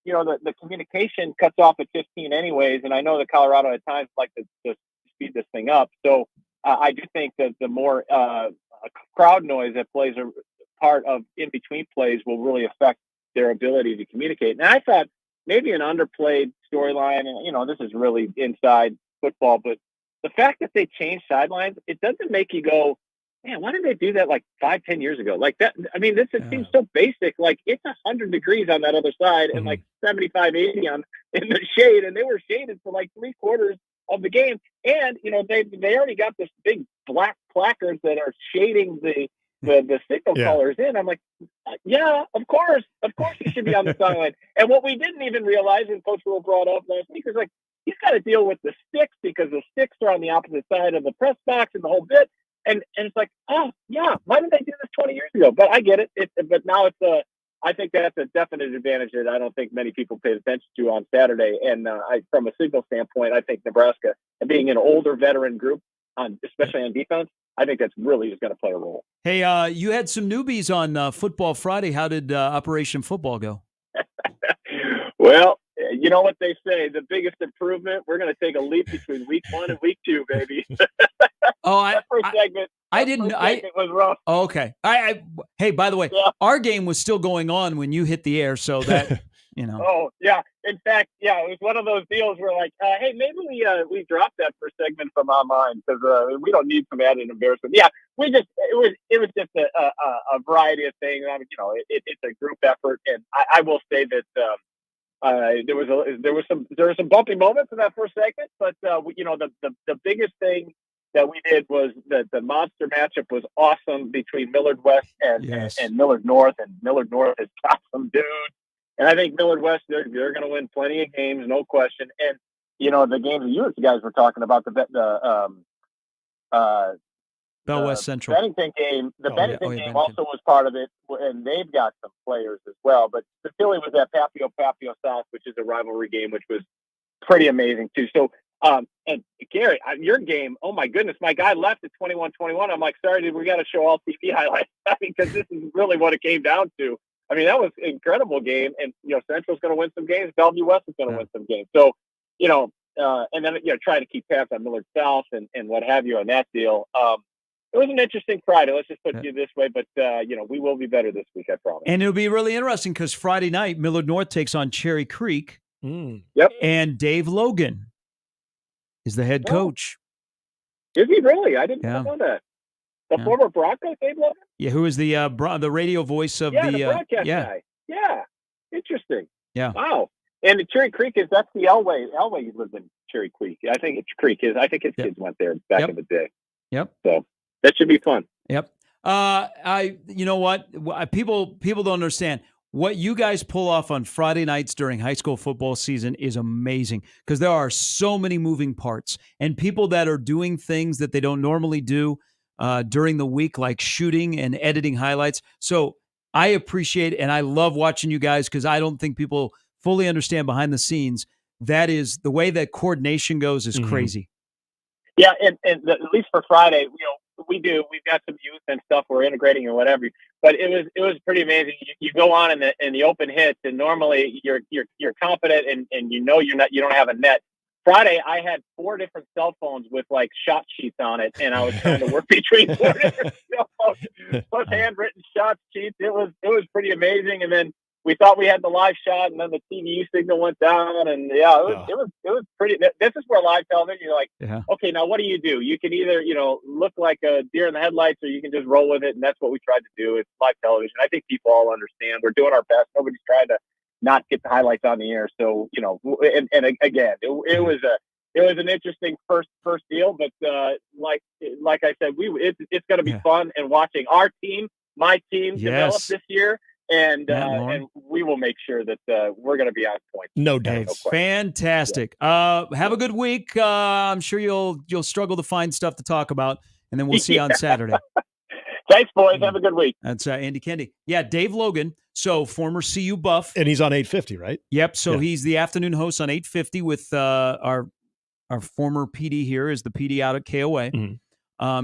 [SPEAKER 4] The communication cuts off at 15 anyways. And I know that Colorado at times like to speed this thing up. So I do think that the more crowd noise that plays a part of in between plays will really affect their ability to communicate. And I thought maybe an underplayed storyline, and this is really inside football, but the fact that they changed sidelines, it doesn't make you go, man, why didn't they do that like 5-10 years ago? Like that. I mean, it seems so basic. Like it's 100 degrees on that other side and like 75, 80 in the shade. And they were shaded for like 3/4 of the game. And, they already got this big black placards that are shading the signal colors in. I'm like, yeah, of course you should be on the sideline. And what we didn't even realize, and Coach Rule brought up last week, is like he's got to deal with the sticks because the sticks are on the opposite side of the press box and the whole bit. And it's like, oh yeah, why didn't they do this 20 years ago? But I get it. But now I think that's a definite advantage that I don't think many people paid attention to on Saturday. And from a signal standpoint, I think Nebraska, and being an older veteran group, especially on defense, I think that's really just going to play a role.
[SPEAKER 8] Hey, you had some newbies on Football Friday. How did Operation Football go?
[SPEAKER 4] Well, you know what they say, the biggest improvement, we're going to take a leap between week 1 and week 2, baby. That first segment was rough.
[SPEAKER 8] Oh, okay. Hey, by the way, our game was still going on when you hit the air, so that You know.
[SPEAKER 4] Oh yeah. In fact, yeah, it was one of those deals where like, hey, maybe we dropped that first segment from our mind because we don't need some added embarrassment. Yeah, it was just a variety of things. I mean, it's a group effort, and I will say that there were some bumpy moments in that first segment, but the biggest thing that we did was the monster matchup was awesome between Millard West and Millard North, and Millard North has got some dudes. And I think Millard West, they're going to win plenty of games, no question. And, the games that you guys were talking about, the
[SPEAKER 8] Bell West Central.
[SPEAKER 4] Bennington game, Bennington game also was part of it, and they've got some players as well. But the Philly was at Papio South, which is a rivalry game, which was pretty amazing, too. So, and Gary, your game, oh, my goodness, my guy left at 21-21. I'm like, sorry, dude, we got to show all TV highlights because this is really what it came down to. I mean, that was an incredible game, and Central's going to win some games. Bellevue West is going to win some games. So, and then try to keep tabs on Millard South and what have you on that deal. It was an interesting Friday. Let's just put it this way, but we will be better this week, I promise.
[SPEAKER 8] And it'll be really interesting because Friday night, Millard North takes on Cherry Creek.
[SPEAKER 4] Yep.
[SPEAKER 8] And Dave Logan is the head coach.
[SPEAKER 4] Is he really? I didn't know that. The former Broncos, Dave Logan?
[SPEAKER 8] Yeah, who is the radio voice of the
[SPEAKER 4] broadcast guy. Yeah, interesting.
[SPEAKER 8] Yeah.
[SPEAKER 4] Wow. And the Cherry Creek that's the Elway. Elway lives in Cherry Creek. I think it's Creek. I think his kids went there back in the day.
[SPEAKER 8] Yep.
[SPEAKER 4] So that should be fun.
[SPEAKER 8] Yep. You know what? People don't understand. What you guys pull off on Friday nights during high school football season is amazing because there are so many moving parts and people that are doing things that they don't normally do during the week, like shooting and editing highlights. So I appreciate and I love watching you guys because I don't think people fully understand behind the scenes. That is the way that coordination goes is crazy.
[SPEAKER 4] Yeah, and at least for Friday, we've got some youth and stuff we're integrating and whatever. But it was pretty amazing. You go on in the open hits, and normally you're confident and you don't have a net. Friday, I had 4 different cell phones with like shot sheets on it, and I was trying to work between 4 different cell phones plus handwritten shot sheets. It was pretty amazing. And then we thought we had the live shot, and then the TVU signal went down, and it was pretty. This is where live television, you're like, okay, now what do? You can either look like a deer in the headlights, or you can just roll with it, and that's what we tried to do. It's live television. I think people all understand. We're doing our best. Nobody's trying to not get the highlights on the air. So and again, it was an interesting first deal, but like I said, it's going to be fun and watching my team develop this year. And we will make sure that we're going to be on point.
[SPEAKER 18] No doubt.
[SPEAKER 8] Fantastic. Have a good week. I'm sure you'll struggle to find stuff to talk about, and then we'll see you on Saturday.
[SPEAKER 4] Thanks, boys. Have a good week.
[SPEAKER 8] That's Andy Kendi. Yeah, Dave Logan, so former CU Buff.
[SPEAKER 18] And he's on 850, right?
[SPEAKER 8] Yep, so he's the afternoon host on 850 with our former PD here is the PD out at KOA.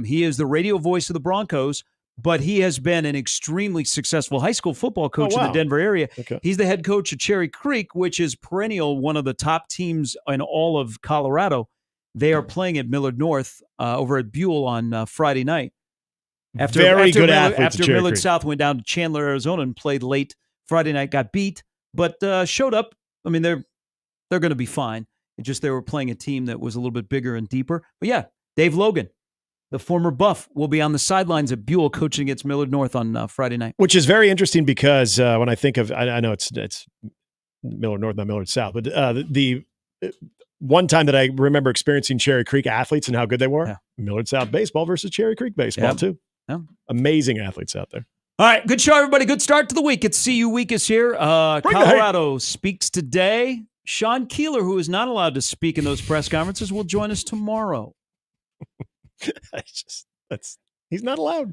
[SPEAKER 8] He is the radio voice of the Broncos, but he has been an extremely successful high school football coach in the Denver area.
[SPEAKER 18] Okay.
[SPEAKER 8] He's the head coach at Cherry Creek, which is perennial, one of the top teams in all of Colorado. They are playing at Millard North over at Buell on Friday night. After Millard South went down to Chandler, Arizona, and played late Friday night, got beat, but showed up. I mean, they're going to be fine. It's just they were playing a team that was a little bit bigger and deeper. But yeah, Dave Logan, the former Buff, will be on the sidelines at Buell coaching against Millard North on Friday night.
[SPEAKER 18] Which is very interesting because when I think of, I know it's Millard North, not Millard South, but the one time that I remember experiencing Cherry Creek athletes and how good they were, Millard South baseball versus Cherry Creek baseball too.
[SPEAKER 8] Yeah.
[SPEAKER 18] Amazing athletes out there.
[SPEAKER 8] All right, good show, everybody. Good start to the week. It's CU Week is here. Colorado speaks today. Sean Keeler, who is not allowed to speak in those press conferences, will join us tomorrow.
[SPEAKER 18] He's not allowed.